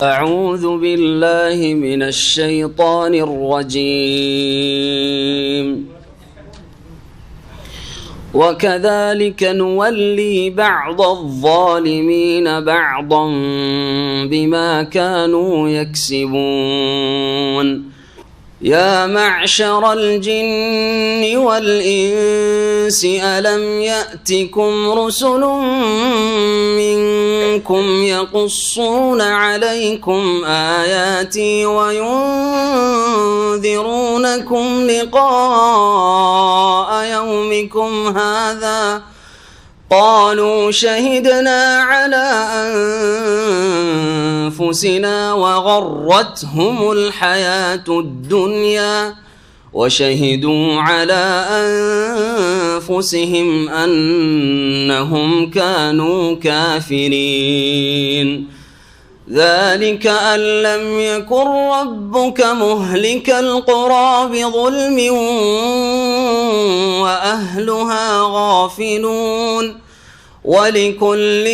أعوذ بالله من الشيطان الرجيم. وكذلك نولي بعض الظالمين بعضا بما كانوا يكسبون. يا معشر الجن والإنس ألم يأتكم رسل منكم يقصون عليكم آياتي وينذرونكم لقاء يومكم هذا؟ قالوا شهدنا على أنفسنا وغرتهم الحياة الدنيا وشهدوا على أنفسهم أنهم كانوا كافرين. ذلك أن لم يكن ربك مهلك القرى بظلم وأهلها غافلون، ولكل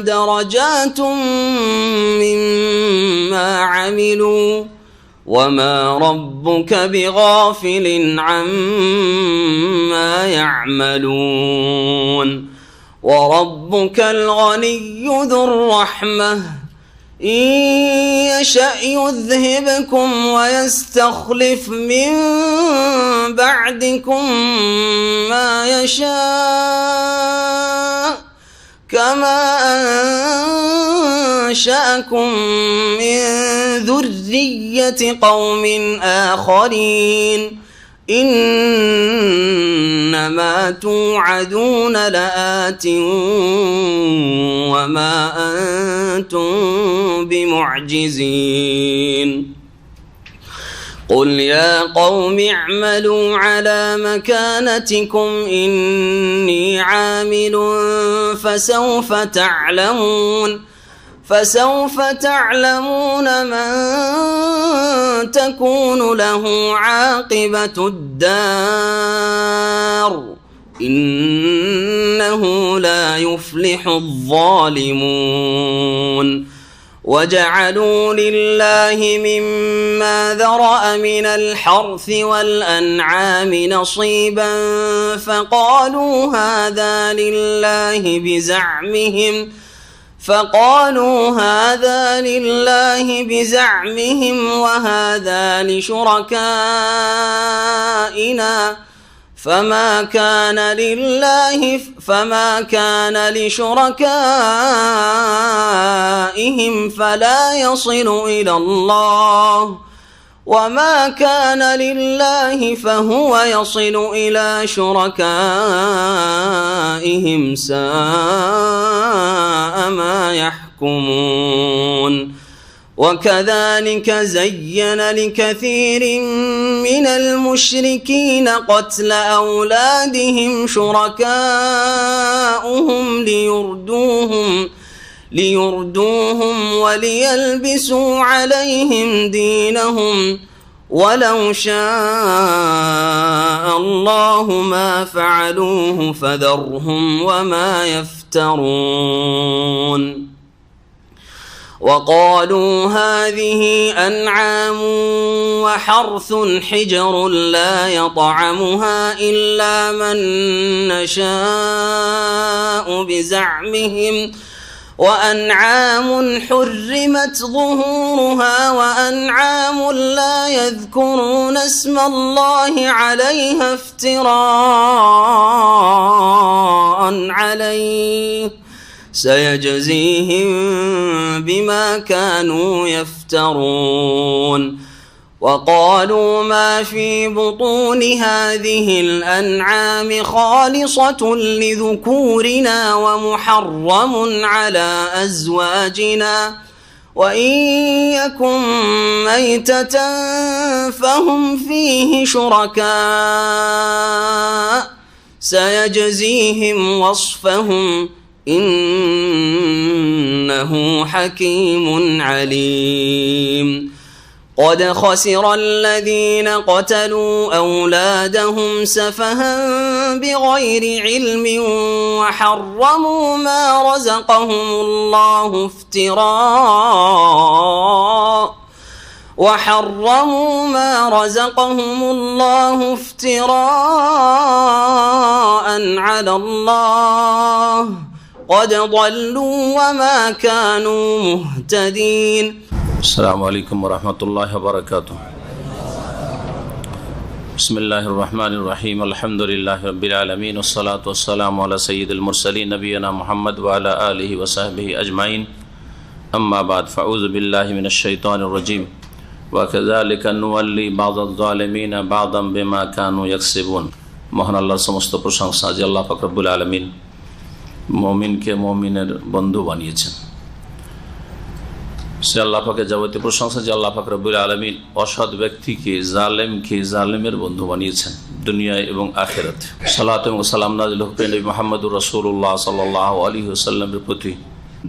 درجات مما عملوا وما ربك بغافل عما يعملون. وربك الغني ذو الرحمة إن يشأ يذهبكم ويستخلف من بعدكم ما يشاء كما أنشأكم من ذرية قوم آخرين. إنما توعدون لآت وما أنتم بمعجزين. قل يا قوم اعملوا على مكانتكم إني عامل فسوف تعلمون من تكون له عاقبة الدار إنه لا يفلح الظالمون. وجعلوا لله مما ذرأ من الحرث والأنعام نصيبا فقالوا هذا لله بزعمهم وهذا لشركائنا فما كان لشركائهم فلا يصل إلى الله وما كان لله فهو يصل إلى شركائهم ساء ما يحكمون. وكذلك زين لكثير من المشركين قتل أولادهم شركاؤهم ليردوهم وليلبسوا عليهم دينهم ولو شاء الله ما فعلوه فذرهم وما يفترون. وقالوا هذه أنعام وحرث حجر لا يطعمها إلا من نشاء بزعمهم وأنعام حرمت ظهورها وأنعام لا يذكرون اسم الله عليها افتراء عليه سيجزيهم بما كانوا يفترون. وقالوا ما في بطون هذه الأنعام خالصة لذكورنا ومحرم على أزواجنا وإن يكن ميتة فهم فيه شركاء سيجزيهم وصفهم إنه حكيم عليم. قد خسر الذين قتلوا أولادهم سفها بغير علم وحرموا ما رزقهم الله افتراء على الله قد ضلوا وما كانوا مهتدين. السلام عليكم ورحمة الله وبركاته. بسم الله الرحمن الرحيم. الحمد لله رب العالمين والصلاة والسلام على سيد المرسلين نبينا محمد وعلى آله وصحبه أجمعين. أما بعد فأعوذ بالله من الشيطان الرجيم. وكذلك نولي بعض الظالمين بعضا بما كانوا يكسبون. মহান আল্লাহর সমস্ত প্রশংসা যে আল্লাহ পাক রব্বুল আলামিন মুমিনকে মুমিনের বন্ধু বানিয়েছেন। সে আল্লাহ পাকের যাবতীয় প্রশংসা যে আল্লাহ পাক রব্বুল আলামিন অসৎ ব্যক্তিকে জালেমকে জালেমের বন্ধু বানিয়েছেন দুনিয়ায় এবং আখিরাতে। সালাত এবং সালাম নাযিল হোক নবী মুহাম্মদুর রাসূলুল্লাহ সাল্লাল্লাহু আলাইহি ওয়াসাল্লামের প্রতি,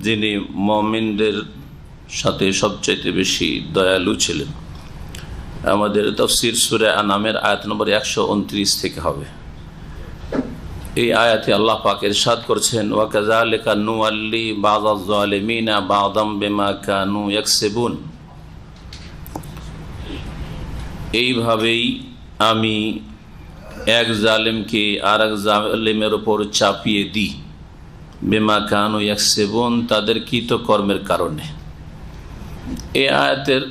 যিনি মুমিনদের সাথে সবচেয়ে বেশি দয়ালু ছিলেন। আমাদের তাফসীর সূরা আনামের আয়াত নম্বর 129 থেকে হবে। এই আয়াতে আল্লাহ পাক ইরশাদ করছেন, ওয়া কাযালিকা নুওয়াল্লি বাযাজ যালিমিনা বাযাম বিমা কানু ইয়াকসিবুন। এইভাবেই আমি এক জালেমকে আর এক জালেমের উপর চাপিয়ে দিই, বিমা কানু ইয়াকসিবুন, তাদের কৃতকর্মের কারণে। এই আয়াতের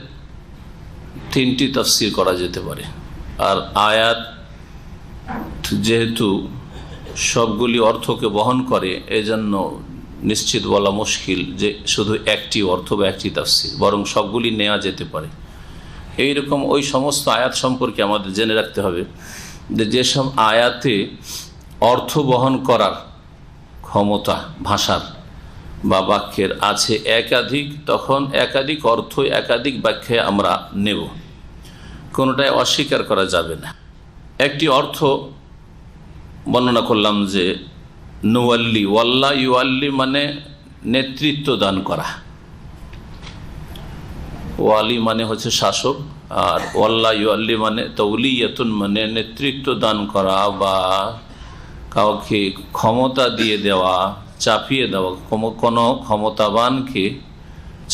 তিনটি তাফসীর করা যেতে পারে। আর আয়াত যেহেতু সবগুলি অর্থকে বহন করে, এজন্য নিশ্চিত বলা মুশকিল যে শুধু একটি অর্থ বা একটি তাফসীর, বরং সবগুলি নেওয়া যেতে পারে। এইরকম ওই সমস্ত আয়াত সম্পর্কে আমাদের জেনে রাখতে হবে যে যেসব আয়াতে অর্থ বহন করার ক্ষমতা ভাষার বা বাক্যের আছে একাধিক, তখন একাধিক অর্থ একাধিক ব্যাখ্যা আমরা নেব, কোনোটাই অস্বীকার করা যাবে না। একটি অর্থ বর্ণনা করলাম যে নুওয়াল্লি, ওয়াল্লা ইউয়াল্লি মানে নেতৃত্ব দান করা, ওয়ালি মানে হচ্ছে শাসক, আর ওয়াল্লা ইউয়াল্লি মানে তাওলিয়াতুন মানে নেতৃত্ব দান করা বা কাউকে ক্ষমতা দিয়ে দেওয়া, চাপিয়ে দেওয়া, কোনো ক্ষমতাবানকে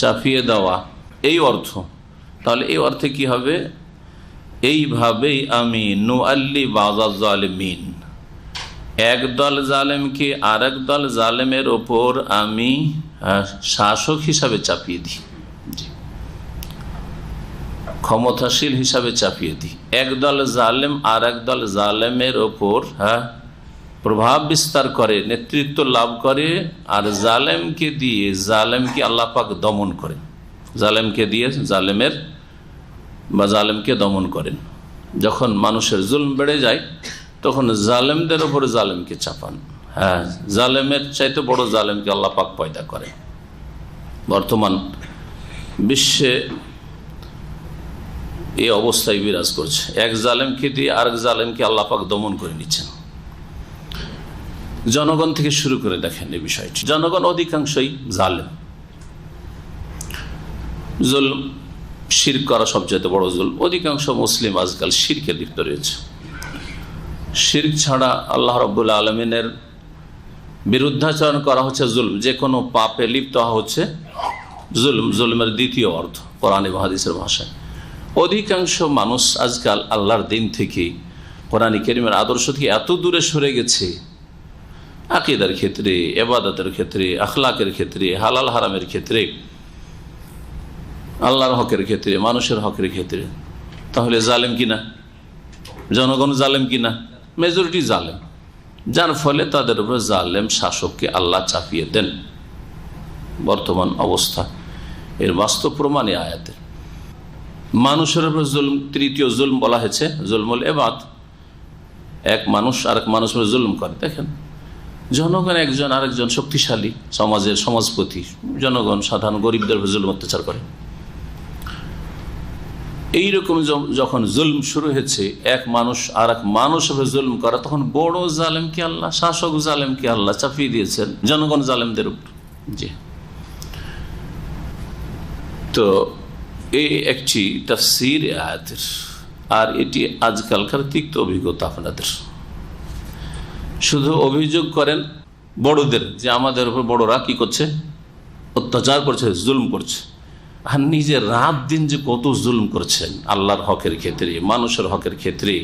চাপিয়ে দেওয়া, এই অর্থ। তাহলে এই অর্থে কি হবে? এইভাবেই আমি নুআল্লি বাযাজ জালিমিন, একদল জালেমকে আর একদল জালেমের ওপর আমি শাসক হিসাবে চাপিয়ে দিই, ক্ষমতাশীল হিসাবে চাপিয়ে দিই। একদল জালেম আর একদল জালেমের ওপর প্রভাব বিস্তার করে, নেতৃত্ব লাভ করে, আর জালেমকে দিয়ে জালেমকে আল্লাহ পাক দমন করেন, জালেমকে দিয়ে জালেমের বা জালেমকে দমন করেন। যখন মানুষের জুলম বেড়ে যায় তখন জালেমদের ওপরে জালেমকে চাপান। জালেমের চাইতে বড় জালেমকে আল্লাহ পাক পয়দা করে। বর্তমান বিশ্বে এই অবস্থায় বিরাজ করছে, এক জালেমকে দিয়ে আরেক জালেমকে আল্লাহ পাক দমন করে নিচ্ছেন। জনগণ থেকে শুরু করে দেখেন এই বিষয়টি, জনগণ অধিকাংশই জালেম। জুলম, শিরক করা সবচেয়ে বড় জুলম। অধিকাংশ মুসলিম আজকাল শিরকে লিপ্ত রয়েছে। শিরক ছাড়া আল্লাহ রাব্বুল আলামিনের বিরুদ্ধাচরণ করা হচ্ছে জুলম, যে কোনো পাপে লিপ্ত হওয়া হচ্ছে জুলম। জুলমের দ্বিতীয় অর্থ কোরআন এবং হাদিসের ভাষায়। অধিকাংশ মানুষ আজকাল আল্লাহর দিন থেকে, কোরআন কারীমের আদর্শ থেকে এত দূরে সরে গেছে, আকীদার ক্ষেত্রে, ইবাদতের ক্ষেত্রে, আখলাকের ক্ষেত্রে, হালাল হারামের ক্ষেত্রে, আল্লাহর হকের ক্ষেত্রে, মানুষের হকের ক্ষেত্রে। তাহলে জালেম কিনা? জনগণ জালেম কিনা? মেজরিটি জালেম, যার ফলে তাদের উপর জালেম শাসককে আল্লাহ চাপিয়ে দেন। বর্তমান অবস্থা এর বাস্তব প্রমাণে আয়াতে মানুষের উপর জুলম, তৃতীয় জুলম বলা হয়েছে জুলমুল ইবাদ। এক মানুষ আরেক মানুষের জুলম করে। দেখেন, জনগণ একজন আরেকজন শক্তিশালী সমাজের সমাজপতি, জনগণ সাধারণ গরিবদের জুলম অত্যাচার করে। এইরকম যখন জুলম শুরু হয়েছে, এক মানুষ আর এক মানুষের জুলম করা, তখন বড় জালেমকে আল্লাহ, শাসক জালেমকে আল্লাহ চাপিয়ে দিয়েছেন জনগণ জালেমদের উপর। জি, তো এই একটি তাফসীর আয়াতের। আর এটি আজকালকার তিক্ত অভিজ্ঞতা আপনাদের। শুধু অভিযোগ করেন বড়দের যে আমাদের উপর বড়রা কি করছে, অত্যাচার করছে, জুলুম করছে। আর নিজে রাত দিন যে কত জুলুম করছেন আল্লাহর হকের ক্ষেত্রে, মানুষের হকের ক্ষেত্রে,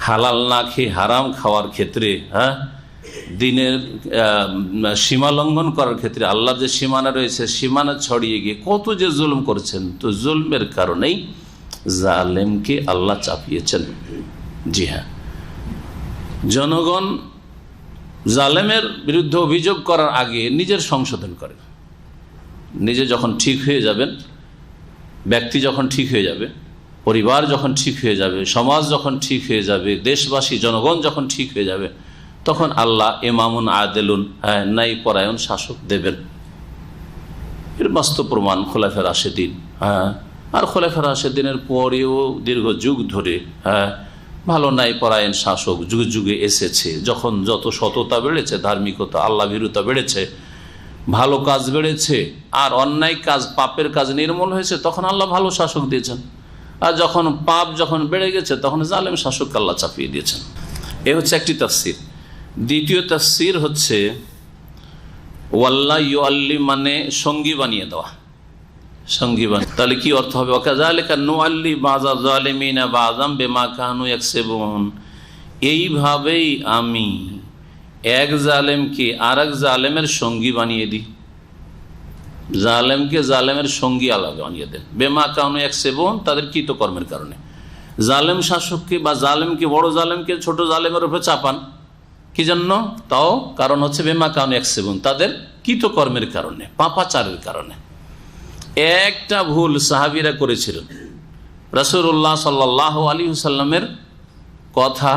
হালাল না খেয়ে হারাম খাওয়ার ক্ষেত্রে, হ্যাঁ, দিনের সীমা লঙ্ঘন করার ক্ষেত্রে আল্লাহর যে সীমানা রয়েছে সীমানা ছড়িয়ে গিয়ে কত যে জুলুম করছেন। তো জুলমের কারণেই জালেমকে আল্লাহ চাপিয়েছেন। জি হ্যাঁ, জনগণ জালেমের বিরুদ্ধে অভিযোগ করার আগে নিজের সংশোধন করেন। নিজে যখন ঠিক হয়ে যাবেন, ব্যক্তি যখন ঠিক হয়ে যাবে, পরিবার যখন ঠিক হয়ে যাবে, সমাজ যখন ঠিক হয়ে যাবে, দেশবাসী জনগণ যখন ঠিক হয়ে যাবে, তখন আল্লাহ ইমামুন আদেলুন, হ্যাঁ, ন্যায় পরায়ণ শাসক দেবেন। এর বাস্তব প্রমাণ খোলাফায়ে রাশেদিন। হ্যাঁ, আর খোলাফায়ে রাশেদিনের পরেও দীর্ঘ যুগ ধরে, হ্যাঁ, ভালো ন্যায় পরায়ণ শাসক যুগে যুগে এসেছে। যখন যত সততা বেড়েছে, ধার্মিকতা, আল্লাহ ভীরুতা বেড়েছে, ভালো কাজ বেড়েছে, আর অন্যায় কাজ, পাপের কাজ নির্মূল হয়েছে, তখন আল্লাহ ভালো শাসক দিয়েছেন। আর যখন পাপ যখন বেড়ে গেছে, তখন জালেম শাসককে আল্লাহ চাপিয়ে দিয়েছেন। এ হচ্ছে একটি তাফসীর। দ্বিতীয় তাফসীর হচ্ছে ওয়াল্লাহ ইউআল্লি, মানে সঙ্গী বানিয়ে দেওয়া, সঙ্গী বানিয়ে। তাহলে কি অর্থ হবে? ওয়াকাযালিকা নুআল্লি বাযা যালিমিনা বাযাম বিমা কানু ইয়াকসিবুন, এইভাবেই আমি এক জালেমকে আর এক জালেমের সঙ্গী বানিয়ে দিই। জালেমকে জালেমের সঙ্গী আলাদা বানিয়ে দেন, বেমা কানু ইয়াকসিবুন, তাদের কৃতকর্মের কারণে। জালেম শাসককে বা জালেমকে, বড় জালেমকে ছোট জালেমের উপরে চাপান, কি জন্য? তাও কারণ হচ্ছে বেমা কানু ইয়াকসিবুন, তাদের কৃতকর্মের কারণে, পাপাচারের কারণে। একটা ভুল সাহাবীরা করেছিলেন, রাসূলুল্লাহ সাল্লাল্লাহু আলাইহি ওয়াসাল্লামের কথা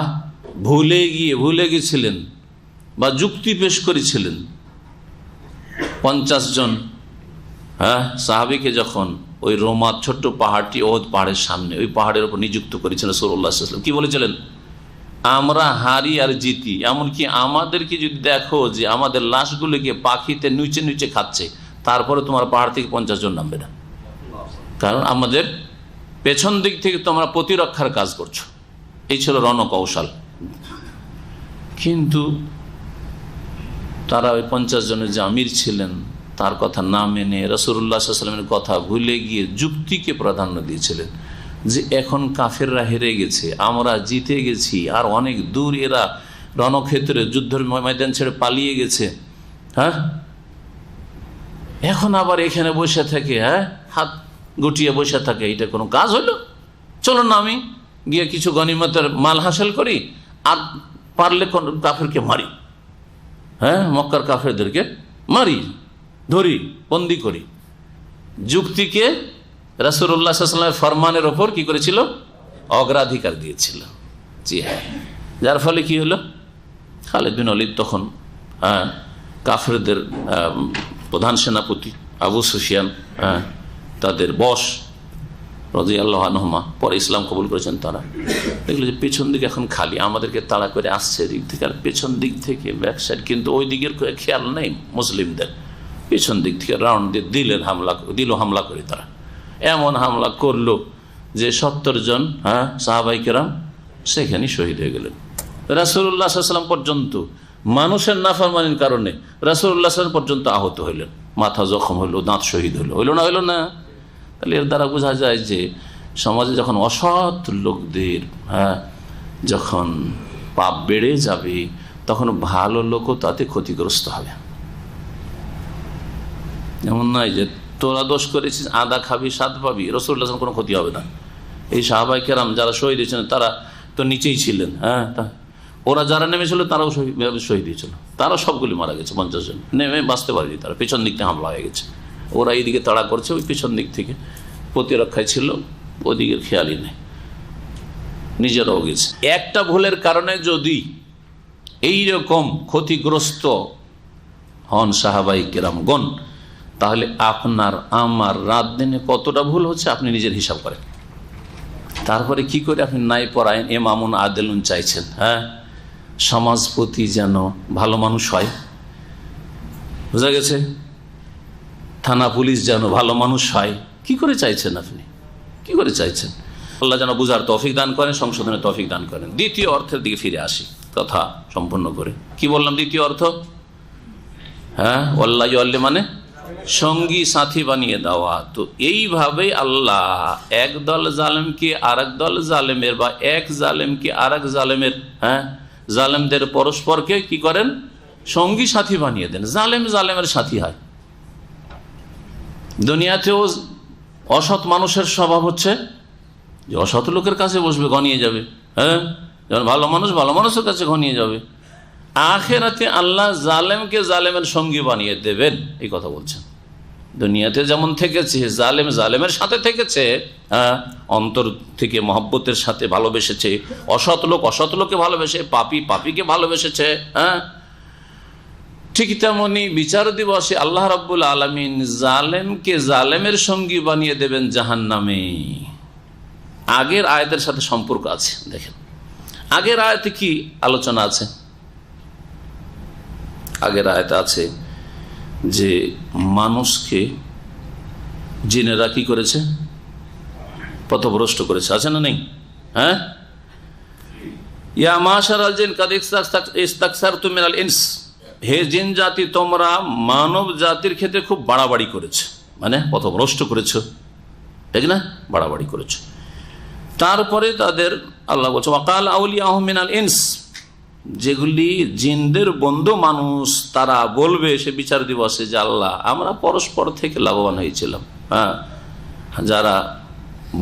ভুলে গেছিলেন বা যুক্তি পেশ করেছিলেন। 50 জন, হ্যাঁ, সাহাবীকে যখন ওই রোমা ছোট্ট পাহাড়টি, ওহদ পাহাড়ের সামনে, ওই পাহাড়ের উপর নিযুক্ত করেছিলেন রাসূলুল্লাহ সাল্লাল্লাহু আলাইহি ওয়াসাল্লাম, কি বলেছিলেন? আমরা হারি আর জিতি, এমনকি আমাদেরকে যদি দেখো যে আমাদের লাশগুলোকে পাখিতে নুচে নুচে খাচ্ছে, তারপরে তোমার পাহাড় থেকে 50 জন নামবে না, কারণ আমাদের পেছন দিক থেকে তোমরা প্রতিরক্ষার কাজ করছো। এই ছিল রণকৌশল। কিন্তু তারা ওই 50 জনের যে আমির ছিলেন তার কথা না মেনে রাসূলুল্লাহ সাল্লাল্লাহু আলাইহি ওয়াসাল্লামের কথা ভুলে গিয়ে যুক্তিকে প্রাধান্য দিয়েছিলেন, যে এখন কাফেররা হেরে গেছে, আমরা জিতে গেছি, আর অনেক দূর এরা রণক্ষেত্রে যুদ্ধের ময়দান ছেড়ে পালিয়ে গেছে। হ্যাঁ, এখন আবার এখানে বসে থাকে, হ্যাঁ, হাত গুটিয়ে বসে থাকে, এটা কোনো কাজ হলো? চলো না আমি গিয়ে কিছু গনিমতের মাল হাসিল করি, আর পারলে কাফেরকে মারি, হ্যাঁ, মক্কার কাফেরদেরকে মারি, ধরি, বন্দি করি। যুক্তিকে রাসূলুল্লাহ সাল্লাল্লাহু আলাইহি ওয়াসাল্লামের ফরমানের ওপর কি করেছিল? অগ্রাধিকার দিয়েছিল। জি হ্যাঁ, যার ফলে কি হলো? খালিদ বিন ওয়ালিদ তখন, হ্যাঁ, কাফেরদের প্রধান সেনাপতি আবু সুফিয়ান, হ্যাঁ, তাদের বস রাদিয়াল্লাহু আনহুমা, পরে ইসলাম কবুল করেছেন তারা, দেখলো যে পেছন দিকে এখন খালি, আমাদেরকে তাড়া করে আসছে দিক থেকে, আর পেছন দিক থেকে ব্যাক সাইড, কিন্তু ওই দিকের খেয়াল নেই মুসলিমদের। পেছন দিক থেকে রাউন্ড দিয়ে হামলা করে তারা এমন হামলা করলো যে 70 জন, হ্যাঁ, সাহাবায়ে কেরাম সেখানে শহীদ হয়ে গেলেন। রাসূলুল্লাহ সাল্লাল্লাহু আলাইহি ওয়াসাল্লাম পর্যন্ত মানুষের নাফরমানির কারণে রাসূলুল্লাহ সাল্লাল্লাহু আলাইহি ওয়াসাল্লাম পর্যন্ত আহত হইলেন, মাথা জখম হইল, দাঁত শহীদ হইল না? তাহলে এর দ্বারা বোঝা যায় যে সমাজে যখন অসৎ লোকদের, হ্যাঁ, যখন পাপ বেড়ে যাবে, তখন ভালো লোকও তাতে ক্ষতিগ্রস্ত হবে। এমন নয় যে তোরা দোষ করেছিস, আদা খাবি, স্বাদ পাবি, রাসূলুল্লাহ সাল্লাল্লাহু আলাইহি ওয়াসাল্লাম কোনো ক্ষতি হবে না। এই সাহাবায়ে কেরাম যারা শহীদ হয়েছেন তারা তো নিচেই ছিলেন, হ্যাঁ, ওরা যারা নেমেছিল তারাও শহীদ হয়েছিল, তারা সবগুলি মারা গেছে। 50 জন নেমে বাঁচতে পারেনি, তারা পেছন দিক থেকে হামলা হয়ে গেছে। ওরা এইদিকে তাড়া করছে, ওই পেছন দিক থেকে প্রতিরক্ষায় ছিল, ওদিকের খেয়ালই নেই, নিজেরাও গেছে। একটা ভুলের কারণে যদি এইরকম ক্ষতিগ্রস্ত হন সাহাবায়ে কেরামগণ, তাহলে আপনার আমার রাত দিনে কতটা ভুল হচ্ছে আপনি নিজের হিসাব করেন। তারপরে কি করে আপনি ন্যায় পরায়ণ ইমামুন আদেলুন চাইছেন? হ্যাঁ, সমাজপতি যেন ভালো মানুষ হয়, বোঝা গেছে, থানা পুলিশ যেন ভালো মানুষ হয়, কি করে চাইছেন আপনি? কি করে চাইছেন? আল্লাহ যেন বুঝার তৌফিক দান করেন, সংশোধনের তৌফিক দান করেন। দ্বিতীয় অর্থের দিকে ফিরে আসি কথা সম্পূর্ণ করে। কি বললাম দ্বিতীয় অর্থ? হ্যাঁ, ওয়াল্লাহ ইউআল্লি মানে সঙ্গী সাথী বানিয়ে দেওয়া। তো এইভাবে আল্লাহ একদল জালেমকে আর এক দল জালেমের, বা এক জালেমকে আর এক জালেমের, জালেমদের পরস্পরকে কি করেন? সঙ্গী সাথী বানিয়ে দেন। জালেম জালেমের সাথী হয়। দুনিয়াতেও অসৎ মানুষের স্বভাব হচ্ছে যে অসৎ লোকের কাছে বসবে, ঘনিয়ে যাবে। যেমন ভালো মানুষ ভালো মানুষের কাছে ঘনিয়ে যাবে। আখিরাতে আল্লাহ জালেমকে জালেমের সঙ্গী বানিয়ে দেবেন, এই কথা বলছেন। দুনিয়াতে যেমন থেকেছে জালেম জালেমের সাথে থেকেছে, অন্তর থেকে মহব্বতের সাথে ভালোবেসেছে, অসৎ লোক অসৎ লোককে ভালোবেসে, পাপী পাপীকে ভালোবেসেছে, ঠিক তেমনি বিচার দিবসে আল্লাহ রাব্বুল আলামিন জালেমকে জালেমের সঙ্গী বানিয়ে দেবেন জাহান্নামে। আগের আয়াতের সাথে সম্পর্ক আছে। দেখেন আগের আয়াতে কি আলোচনা আছে? আগের আয়াতে আছে যে মানুষকে জিনেরা কি করেছে? পথভ্রষ্ট করেছে, আছে না নেই? হ্যাঁ, ইয়া মাশারাল জিন কাদ ইস্তাকসারতুম মিনাল ইনস, হে জিন জাতি তোমরা মানব জাতির ক্ষেত্রে খুব বাড়াবাড়ি করেছে, মানে পথভ্রষ্ট করেছো, ঠিক না? বাড়াবাড়ি করেছো। তারপরে তাদের আল্লাহ বলছে ওয়াকাল আউলিয়াহুম মিনাল ইনস, যেগুলি জিনদের বন্ধু মানুষ তারা বলবে সে বিচার দিবসে যে আল্লাহ আমরা পরস্পর থেকে লাভবান হয়েছিলাম। যারা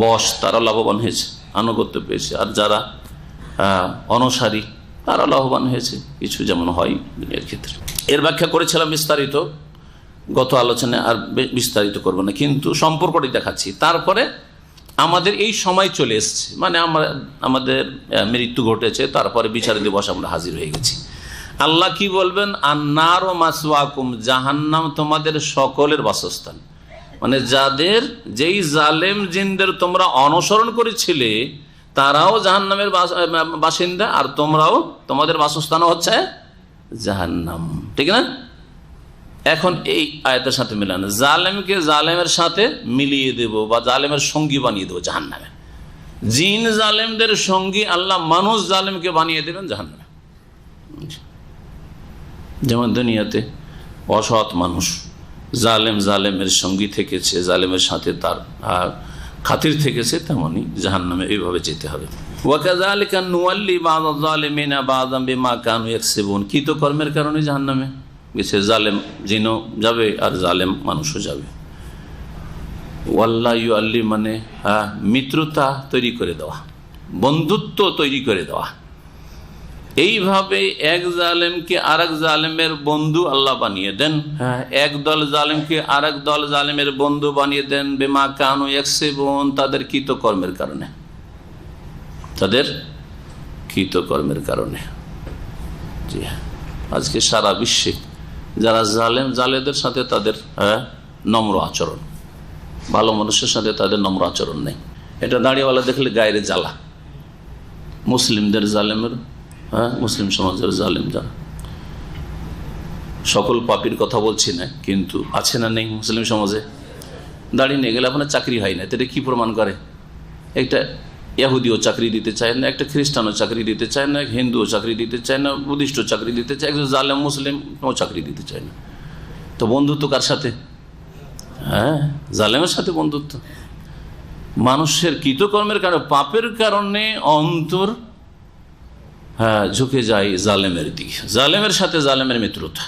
বশ তারা লাভবান হয়েছে, আনুগত্য পেয়েছে, আর যারা অনসারী তারা লাভবান হয়েছে কিছু, যেমন হয় দুনিয়ার ক্ষেত্রে। এর ব্যাখ্যা করেছিলাম বিস্তারিত গত আলোচনায়, আর বিস্তারিত করবো না, কিন্তু সম্পর্কটি দেখাচ্ছি। তারপরে আমাদের এই সময় চলে এসছে, মানে আমাদের মৃত্যু ঘটেছে, তারপরে বিচার দিবস আমরা হাজির হয়ে গেছি। আল্লাহ কি বলবেন? আন্নার ও মাসওয়াকুম, জাহান্নাম তোমাদের সকলের বাসস্থান। মানে যাদের, যেই জালেম জিনদের তোমরা অনুসরণ করেছিলে তারাও জাহান্নামের বাসিন্দা, আর তোমরাও, তোমাদের বাসস্থানও হচ্ছে জাহান্নাম, ঠিক না? এখন এই আয়াতের সাথে মিলান, জালেমকে জালেমের সাথে মিলিয়ে দেব বা জালেমের সঙ্গী বানিয়ে দেবো জাহান্নামে। জিন জালেমদের সঙ্গী আল্লাহ মানুষ জালেমকে বানিয়ে দেবেন জাহান্নামে। যেমন দুনিয়াতে অসৎ মানুষ জালেম জালেমের সঙ্গী থেকেছে, জালেমের সাথে তার খাতির থেকেছে, তেমনি জাহান্নামে এইভাবে যেতে হবে। ওয়াকাযালিকা নুওয়াল্লি বা'দাল যালিমিনা বা'দাম বিমা কানু ইয়াকসিবুন, কৃতকর্মের কারণে জাহান্নামে গেছে। জালেম জিনও যাবে আর জালেম মানুষও যাবে। ওয়াল্লাহ ইউআল্লি মানে মিত্রতা তৈরি করে দেওয়া, বন্ধুত্ব তৈরি করে দেওয়া। এইভাবে এক জালেমকে আর এক জালেমের বন্ধু আল্লাহ বানিয়ে দেন। এক দল জালেমকে আর এক দল জালেমের বন্ধু বানিয়ে দেন বিমা কানু ইয়াকসিবুন, তাদের কৃতকর্মের কারণে, তাদের কৃতকর্মের কারণে। জি হ্যাঁ, আজকে সারা বিশ্বে যারা জালেম, জালেদের সাথে তাদের নম্র আচরণ, ভালো মানুষের সাথে তাদের নম্র আচরণ নেই। এটা দাঁড়িয়েওয়ালা দেখলে গায়ের জ্বালা। মুসলিমদের জালেমের, মুসলিম সমাজের জালেম যারা, সকল পাপীর কথা বলছি না, কিন্তু আছে না নেই মুসলিম সমাজে? দাঁড়িয়ে নিয়ে গেলে আপনার চাকরি হয় না, এটা কি প্রমাণ করে? একটা ইহুদিও চাকরি দিতে চায় না, একটা খ্রিস্টানও চাকরি দিতে চায় না, হিন্দুও চাকরি দিতে চায় না, বুদ্ধিস্টও চাকরি দিতে চায়, একজন জালেম মুসলিম ও চাকরি দিতে চায় না। তো বন্ধুত্ব কার সাথে? জালেমের সাথে বন্ধুত্ব। মানুষের কৃতকর্মের কারণে, পাপের কারণে অন্তর ঝুঁকে যায় জালেমের দিকে, জালেমের সাথে জালেমের মিত্রতা,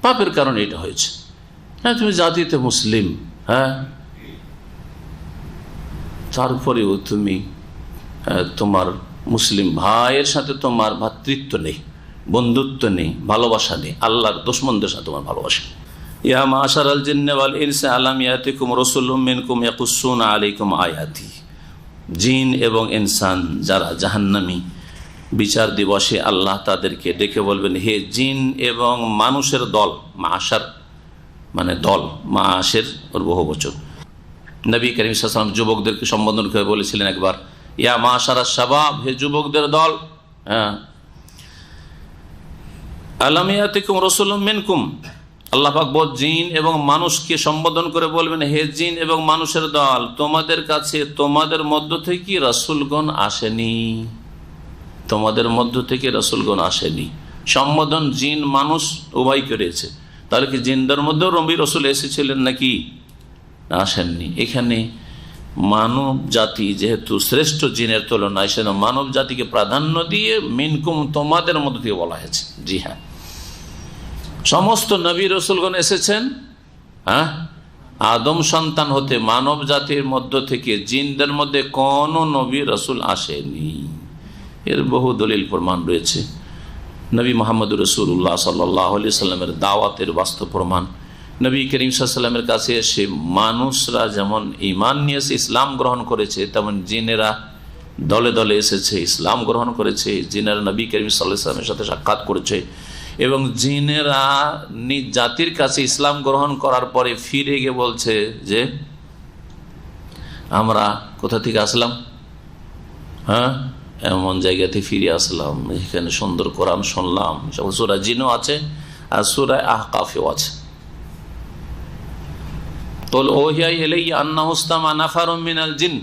পাপের কারণে এটা হয়েছে। তুমি জাতিতে মুসলিম, তারপরেও তুমি তোমার মুসলিম ভাইয়ের সাথে তোমার ভ্রাতৃত্ব নেই, বন্ধুত্ব নেই, ভালোবাসা নেই, আল্লাহর দুশমনদের সাথে তোমার ভালোবাসা। ইয়া মাশারাল জিন্নি ওয়াল ইনসি আলাম ইয়াতিকুম রাসূলুম মিনকুম ইয়াকুসুনা আলাইকুম আয়াতি, জিন এবং ইনসান যারা জাহান্নামী, বিচার দিবসে আল্লাহ তাদেরকে ডেকে বলবেন, হে জিন এবং মানুষের দল, মাশার মানে দল, মাশের ওর বহুবচন। নবী করিম সাল্লাল্লাহু আলাইহি ওয়াসাল্লাম যুবকদেরকে সম্বোধন করে বলেছিলেন একবার, ইয়া মাশারাশ শাবাব, হে যুবকদের দল, আলাম ইয়াতিকুম রাসূলুম মিনকুম, আল্লাহ পাক জিন এবং মানুষকে সম্বোধন করে বলবেন, হে জিন এবং মানুষের দল, তোমাদের কাছে তোমাদের মধ্য থেকে রাসূলগণ আসেনি, তোমাদের মধ্য থেকে রাসূলগণ আসেনি। সম্বোধন জিন মানুষ উভয় করেছে। তাহলে কি জিনদের মধ্যেও নবী রাসূল এসেছিলেন নাকি? আসেননি। এখানে মানব জাতি যেহেতু শ্রেষ্ঠ জিনের তুলনায়, সেজন্য মানব জাতিকে প্রাধান্য দিয়ে মিনকুম তোমাদের মধ্য থেকে বলা হয়েছে। জি হ্যাঁ, সমস্ত নবী রাসূলগণ এসেছেন আদম সন্তান হতে, মানব জাতির মধ্য থেকে। জিনদের মধ্যে কোন নবী রাসূল আসেনি। এর বহু দলিল প্রমাণ রয়েছে। নবী মুহাম্মদ রাসূলুল্লাহ সাল্লাল্লাহু আলাইহি সাল্লামের দাওয়াতের বাস্তব প্রমাণ। নবী করিম সাল্লাল্লাহু আলাইহি সাল্লামের কাছে এসে মানুষরা যেমন ঈমান নিয়ে ইসলাম গ্রহণ করেছে, তেমন জিনেরা দলে দলে এসেছে, ইসলাম গ্রহণ করেছে। জিনেরা নবী করিম সাল্লাল্লাহু আলাইহি সাল্লামের সাথে সাক্ষাৎ করেছে এবং জিনেরা নিজ জাতির কাছে ইসলাম গ্রহণ করার পরে ফিরে গিয়ে বলছে যে আমরা কোথা থেকে আসলাম, এমন জায়গাতে ফিরে আসলাম, এখানে সুন্দর কোরআন শুনলাম। সূরা জিনও আছে আর সূরা আহকাফেও আছে। قل أوحي إلي أنه استمع نفر من الجن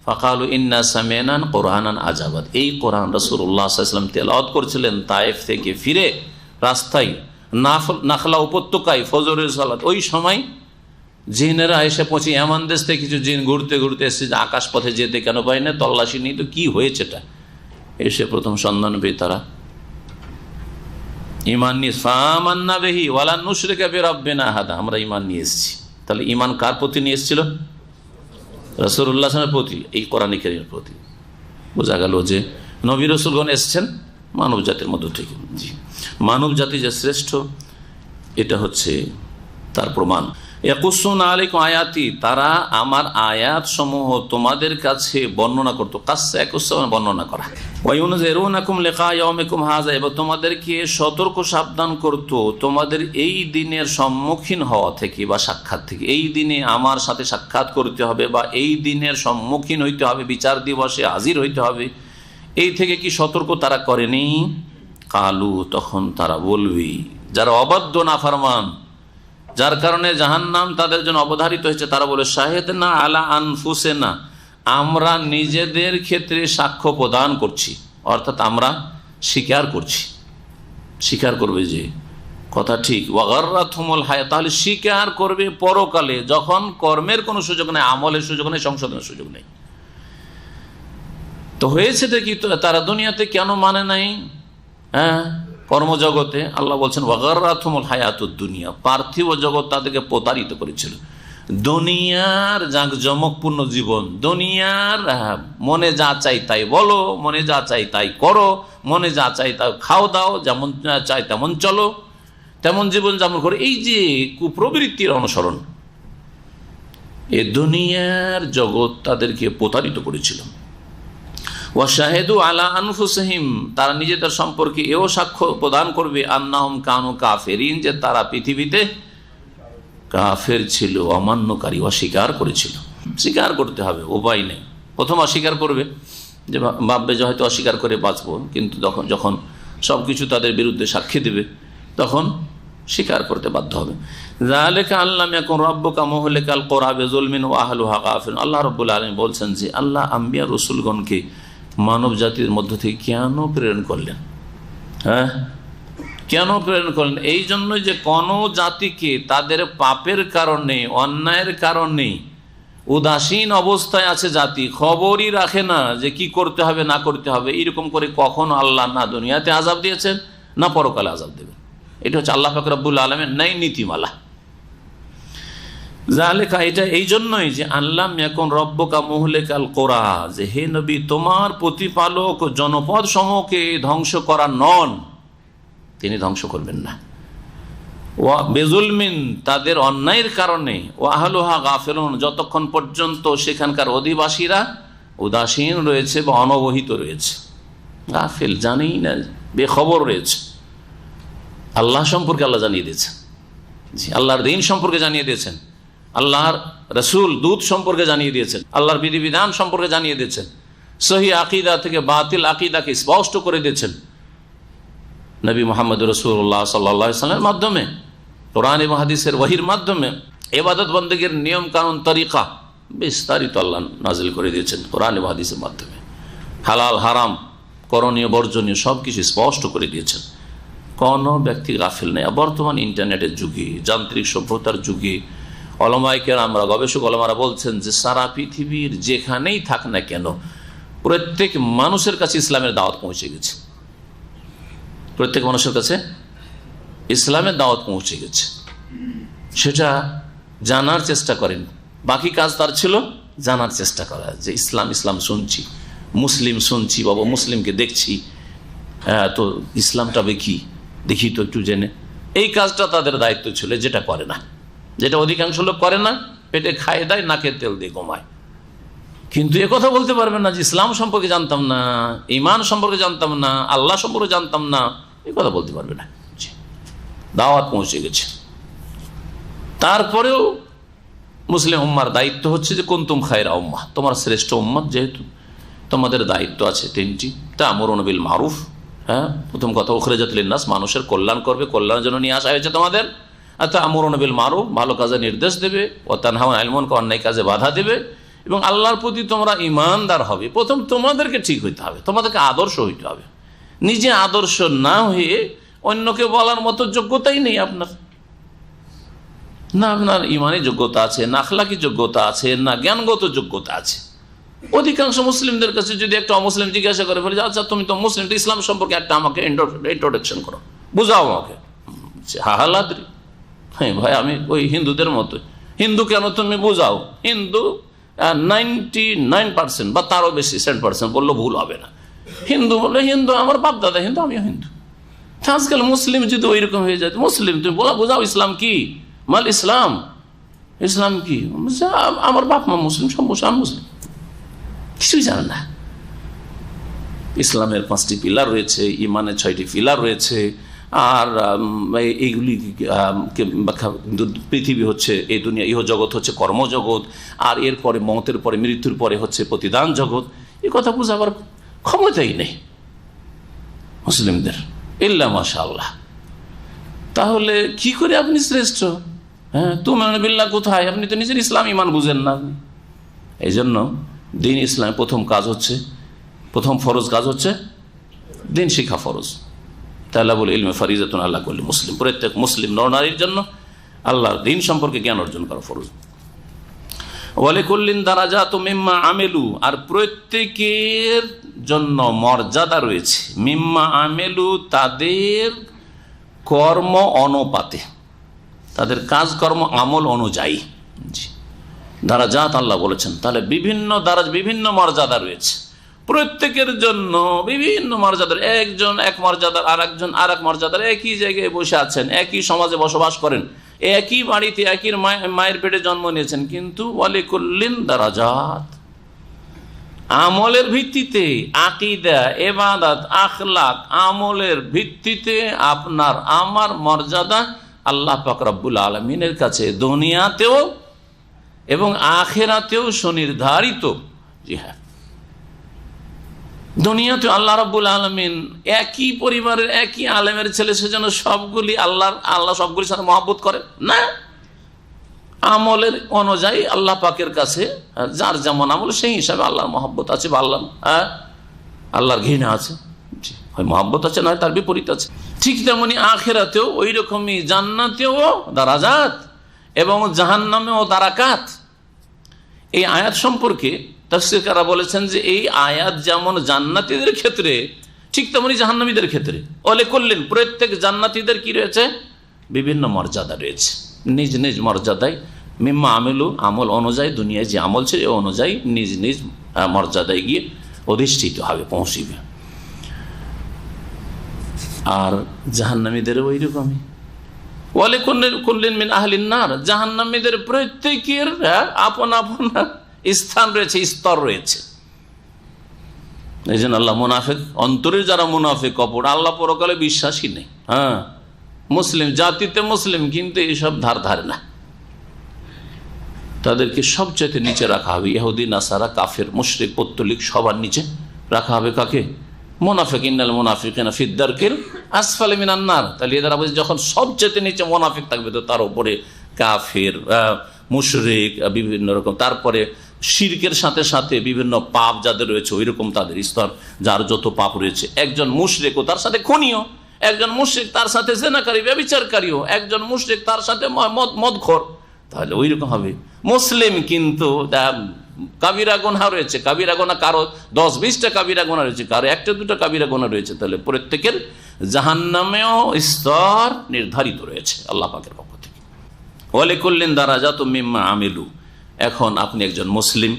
فقالوا إنا سمعنا قرآنا عجبا। এই কোরআন রাসূলুল্লাহ সাল্লাল্লাহু আলাইহি ওয়াসাল্লাম তেলাওয়াত করেছিলেন তায়েফ থেকে ফিরে রাস্তায় নাখলা উপত্যকায় ফজরের সালাত। ওই সময় জিনেরা এসে পৌঁছে, এমন দেশ থেকে কিছু জিন ঘুরতে ঘুরতে এসেছে, আকাশ পথে যেতে কেন পাই না, তল্লাশি নেই তো কি হয়েছে এটা। এসে প্রথম সন্ধান পেয়ে তারা ঈমান নিয়ে ফামান্না বিহি ওয়ালা নুশরিকা বিরাব্বিনা আহাদা, আমরা ঈমান নিয়ে এসেছি। তাহলে ঈমান কার প্রতি নিয়ে এসেছিল? রাসূলুল্লাহ সাল্লাল্লাহু আলাইহি ওয়াসাল্লামের প্রতি, এই কোরআন কারীমের প্রতি। বোঝা গেল যে নবী রাসূলগণ এসেছেন মানব জাতির মধ্য থেকে। জি, মানব জাতি যে শ্রেষ্ঠ, এটা হচ্ছে তার প্রমাণ। ইয়াকুসুনা আলাইকুম আয়াতি, তারা আমার আয়াত সমূহ তোমাদের কাছে বর্ণনা করতো। কাসসা ইয়াকুসসা বর্ণনা করা। ওয়া ইউনজিরুনাকুম লিকা ইয়াউমিকুম হাযা, এবং তোমাদেরকে সতর্ক সাবধান করতো তোমাদের এই দিনের সম্মুখীন হওয়া থেকে বা সাক্ষাৎ থেকে। এই দিনে আমার সাথে সাক্ষাৎ করতে হবে বা এই দিনের সম্মুখীন হইতে হবে, বিচার দিবসে হাজির হইতে হবে, এই থেকে কি সতর্ক তারা করেনি? কালু, তখন তারা বলবি, যারা অবাধ্য নাফরমান, যার কারণে জাহান্নাম তাদের জন্য অবধারিত হয়েছে, তারা বলে শাহিদনা আলা আনফুসিনা, আমরা নিজেদের ক্ষেত্রে সাক্ষ্য প্রদান করছি, অর্থাৎ আমরা স্বীকার করছি। স্বীকার করবে যে কথা ঠিক। ওয়াগাররাতহুমুল হায়াত, তাহলে স্বীকার করবে পরকালে, যখন কর্মের কোনো সুযোগ নেই, আমলের সুযোগ নেই, সংশোধনের সুযোগ নেই। তো হয়েছে কি, তারা দুনিয়াতে কেন মানে নাই? কর্মজগতে আল্লাহ বলছেন ওয়াগাররাতহুমুল হায়াতুদ দুনিয়া, পার্থিব জগৎ তাদেরকে প্রতারিত করেছিল। দুনিয়ার জাঁকজমকপূর্ণ জীবন, দুনিয়ার মনে যা চাই তাই বলো, মনে যা চাই তাই করো, মনে যা চাই তাই খাও দাও, যেমন চাই তেমন চলো, তেমন জীবন যেমন করো, এই যে কুপ্রবৃত্তির অনুসরণ, এ দুনিয়ার জগৎ তাদেরকে প্রতারিত করেছিল। ওয়াশাহিদু আলা আনফুসিহিম, তারা নিজেদের সম্পর্কে এও সাক্ষ্য প্রদান করবে আন্নাহুম কানু কাফিরিন, যে তারা পৃথিবীতে কাফের ছিল, অমান্যকারী, অস্বীকার করেছিল। স্বীকার করতে হবে, উপায় নেই। প্রথম অস্বীকার করবে, যে ভাববে যে হয়তো অস্বীকার করে বাঁচবো, কিন্তু যখন সব কিছু তাদের বিরুদ্ধে সাক্ষী দেবে তখন স্বীকার করতে বাধ্য হবে। যালিকা আল্লাম ইয়াকুন রাব্বুকা মুহলিকাল কুরা বিযুলমিন ওয়া আহলুহা গাফিলুন। আল্লাহ রাব্বুল আলামিন বলছেন যে আল্লাহ আম্বিয়া রাসূলগণকে মানব জাতির মধ্য থেকে কেন প্রেরণ করলেন? কেন প্রেরণ করলেন? এই জন্য যে কোনো জাতিকে তাদের পাপের কারণে, অন্যায়ের কারণে উদাসীন অবস্থায় আছে জাতি, খবরই রাখে না যে কি করতে হবে না করতে হবে, এরকম করে কখনো আল্লাহ না দুনিয়াতে আযাব দিয়েছেন না পরকালে আযাব দেবেন। এটা হচ্ছে আল্লাহ পাক রব্বুল আলামিনের ন্যায় নীতিমালা। যালিকা, এটা এই জন্যই যে আল্লাম ইয়াকুন রব্বুকা মুহলিকাল কুরা, যে হে নবী তোমার প্রতিপালক জনপদ সমূহকে ধ্বংস করা নন, তিনি ধ্বংস করবেন না। ওয়া বিযুলমিন, তাদের অন্যায়ের কারণে, ওয়া আহলুহা গাফিলুন, যতক্ষণ পর্যন্ত সেখানকার অধিবাসীরা উদাসীন রয়েছে বা অনবহিত রয়েছে, গাফিল, জানেই না, বেখবর রয়েছে। আল্লাহ সম্পর্কে আল্লাহ জানিয়ে দিয়েছেন, আল্লাহর দিন সম্পর্কে জানিয়ে দিয়েছেন, আল্লাহর রসুল দূত সম্পর্কে জানিয়ে দিয়েছেন, আল্লাহর বিধিবিধান সম্পর্কে জানিয়ে দিয়েছেন, সহি আকিদা থেকে বাতিল আকিদাকে স্পষ্ট করে দিয়েছেন নবী মুহাম্মদ রাসূলুল্লাহ সাল্লাল্লাহু আলাইহি ওয়াসাল্লামের মাধ্যমে। কোরআন এবং হাদিসের ওহীর মাধ্যমে ইবাদত বন্দেগীর নিয়ম কানুন তরিকা বিস্তারিত আল্লাহ নাজিল করে দিয়েছেন কোরআন এবং হাদিসের মাধ্যমে। হালাল হারাম, করণীয় বর্জনীয় সবকিছু স্পষ্ট করে দিয়েছেন। কোনো ব্যক্তি গাফিল নেই। বর্তমান ইন্টারনেটের যুগে, যান্ত্রিক সভ্যতার যুগে ওলামায়ে কেরামরা, গবেষক ওলামারা বলছেন যে সারা পৃথিবীর যেখানেই থাক না কেন প্রত্যেক মানুষের কাছে ইসলামের দাওয়াত পৌঁছে গেছে। প্রত্যেক মানুষের কাছে ইসলামের দাওয়াত পৌঁছে গেছে। সেটা জানার চেষ্টা করেন। বাকি কাজ তার ছিল জানার চেষ্টা করা, যে ইসলাম ইসলাম শুনছি, মুসলিম শুনছি, বাবা মুসলিমকে দেখছি, তো ইসলামটা দেখি তো একটু জেনে। এই কাজটা তাদের দায়িত্ব ছিল, যেটা করে না, যেটা অধিকাংশ লোক করে না। পেটে খায় দেয়, নাকে তেল দিয়ে ঘুমায়। কিন্তু একথা বলতে পারবেন না যে ইসলাম সম্পর্কে জানতাম না, ঈমান সম্পর্কে জানতাম না, আল্লাহ সম্পর্কে জানতাম না, এই কথা বলতে পারবে না। দাওয়াত পৌঁছে গেছে। তারপরেও মুসলিম উম্মার দায়িত্ব হচ্ছে যে কুনতুম খায়রা উম্মাহ, তোমার শ্রেষ্ঠ উম্মত যেহেতু, তোমাদের দায়িত্ব আছে তিনটি। তা'মুরুনা বিল মারুফ, প্রথম কথা উখরিজাত লিন-নাস, মানুষের কল্যাণ করবে, কল্যাণের জন্য নিয়ে আসা হয়েছে তোমাদের। আর তা'মুরুনা বিল মারুফ, ভালো কাজে নির্দেশ দেবে, ওয়া তানহাউনা আনিল মুনকার, অন্যায় কাজে বাধা দেবে, এবং আল্লাহর প্রতি তোমরা ঈমানদার হবে। প্রথম তোমাদেরকে ঠিক হইতে হবে, তোমাদেরকে আদর্শ হইতে হবে। নিজে আদর্শ না হয়ে অন্যকে বলার মতো যোগ্যতাই নেই আপনার। না আপনার ইমানি যোগ্যতা আছে, না আখলাকি যোগ্যতা আছে, না জ্ঞানগত যোগ্যতা আছে। অধিকাংশ মুসলিমদের কাছে যদি একটা অমুসলিম জিজ্ঞাসা করে ফেলে, আচ্ছা তুমি তো মুসলিম, ইসলাম সম্পর্কে একটা আমাকে ইন্ট্রোডাকশন করো, বুঝাও আমাকে। হাহালাদ্রি, হ্যাঁ ভাই আমি ওই হিন্দুদের মতো। হিন্দু কেন তুমি বুঝাও? হিন্দু 99% বা তারও বেশি 7% বললে ভুল হবে না। হিন্দু বললে হিন্দু, আমার বাপ দাদা হিন্দু, আমিও হিন্দু। আজকাল মুসলিম যদি ওই রকম হয়ে যায়, মুসলিম তুমি বোঝাও ইসলাম কি, মাল ইসলাম, ইসলাম কি? আমার বাপ মা মুসলিম, সব মুসলিম, মুসলিম, কিছুই জানে না। ইসলামের 5টি পিলার রয়েছে, ইমানের 6টি পিলার রয়েছে, আর এইগুলি পৃথিবী হচ্ছে, এই দুনিয়া ইহ জগৎ হচ্ছে কর্মজগৎ, আর এরপরে মৌতের পরে, মৃত্যুর পরে হচ্ছে প্রতিদান জগৎ। এই কথা বুঝাবার ক্ষমতাই নেই মুসলিমদের, ইল্লা মাশাআল্লাহ। তাহলে কি করে আপনি শ্রেষ্ঠ? হ্যাঁ, তুমিন বিল্লাহ কোথায়? আপনি তো নিজের ইসলাম ইমান বুঝেন না। এই জন্য দিন ইসলামের প্রথম কাজ হচ্ছে, প্রথম ফরজ কাজ হচ্ছে দিন শিক্ষা ফরজ। তালাবুল ইলমে ফারিজাতুন আলা কুল্লি মুসলিম, প্রত্যেক মুসলিম নরনারীর জন্য আল্লাহর দিন সম্পর্কে জ্ঞান অর্জন করা ফরজ। ওয়ালিকুল্লিন দারাজাতুম মিম্মা আমিলু, আর প্রত্যেকের জন্য মর্যাদা রয়েছে, মিম্মা আমিলু, তাদের কর্ম অনুপাতে, তাদের কাজকর্ম আমল অনুযায়ী। দারাজাত আল্লাহ বলেছেন, তাহলে বিভিন্ন দারাজ, বিভিন্ন মর্যাদা রয়েছে প্রত্যেকের জন্য, বিভিন্ন মর্যাদার। একজন এক মর্যাদার, আর একজন আর এক মর্যাদার। একই জায়গায় বসে আছেন, একই সমাজে বসবাস করেন, একই বাড়িতে, একই মায়ের পেটে জন্ম নিয়েছেন, কিন্তু ওয়ালিকুল্লিন দারাজাত, আমলের ভিত্তিতে, আকীদা, ইবাদত, আখলাক, আমলের ভিত্তিতে আপনার আমার মর্যাদা আল্লাহ পাক রব্বুল আলামিনের কাছে দুনিয়াতেও এবং আখিরাতেও সুনির্ধারিত। জি হ্যাঁ, দুনিয়াতে আল্লাহ রাব্বুল আলামিন একই পরিবারের একই আলেমের ছেলে, সেজন্য সবগুলি আল্লাহ সবগুলির সাথে মহব্বত করেন না। আমলের অনুযায়ী আল্লাহ পাকের কাছে যার যেমন আমল সেই হিসাবে আল্লাহর মহব্বত আছে বা আল্লাহর ঘৃণা আছে, হয় মহব্বত আছে, নয় তার বিপরীত আছে। ঠিক তেমনি আখিরাতেও ওই রকমই, জান্নাতেও দারাজাত এবং জাহান্নামেও দারাকাত। এই আয়াত সম্পর্কে তাফসীরকাররা বলেছেন যে এই আয়াত যেমন জান্নাতীদের ক্ষেত্রে, ঠিক তেমনি জাহান্নামীদের ক্ষেত্রে। ওয়ালিকুল্লিন, প্রত্যেক জান্নাতীদের কি রয়েছে? বিভিন্ন মর্যাদা রয়েছে, নিজ নিজ মর্যাদায়। মিম্মা আমিলু, আমল অনুযায়ী, দুনিয়ায় যে আমল ছিল এ অনুযায়ী নিজ নিজ মর্যাদায় গিয়ে অধিষ্ঠিত হবে, পৌঁছিবে। আর জাহান্নামীদের ওই রকমই। ওয়ালিকুল্লিন মিন আহলিন নার, জাহান্নামীদের প্রত্যেকের আপন আপন স্থান রয়েছে, স্তর রয়েছে। এই জন্য আল্লাহ মুনাফিক, অন্তরে যারা মুনাফিক কপট, আল্লাহ পরকালে বিশ্বাসী নেই, হ্যাঁ মুসলিম জাতিতে মুসলিম, কিন্তু এইসব ধারে না, তাদেরকে সবচেয়ে নিচে রাখা হবে। ইহুদি, নাসারা, কাফের, মুশরিক, পত্তলিক সবার নিচে রাখা হবে। কাকে? মুনাফিক, ইন্নাল মুনাফিকিনা ফি দারকিল আসফালি মিনান নার। তাহলে এরা বলছে যখন সবচেয়ে নিচে মুনাফিক থাকবে তো তার উপরে কাফের, মুশরিক, বিভিন্ন রকম, তারপরে শিরকের সাথে সাথে বিভিন্ন পাপ যাদের রয়েছে ওই রকম তাদের স্তর, যার যত পাপ রয়েছে। একজন মুশরিক ও তার সাথে খুনিও, একজন মুশরিক তার সাথে জেনাকারী, ব্যভিচারকারীও, একজন মুশরিক তার সাথে মদখোর, তাহলে ওই রকম হবে। মুসলিম কিন্তু কাবিরা গুনাহ রয়েছে, কাবিরা গুনাহ কারো 10-20টা কাবিরা গুনাহ রয়েছে, কারো 1-2টা কাবিরা গুনাহ রয়েছে, তাহলে প্রত্যেকের জাহান্নামেও স্তর নির্ধারিত রয়েছে আল্লাহ পাকের পক্ষ থেকে। ওয়ালিকুল্লিন দারাজাতুম মিম্মা আমিলু। এখন আপনি একজন মুসলিম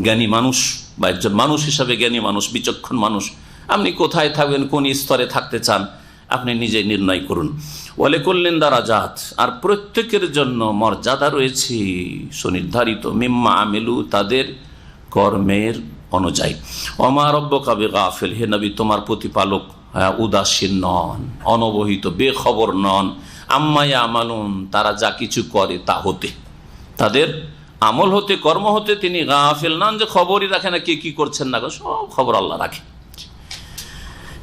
জ্ঞানী মানুষ বা একজন মানুষ হিসাবে জ্ঞানী মানুষ, বিচক্ষণ মানুষ, আপনি কোথায় থাকবেন, কোন স্তরে থাকতে চান আপনি নিজে নির্ণয় করুন। ওয়ালিকুল্লিন দারাজাত, আর প্রত্যেকের জন্য মর্যাদা রয়েছে সুনির্ধারিত, মিম্মা আমিলু, তাদের কর্মের অনুযায়ী। ওমা রব্বুকা বিগাফিল, হে নবী তোমার প্রতিপালক উদাসীন নন, অনবহিত, বেখবর নন, আম্মা ইয়ামালুন, তারা যা কিছু করে তা হতে, তাদের আমল হতে, কর্ম হতে তিনি গাফিল নন, যে খবরই রাখে না কে কি করছেন না, সব খবর আল্লাহ রাখে।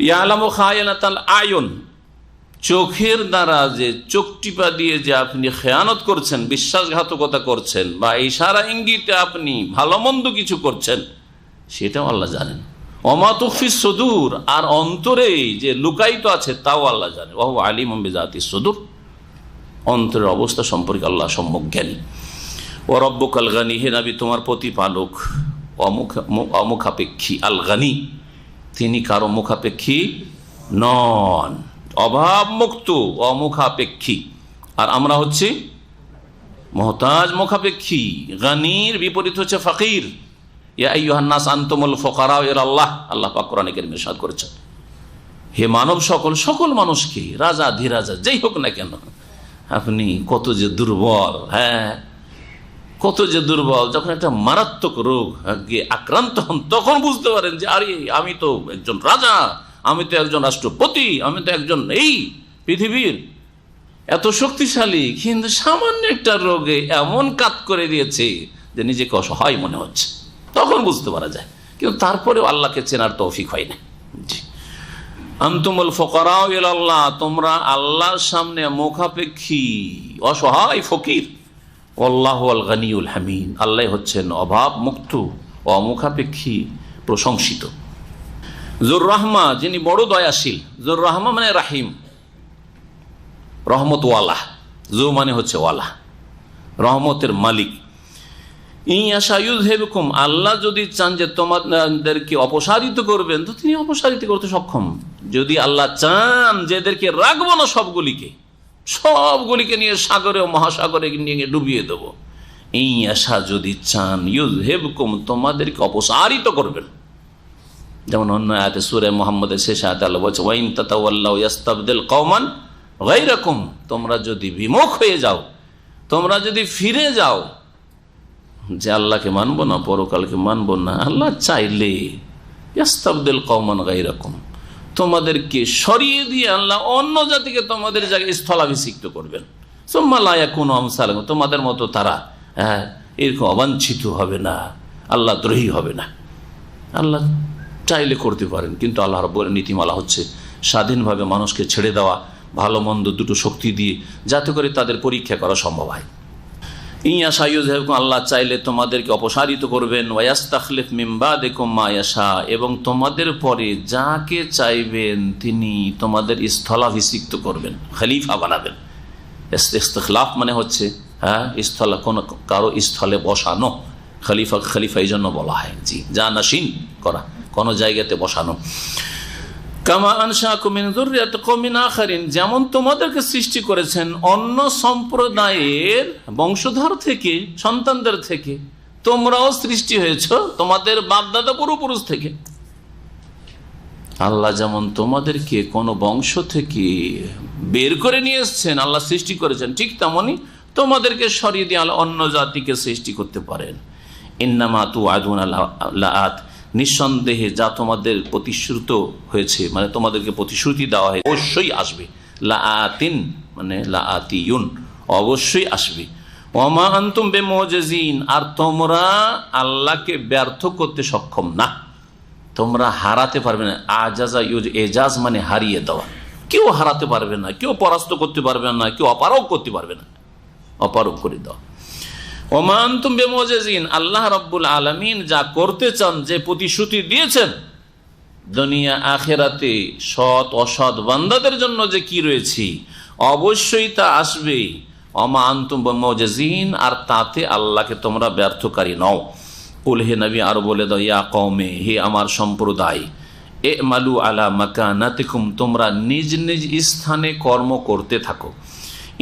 ইয়ালামু খায়িনাতাল আয়ুন, চোখের দ্বারা যে চোখ টিপা দিয়ে যে আপনি খেয়ানত করছেন, বিশ্বাসঘাতকতা করছেন, বা ইশারা ইঙ্গিতে আপনি ভালো মন্দ কিছু করছেন, সেটাও আল্লাহ জানেন। ওমা তুখফিস সুদূর, আর অন্তরে যে লুকায়িত আছে তাও আল্লাহ জানে। ওয়া হুয়া আলিমুম বিযাতিস সুদূর, অন্তরের অবস্থা সম্পর্কে আল্লাহ সম্যক জ্ঞানী। ও রব্বুকাল গানী, হে নবী তোমার প্রতিপালক অমুখাপেক্ষী, আল গানী, তিনি কারো মুখাপেক্ষী নন, অভাব মুক্ত, অমুখাপেক্ষী। আর আমরা হচ্ছে মুহতাজ, মুখাপেক্ষী। গানির বিপরীত হচ্ছে ফকির। ইয়া আইয়ুহান নাস আনতুমুল ফুকারা ইলাল্লাহ, আল্লাহ পাক কোরআনে কারীমে ইরশাদ করেছেন, হে মানব সকল মানুষকে, রাজা ধীরাজা যেই হোক না কেন, আপনি কত যে দুর্বল, হ্যাঁ কত যে দুর্বল। যখন একটা মারাত্মক রোগ আক্রান্ত হন তখন বুঝতে পারেন যে আরে আমি তো একজন রাজা, আমি তো একজন রাষ্ট্রপতি, আমি তো একজন এই পৃথিবীর এত শক্তিশালী, কিন্তু সামান্য একটা রোগে এমন কাত করে দিয়েছে যে নিজেকে অসহায় মনে হচ্ছে, তখন বুঝতে পারা যায়। কিন্তু তারপরেও আল্লাহকে চেনার তৌফিক হয় না। আনতুমুল ফুকারা ইলাল্লাহ, তোমরা আল্লাহর সামনে মুখাপেক্ষী, অসহায়, ফকির। আল্লাহু আল গানিউল হামিদ, আল্লাহ হচ্ছেন অভাব মুক্ত, অমুখাপেক্ষী, প্রশংসিত। জুর রাহমা, যিনি বড় দয়াশীল। জুর রাহমা মানে রাহিম, রহমত ওয়ালা। জু মানে হচ্ছে ওয়ালা, রহমতের মালিক। ইয়াশা ইউযহিবকুম, আল্লাহ যদি চান যে তোমাদেরকে অপসারিত করবেন তো তিনি অপসারিত করতে সক্ষম। যদি আল্লাহ চান যে এদেরকে রাখবো না, সবগুলিকে নিয়ে সাগরে ও মহাসাগরে নিয়ে ডুবিয়ে দেব, ইয়াশা যদি চান ইউযহিবকুম, তোমাদেরকে অপসারিত করবেন। যেমন অন্য আয়াতে সূরা মুহাম্মদের শেষ আয়াতে আল্লাহ বলছে, ওয়া ইন তাতাওয়াল্লাউ ইস্তাবদিল কওমান গায়রাকুম, তোমরা যদি বিমুখ হয়ে যাও, তোমরা যদি ফিরে যাও যে আল্লাহকে মানবো না, পরকালকে মানবো না, আল্লাহ চাইলে ইস্তাবদিল কওমান গায়রাকুম, তোমাদেরকে সরিয়ে দিয়ে আল্লাহ অন্য জাতিকে তোমাদের জায়গায় স্থলাভিষিক্ত করবেন। সুম্মা লা ইয়াকুনু আমসালাকুম, তোমাদের মতো তারা এরকম অবাঞ্ছিত হবে না, আল্লাহ দ্রোহী হবে না। আল্লাহ চাইলে করতে পারেন, কিন্তু আল্লাহ রাব্বুল নীতিমালা হচ্ছে স্বাধীনভাবে মানুষকে ছেড়ে দেওয়া, ভালো মন্দ দুটো শক্তি দিয়ে, যাতে করে তাদের পরীক্ষা করা সম্ভব হয়। ইয়াশা ইউযহিবকুম, আল্লাহ চাইলে তোমাদেরকে অপসারিত করবেন। ওয়া ইস্তাখলিফ মিন বাদিকুম মা ইয়াশা, এবং তোমাদের পরে যাকে চাইবেন তিনি তোমাদের স্থলাভিষিক্ত করবেন, খলিফা বানাবেন। ইস্তিখলাফ মানে হচ্ছে স্থলে কোন কারো স্থলে বসানো, খলিফা এই জন্য বলা হয়, জি, জানাশীন করা, কোন জায়গাতে বসানো। কামা আনশাকুম মিন যুররিয়াতি কওমিন আখারিন, যেমন তোমাদেরকে সৃষ্টি করেছেন অন্য সম্প্রদায়ের বংশধর থেকে, সন্তানদের থেকে, তোমরাও সৃষ্টি হয়েছ তোমাদের বাপদাদা পূর্বপুরুষ থেকে। আল্লাহ যেমন তোমাদেরকে কোন বংশ থেকে বের করে নিয়ে এসছেন, আল্লাহ সৃষ্টি করেছেন, ঠিক তেমনি তোমাদেরকে সরিয়ে দিয়ে আল্লাহ অন্য জাতিকে সৃষ্টি করতে পারেন। ইন্নামা তুআদুনা লাআত, নিঃসন্দেহে যা তোমাদের প্রতিশ্রুত হয়েছে, মানে তোমাদেরকে প্রতিশ্রুতি দেওয়া হয়, অবশ্যই আসবে। লাআতিন মানে লাআতিয়ুন, অবশ্যই আসবে। ওমা আনতুম বিমুজিজিন, আর তোমরা আল্লাহকে ব্যর্থ করতে সক্ষম না। তোমরা হারাতে পারবে না। আজাজা ইউজ, এজাজ মানে হারিয়ে দেওয়া। কেউ হারাতে পারবে না, কেউ পরাস্ত করতে পারবে না, কেউ অপারগ করতে পারবে না, অপারগ করে দাও। ওমা আনতুম বিমুজিজিন, আল্লাহ রাব্বুল আলামিন যা করতে চান, যে প্রতিশ্রুতি দিয়েছেন দুনিয়া আখিরাতে সৎ অসৎ বান্দাদের জন্য যে কি রয়েছে অবশ্যই তা আসবে। ওমা আনতুম বিমুজিজিন, আর তাতে আল্লাহকে তোমরা ব্যর্থকারী নও। কুল, হে নবী আর বলে দাও, ইয়া কওমে, হে আমার সম্প্রদায়, ইমালু আলা মাকানাতিকুম, তোমরা নিজ নিজ স্থানে কর্ম করতে থাকো।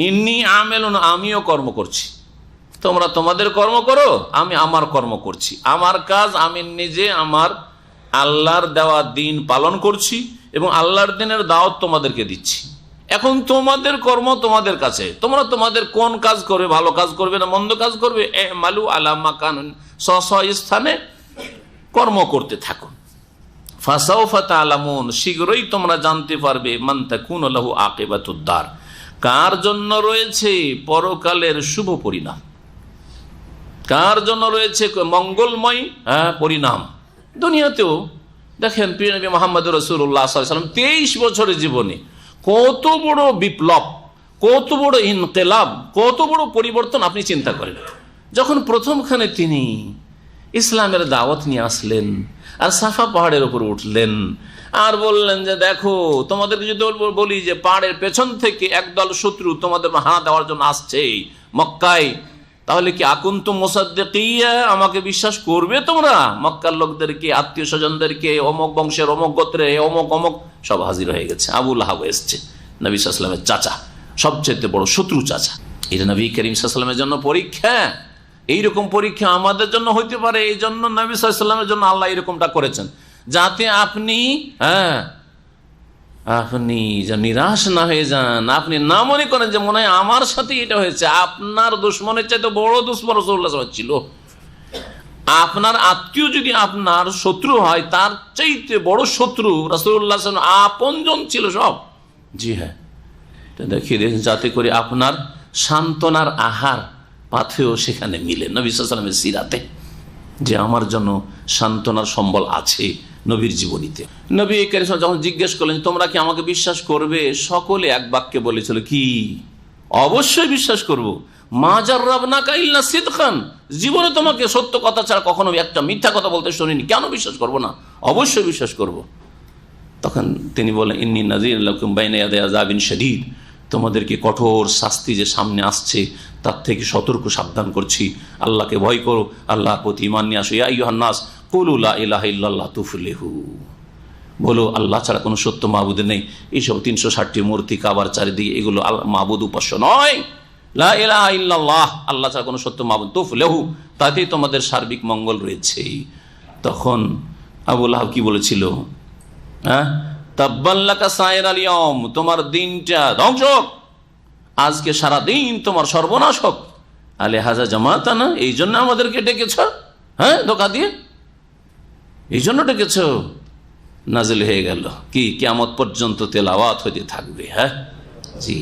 ইন্নী আমেলুন, আমিও কর্ম করছি। তোমরা তোমাদের কর্ম করো, আমি আমার কর্ম করছি। আমার কাজ আমি নিজে আমার আল্লাহর দেওয়া দিন পালন করছি এবং আল্লাহর দিনের দাওয়াত তোমাদেরকে দিচ্ছি। এখন তোমাদের কর্ম তোমাদের কাছে, তোমরা তোমাদের কোন কাজ করবে, ভালো কাজ করবে না মন্দ কাজ করবে, ইমালু আলা মাকানুন, স্ব স্থানে কর্ম করতে থাকো। ফাসাউফা তা'লামুন, শীঘ্রই তোমরা জানতে পারবে, মান তাকুনু লাহু আকিবাতুদ দার, কার জন্য রয়েছে পরকালের শুভ পরিণাম, কার জন্য রয়েছে মঙ্গলময় পরিণাম। দুনিয়াতেও দেখেন প্রিয় নবী মুহাম্মদ রাসূলুল্লাহ সাল্লাল্লাহু আলাইহি ওয়াসাল্লাম 23 বছরের জীবনে কত বড় বিপ্লব, কত বড় ইনকিলাব, কত বড় পরিবর্তন আপনি চিন্তা করেন। যখন প্রথমখানে তিনি ইসলামের দাওয়াত নিয়ে আসলেন আর সাফা পাহাড়ের উপর উঠলেন আর বললেন যে দেখো, তোমাদেরকে যদি বলি যে পাহাড়ের পেছন থেকে একদল শত্রু তোমাদের হানা দেওয়ার জন্য আসছে মক্কায়, তাহলে কি আকুনতুম মুসাদ্দিকিয়া, আমাকে বিশ্বাস করবে তোমরা? মক্কার লোকদেরকে, আত্মীয় স্বজনদেরকে, অমুক বংশের অমুক গোত্রে অমুক অমুক সব হাজির হয়ে গেছে। আবু লাহাব এসছে, নবী সাল্লাল্লাহু আলাইহি ওয়াসাল্লামের চাচা, সবচেয়ে বড় শত্রু চাচা। এটা নবী করিম সাল্লাল্লাহু আলাইহি ওয়াসাল্লামের জন্য পরীক্ষা। এইরকম পরীক্ষা আমাদের জন্য হইতে পারে, এই জন্য নবী সাল্লাল্লাহু আলাইহি ওয়াসাল্লামের জন্য আল্লাহ এরকমটা করেছেন, যাতে আপনি আপনি নিরাশ না হয়ে যান, আপনি না মনে করেন যে মনে হয় আমার সাথে এটা হয়েছে। আপনার দুশ্মনের চাইতে বড় দুশ্মন রাসূলুল্লাহ সাল্লাল্লাহু আলাইহি ওয়াসাল্লাম ছিল। আপনার আত্মীয় যদি আপনার শত্রু হয়, তার চাইতে বড় শত্রু রাসূলুল্লাহ সাল্লাল্লাহু আলাইহি ওয়াসাল্লাম আপনজন ছিল সব। জি হ্যাঁ, দেখিয়ে দিয়েছেন যাতে করে আপনার সান্ত্বনার আহার পাথেও সেখানে মিলে নবী সাল্লাল্লাহু আলাইহি ওয়াসাল্লামের সিরাতে, যে আমার জন্য সান্ত্বনার সম্বল আছে নবীর জীবনীতে। নবী কারীম যখন জিজ্ঞেস করলেন তোমরা কি আমাকে বিশ্বাস করবে, সকলে এক বাক্যে বলেছিল কি, অবশ্যই বিশ্বাস করব। মা জাররাবনাকা ইল্লা সিদকান, জীবনে তোমাকে সত্য কথা ছাড়া কখনো একটা মিথ্যা কথা বলতে শুনিনি, কেন বিশ্বাস করব না, অবশ্যই বিশ্বাস করব। তখন তিনি বলেন, ইন্নী নাযীরুল লাকুম বাইনা ইয়াদাই আযাবিন শাদীদ, তোমাদেরকে কঠোর শাস্তি যে সামনে আসছে তার থেকে সতর্ক সাবধান করছি, আল্লাহকে ভয় করো, আল্লাহর প্রতি ঈমান নিয়ে আসো। ইয়া আইয়ুহান নাস কুলু লা ইলাহা ইল্লাল্লাহ তুফলিহু, বলো আল্লাহ ছাড়া কোনো সত্য মাবুদ নেই। এইসব 360টি মূর্তি কাবার চারিদিকে, এগুলো মাবুদ উপাস্য নয়। লা ইলাহা ইল্লাল্লাহ, আল্লাহ ছাড়া কোনো সত্য মাবুদ, তুফলিহু, তাতেই তোমাদের সার্বিক মঙ্গল রয়েছে। তখন আবু লাহাব কি বলেছিল, তাব্বান লাকা সাইরাল ইয়াউম, তোমার দিনটা ধ্বংস হোক, আজকে সারা দিন তোমার সর্বনাশ হোক। আলিহাযা জামাতানা, এই জন্য আমাদেরকে ডেকেছ, ধোঁকা দিয়ে এই জন্য ডেকেছ। নাজিল হয়ে গেল কি, কিয়ামত পর্যন্ত তেলাওয়াত হতে থাকবে। জি,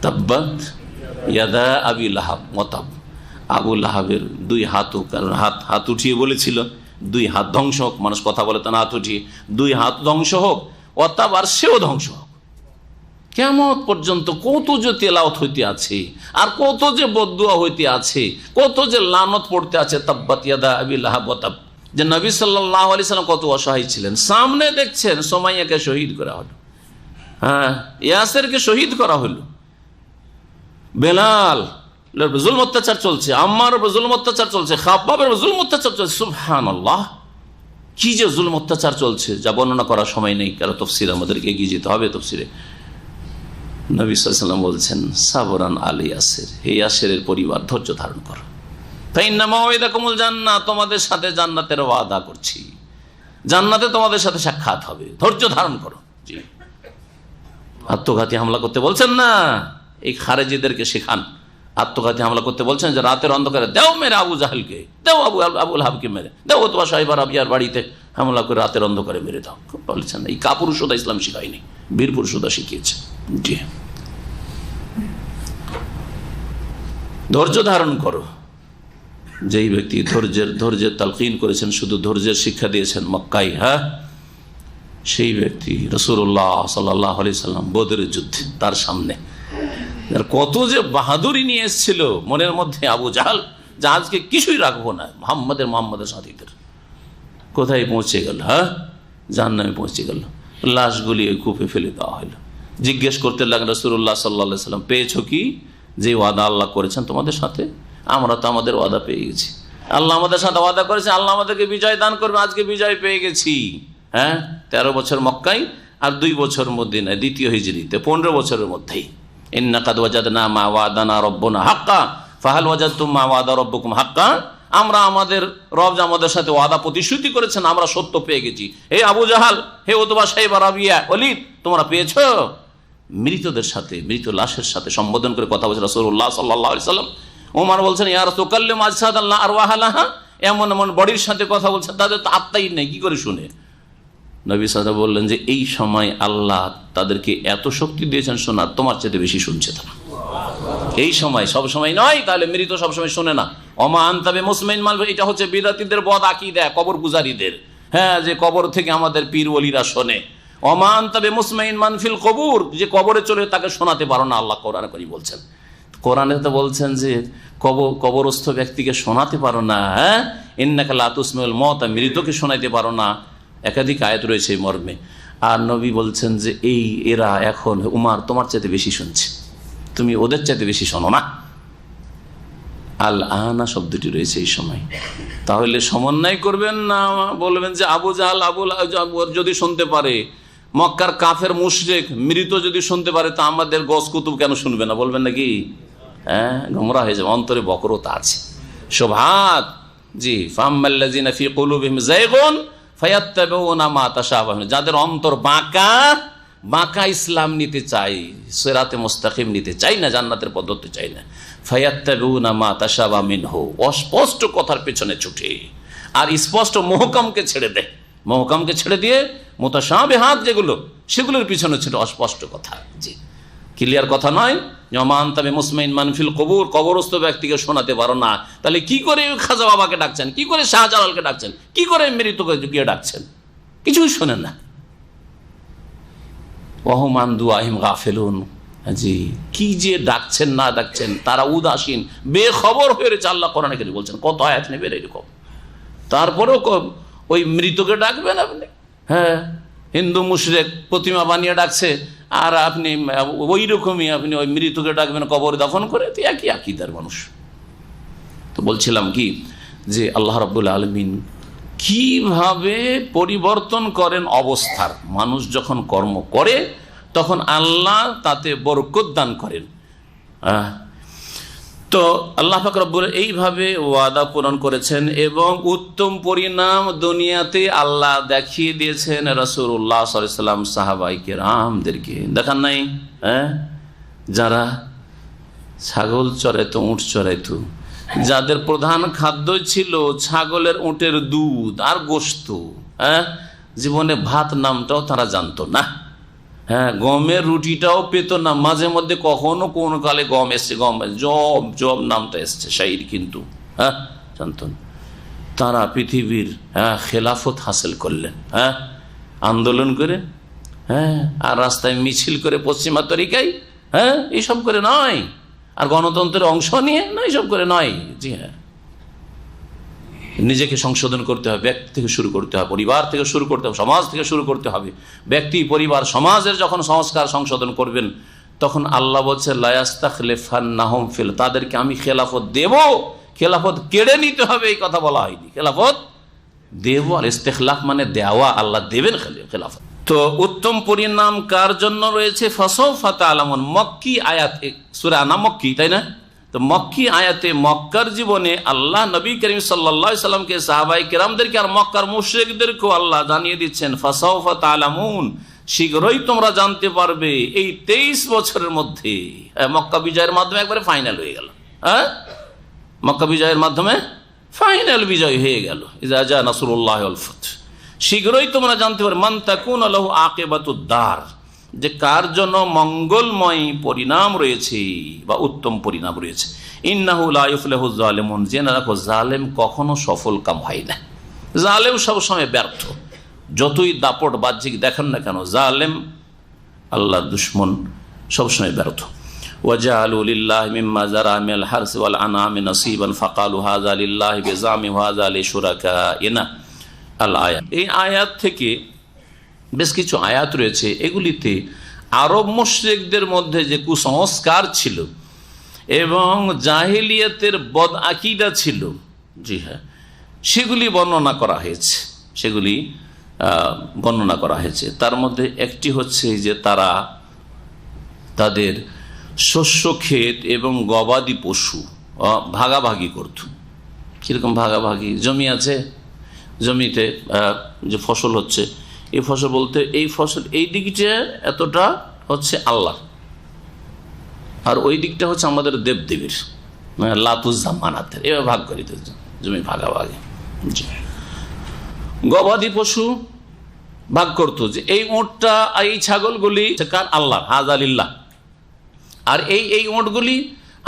তাব্বাত ইয়াদা আবি লাহাব ওয়াতাব, আবু লাহাবের দুই হাতও, কারণ হাত উঠিয়ে বলেছিল দুই হাত ধ্বংস হোক, মানুষ কথা বলে তা না, হাত উঠিয়ে দুই হাত ধ্বংস হোক, ওয়াতাব, আর সেও ধ্বংস হোক। কিয়ামত পর্যন্ত কত যে তেলাওয়াত হইতে আছে, আর কত যে বদদুয়া হইতে আছে, কত যে লানত পড়তে আছে। তাব্বাত ইয়াদা আবি লাহাব ওয়াতাব, যে নবী সাল্লাল্লাহু আলাইহি সাল্লাম কত অসহায় ছিলেন। সামনে দেখছেন সুমাইয়াকে শহীদ করা হলো, ইয়াসিরকে শহীদ করা হলো, বেলাল জুলম অত্যাচার চলছে, আম্মার জুলম অত্যাচার চলছে, খাব্বাবের জুলম অত্যাচার চলছে। সুবহানাল্লাহ, কি যে জুলম অত্যাচার চলছে যা বর্ণনা করার সময় নেই, কারণ তফসির আমাদেরকে এগিয়ে যেতে হবে। তফসিরে নবী সাল্লাল্লাহু আলাইহি ওয়াসাল্লাম বলছেন, সাবরান আলী ইয়াসির, হে ইয়াসিরের পরিবার ধৈর্য ধারণ করো, ফাইন্না মাওয়াইদাকুমুল জান্নাহ, তোমাদের সাথে জান্নাতের ওয়াদা করছি, জান্নাতে তোমাদের সাথে সাক্ষাৎ হবে, ধৈর্য ধারণ করো। জি, আত্মঘাতী হামলা করতে বলছেন না, এই খারেজিদেরকে শেখান। আত্মঘাতী হামলা করতে বলছেন যে রাতের অন্ধকারে দেও মেরে আবু জাহেলকে, দেও আবু লাহাবকে মেরে দেও, তোমার সাহেবার আবিয়ার বাড়িতে হামলা করে রাতের অন্ধকারে মেরে দাও। বলেছেন এই কাপুরুষতা ইসলাম শিখায়নি, বীর পুরুষতা শিখিয়েছে। জি, ধৈর্য ধারণ করো, যেই ব্যক্তি ধৈর্যের তালকিন করেছেন, শুধু ধৈর্যের শিক্ষা দিয়েছেন মক্কায়, হ্যাঁ, সেই ব্যক্তি রাসূলুল্লাহ সাল্লাল্লাহু আলাইহি সাল্লাম বদরের যুদ্ধে তার সামনে কত যে বাহাদুরি নিয়ে এসেছিল মনের মধ্যে, আবু জাহাল যা আজকে কিছুই রাখবো না, মোহাম্মদের সাথীদের কোথায় পৌঁছে গেল, হ্যাঁ, জাহান্নামে পৌঁছে গেল, লাশগুলি ওই কূপে ফেলে দেওয়া হলো। জিজ্ঞেস করতে লাগলেন রাসূলুল্লাহ সাল্লাল্লাহু আলাইহি সাল্লাম, পেয়েছো কি যে ওয়াদা আল্লাহ করেছেন তোমাদের সাথে? আমরা তো আমাদের ওয়াদা পেয়ে গেছি, আল্লাহ আমাদের সাথে ওয়াদা করেছে আল্লাহ আমাদেরকে বিজয় দান করবে, আজকে বিজয় পেয়ে গেছি। হ্যাঁ, 13 বছর মক্কায় আর 2 বছর মদিনায়, দ্বিতীয় হিজরিতে 15 বছরের মধ্যেই। ইন্না কাদ ওয়াজাদনা মা ওয়াদানা রব্বুনা হাক্কা ফাহাল ওয়াজাদতুম মা ওয়াদা রব্বুকুম হাক্কা, আমরা আমাদের রব যে আমাদের সাথে ওয়াদা প্রতিশ্রুতি করেছেন আমরা সত্য পেয়ে গেছি। হে আবু জাহাল, হে উতবা সাইবা রাবিয়া ওয়ালিদ, তোমরা পেয়েছো? মৃতদের সাথে, মৃত লাশের সাথে সম্বোধন করে কথা বলছে রাসূলুল্লাহ সাল্লাল্লাহু আলাইহি সাল্লাম। ওমর বলছেন, ইয়া রাসূল কাল্লিম আজসাদাল্লাহ আরওয়াহালাহা, এমন এমন বডির সাথে কথা বলছেন তাদের তো আত্মাই নেই, কি করে শুনে? নবী সাল্লাল্লাহু আলাইহি ওয়াসাল্লাম বললেন যে এই সময় আল্লাহ তাদেরকে এত শক্তি দিয়েছেন শোনার, তোমার চেয়ে বেশি শুনছে তারা। এই সময়, সব সময় নয়, তাহলে মৃত সব সময় শোনে না। ওমা আনতাবে মুসলিম মাল, এটা হচ্ছে বিদাতীদের বদ আকীদা, কবর পূজারীদের, হ্যাঁ, যে কবর থেকে আমাদের পীর ওলিরা শোনে। ওমা আনতাবে মুসলিম মানফিল কবুর, যে কবরে চলে তাকে শোনাতে পারো না, আল্লাহ কোরআনে করি বলছেন। কোরআনে তো বলছেন যে কবরস্থ ব্যক্তিকে শোনাতে পারো না, হ্যাঁ, ইন্নাকা লা তুসমিউল মওতা, মৃতকে শোনাইতে পারো না, একাধিক আয়াত রয়েছে এই মর্মে। আর নবী বলছেন যে এরা এখন উমার তোমার চাইতে বেশি শুনছে, তুমি ওদের চাইতে বেশি শোনো না। আল আনা শব্দটি রয়েছে এই সময়। তাহলে সমন্বয় করবেন না, বলবেন যে আবু জাহাল যদি শুনতে পারে, মক্কার কাফের মুশরিক মৃত যদি শুনতে পারে, তা আমাদের গস কুতুব কেন শুনবে না, বলবেন নাকি? হ্যাঁ, গোমরা হয়ে যাবে, অন্তরে বক্রতা আছে, শোভাত। জি, ফাম্মাল্লাযিনা ফি কুলুবিহিম যায়গুন ফায়াত্তাবিউনা মা তাশাবাহা, যাদের অন্তর বাঁকা ইসলাম নিতে চাই, সিরাতে মুস্তাকিম নিতে চাই না, জান্নাতের পদ্ধতি চাই না, ফায়াত্তাবিউনা মা তাশাবাহা মিনহু, অস্পষ্ট কথার পেছনে ছুটে আর স্পষ্ট মুহকামকে ছেড়ে দেয়, মুহকামকে ছেড়ে দিয়ে মুতাশাবিহাত যেগুলো, সেগুলোর পিছনে ছিল অস্পষ্ট কথা। জি, ক্লিয়ার কথা নয়। ওমা আনতা বিমুসমিন মানফিল কবুর, কবরস্থ ব্যক্তিকে শোনাতে পারো না, তাহলে কি করে খাজা বাবাকে ডাকছেন, কি করে শাহজালালকে ডাকছেন, কি করে মৃতকে গিয়ে ডাকছেন? কিছুই শোনেন না। ওয়াহুম আন দুআহিম গাফিলুন, জি, কি যে ডাকছেন না ডাকছেন তারা উদাসীন, বেখবর হয়ে রয়েছে। আল্লাহ কোরআনে কেন বলছেন, কত আয়াত নেবেন এরকম, তারপরেও ওই মৃতকে ডাকবেন আপনি? হ্যাঁ, হিন্দু মুশরিক প্রতিমা বানিয়ে ডাকছে, আর আপনি ওই রকমই আপনি ওই মৃতকে ডাকবেন কবরে দফন করে, তো একই আকীদার মানুষ। তো বলছিলাম কি, যে আল্লাহ রাব্বুল আলামিন কিভাবে পরিবর্তন করেন অবস্থার। মানুষ যখন কর্ম করে তখন আল্লাহ তাতে বরকত দান করেন। তো আল্লাহ পাক রব্বুল এইভাবে ওয়াদা পূরণ করেছেন এবং উত্তম পরিণাম দুনিয়াতে আল্লাহ দেখিয়ে দিয়েছেন রাসূলুল্লাহ সাল্লাল্লাহু আলাইহি ওয়াসাল্লাম সাহাবায়ে কেরামদেরকে। দেখান নাই? হ্যাঁ, যারা ছাগল চড়াইতো, উট চড়াইতো, যাদের প্রধান খাদ্য ছিল ছাগলের উটের দুধ আর গোশত, হ্যাঁ, জীবনে ভাত নামটাও তারা জানতো না, হ্যাঁ, গমের রুটিটাও পেত না, মাঝে মধ্যে কখনো কোন কালে গম এসছে, গম জব নামটা এসছে শাইর, কিন্তু হ্যাঁ জানতো না। তারা পৃথিবীর খেলাফত হাসিল করলেন, হ্যাঁ, আন্দোলন করে, হ্যাঁ, আর রাস্তায় মিছিল করে পশ্চিমা তরিকায়, হ্যাঁ, এইসব করে নয়, আর গণতন্ত্রের অংশ নিয়ে না, এইসব করে নয়। জি হ্যাঁ, নিজেকে সংশোধন করতে হবে, ব্যক্তি থেকে শুরু করতে হবে, পরিবার থেকে শুরু করতে হবে, সমাজ থেকে শুরু করতে হবে। ব্যক্তি, পরিবার, সমাজের যখন সংস্কার সংশোধন করবেন, তখন আল্লাহ বলছে লা ইয়াস্তাখলিফান্নাহুম ফিল, তাদেরকে আমি খেলাফত দেব। খেলাফত কেড়ে নিতে হবে এই কথা বলা হয়নি, খেলাফত দেব। আর ইস্তেখলাফ মানে দেওয়া, আল্লাহ দেবেন খেলাফত। তো উত্তম পরিণাম কার জন্য রয়েছে? ফাসাউফা তা'লামুন, মক্কি আয়াত, সূরা আনাম মক্কি, তাই না? তো মক্কি আয়াতে মক্কার জীবনে আল্লাহ নবী করিম সাল্লাল্লাহু আলাইহি সাল্লামকে, সাহাবায়ে কেরামদেরকে আর মক্কার মুশরিকদেরকেও আল্লাহ জানিয়ে দিচ্ছেন ফাসাউফা তা'লামুন, শীঘ্রই তোমরা জানতে পারবে। এই 23 বছরের মধ্যে মক্কা বিজয়ের মাধ্যমে একবারে ফাইনাল হয়ে গেল। হ্যাঁ, মক্কা বিজয়ের মাধ্যমে ফাইনাল বিজয় হয়ে গেল। ইজা জা নাসরুল্লাহি ওয়াল ফাতহ, শীঘ্রই তোমরা জানতে পারবে মান তাকুনু লাহু আকিবাতুদ দার, যে কার জন্য মঙ্গলময় পরিণাম রয়েছে বা উত্তম পরিণাম রয়েছে। ইন্নাহু লা ইফলিহু যালিমুন, জেনে রাখো জালেম কখনো সফল কাম হয় না। জালেম সবসময় ব্যর্থ, যতই দাপট বাহ্যিক দেখেন না কেন, জালেম আল্লাহর দুশমন সবসময় ব্যর্থ। ওয়াজআলু লিল্লাহি মিম্মা যারা মিনাল হারসি ওয়াল আনআমি নাসিবান ফাকালু হাযা লিল্লাহি বিজামি ওয়া হাযা লিশুরাকাইনা আল আয়াত। এই আয়াত থেকে বেশ কিছু আয়াত রয়েছে, এগুলিতে আরব মুশরিকদের মধ্যে যে কুসংস্কার ছিল এবং জাহেলিয়াতের বদ আকীদা ছিল, জি হ্যাঁ, সেগুলি বর্ণনা করা হয়েছে। তার মধ্যে একটি হচ্ছে যে তারা তাদের শস্য ক্ষেত এবং গবাদি পশু ভাগাভাগি করত। কীরকম ভাগাভাগি? জমি আছে, জমিতে যে ফসল হচ্ছে, এই ফসল বলতে এই ফসল এই দিকটা এতটা হচ্ছে আল্লাহ, আর ওই দিকটা হচ্ছে আমাদের দেবদেবীর, লাতুজ্জামানাতের, এভাবে ভাগ করে দিত জমি ভাগাভাগি। গবাদি পশু ভাগ করতো যে এই ওঁটটা, এই ছাগলগুলি কার? আল্লাহ, হাযা লিল্লাহ। আর এই ওঁটগুলি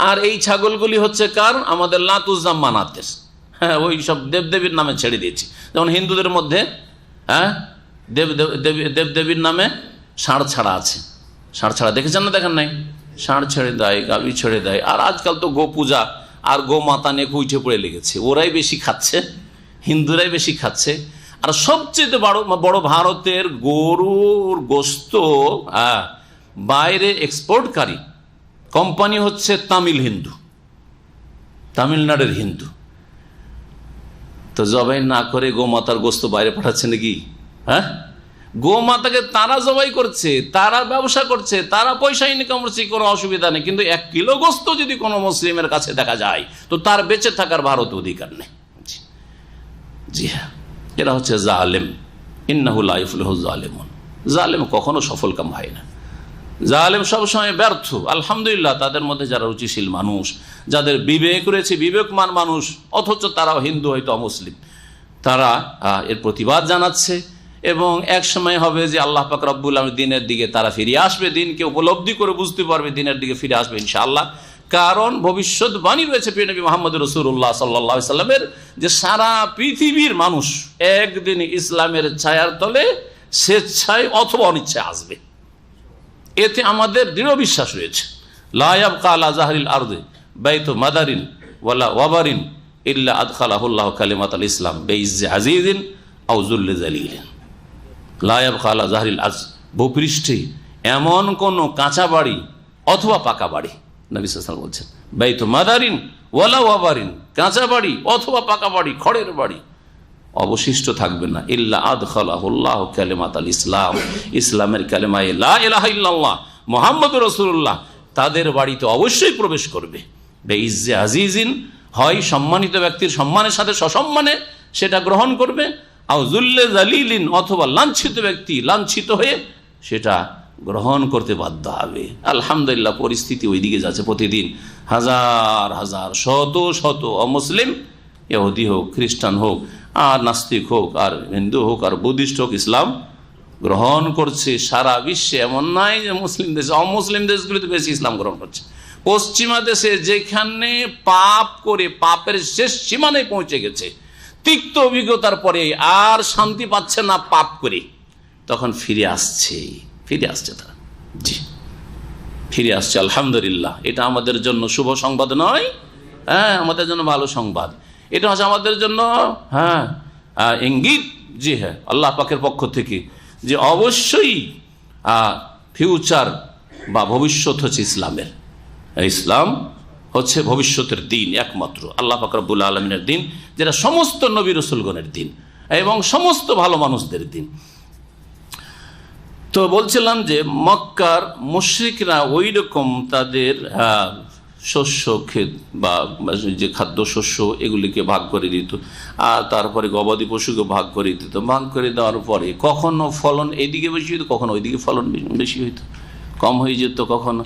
আর এই ছাগলগুলি হচ্ছে কার? আমাদের লাতুজ্জামানাতের। হ্যাঁ, ওই সব দেবদেবীর নামে ছেড়ে দিয়েছি। যেমন হিন্দুদের মধ্যে দেবদেবীর নামে ষাঁড় ছাড়া আছে। ষাঁড় ছাড়া দেখেছেন না? দেখেন নাই? ষাঁড় ছেড়ে দেয়, গাভী ছেড়ে দেয়। আর আজকাল তো গো পূজা আর গো মাতা নিয়ে উঠে পড়ে লেগেছে। ওরাই বেশি খাচ্ছে, হিন্দুরাই বেশি খাচ্ছে। আর সবচেয়ে বড় ভারতের গরুর গোস্ত বাইরে এক্সপোর্টকারী কোম্পানি হচ্ছে তামিলনাড়ুর হিন্দু। তো জবাই না করে গোমাতার গোস্ত বাইরে পাঠাচ্ছে নাকি? হ্যাঁ, গোমাতাকে তারা জবাই করছে, তারা ব্যবসা করছে, তারা পয়সা ইনকাম করছে, কোনো অসুবিধা নেই। কিন্তু 1 কিলো গোস্ত যদি কোনো মুসলিমের কাছে দেখা যায়, তো তার বেঁচে থাকার ভারতে অধিকার নেই। জি হ্যাঁ, এরা হচ্ছে জালেম। ইন্নাহু লা ইফলিহু যালিমুন, জালেম কখনো সফল কাম হয় না, জালেম সবসময় ব্যর্থ। আলহামদুলিল্লাহ, তাদের মধ্যে যারা রুচিশীল মানুষ, যাদের বিবেক রয়েছে, বিবেকমান মানুষ, অথচ তারাও হিন্দু হয়তো অমুসলিম, তারা এর প্রতিবাদ জানাচ্ছে। এবং এক সময় হবে যে আল্লাহ পাক রব্বুল আলামিন দিনের দিকে তারা ফিরে আসবে, দিনকে উপলব্ধি করে বুঝতে পারবে, দিনের দিকে ফিরে আসবে ইনশাআল্লাহ। কারণ ভবিষ্যৎবাণী রয়েছে প্রিয় নবী মুহাম্মদ রাসূলুল্লাহ সাল্লাল্লাহু আলাইহি সাল্লামের, যে সারা পৃথিবীর মানুষ একদিন ইসলামের ছায়ার তলে স্বেচ্ছায় অথবা অনিচ্ছায় আসবে। এতে আমাদের দৃঢ় বিশ্বাস রয়েছে। লা ইয়াবকা আলা যাহরিল আরদি বাইতু মাদারিন ওয়ালা ওয়াবারিন ইল্লা আদখালাহুল্লাহু কালিমাতাল ইসলাম বিইজ্জি আজিজিন আও যুল্লি যালিলিন। লা ইয়াবকা আলা যাহরিল আরদ, ভূপৃষ্ঠে এমন কোন কাঁচা বাড়ি অথবা পাকা বাড়ি, নবী সাল্লাল্লাহু আলাইহি ওয়াসাল্লাম বলছেন, বাইতু মাদারিন ওয়ালা ওয়াবারিন, কাঁচা বাড়ি অথবা পাকা বাড়ি, খড়ের বাড়ি অবশিষ্ট থাকবে না, ইল্লা আদখালাহুল্লাহু কালিমাতাল ইসলাম, ইসলামের কালেমায়ে লা ইলাহা ইল্লাল্লাহ মুহাম্মাদুর রাসূলুল্লাহ তাদের বাড়িতে অবশ্যই প্রবেশ করবে। বিইজ্জি আজিজিন, হয় সম্মানিত ব্যক্তির সম্মানের সাথে সসম্মানে সেটা গ্রহণ করবে, আও যুল্লি যালিলিন, অথবা লাঞ্ছিত ব্যক্তি লাঞ্ছিত হয়ে সেটা গ্রহণ করতে বাধ্য হবে। আলহামদুলিল্লাহ, পরিস্থিতি ওই দিকে যাচ্ছে। প্রতিদিন হাজার হাজার শত শত অমুসলিম, ইহুদি হোক, খ্রিস্টান হোক, আর নাস্তিক হোক, আর হিন্দু হোক, আর বুদ্ধিস্ট হোক, ইসলাম গ্রহণ করছে। সারা বিশ্বে এমন নাই যে মুসলিম দেশ, অমুসলিম দেশগুলিতে বেশি ইসলাম গ্রহণ করছে। পশ্চিমা দেশে যেখানে পাপ করে পাপের শেষ সীমানায় পৌঁছে গেছে, তিক্ত অভিজ্ঞতার পরে আর শান্তি পাচ্ছে না পাপ করে, তখন ফিরে আসছে তারা। জি, ফিরে আসছে, আলহামদুলিল্লাহ। এটা আমাদের জন্য শুভ সংবাদ নয়? হ্যাঁ, আমাদের জন্য ভালো সংবাদ। এটা হচ্ছে আমাদের জন্য ইঙ্গিত, জি হ্যাঁ, আল্লাহ পাকের পক্ষ থেকে, যে অবশ্যই ফিউচার বা ভবিষ্যৎ হচ্ছে ইসলামের। ইসলাম হচ্ছে ভবিষ্যতের দিন, একমাত্র আল্লাহ পাক রব্বুল আলামিনের দিন, যেটা সমস্ত নবী রাসূলগণের দিন এবং সমস্ত ভালো মানুষদের দিন। তো বলছিলাম যে মক্কার মুশরিকরা ওই রকম তাদের শস্য ক্ষেত বা যে খাদ্য শস্য এগুলিকে ভাগ করে দিত, আর তারপরে গবাদি পশুকে ভাগ করে দিত। ভাগ করে দেওয়ার পরে কখনো ফলন এইদিকে বেশি হইতো, কখনো ওইদিকে ফলন বেশি হইতো, কম হয়ে যেত। কখনো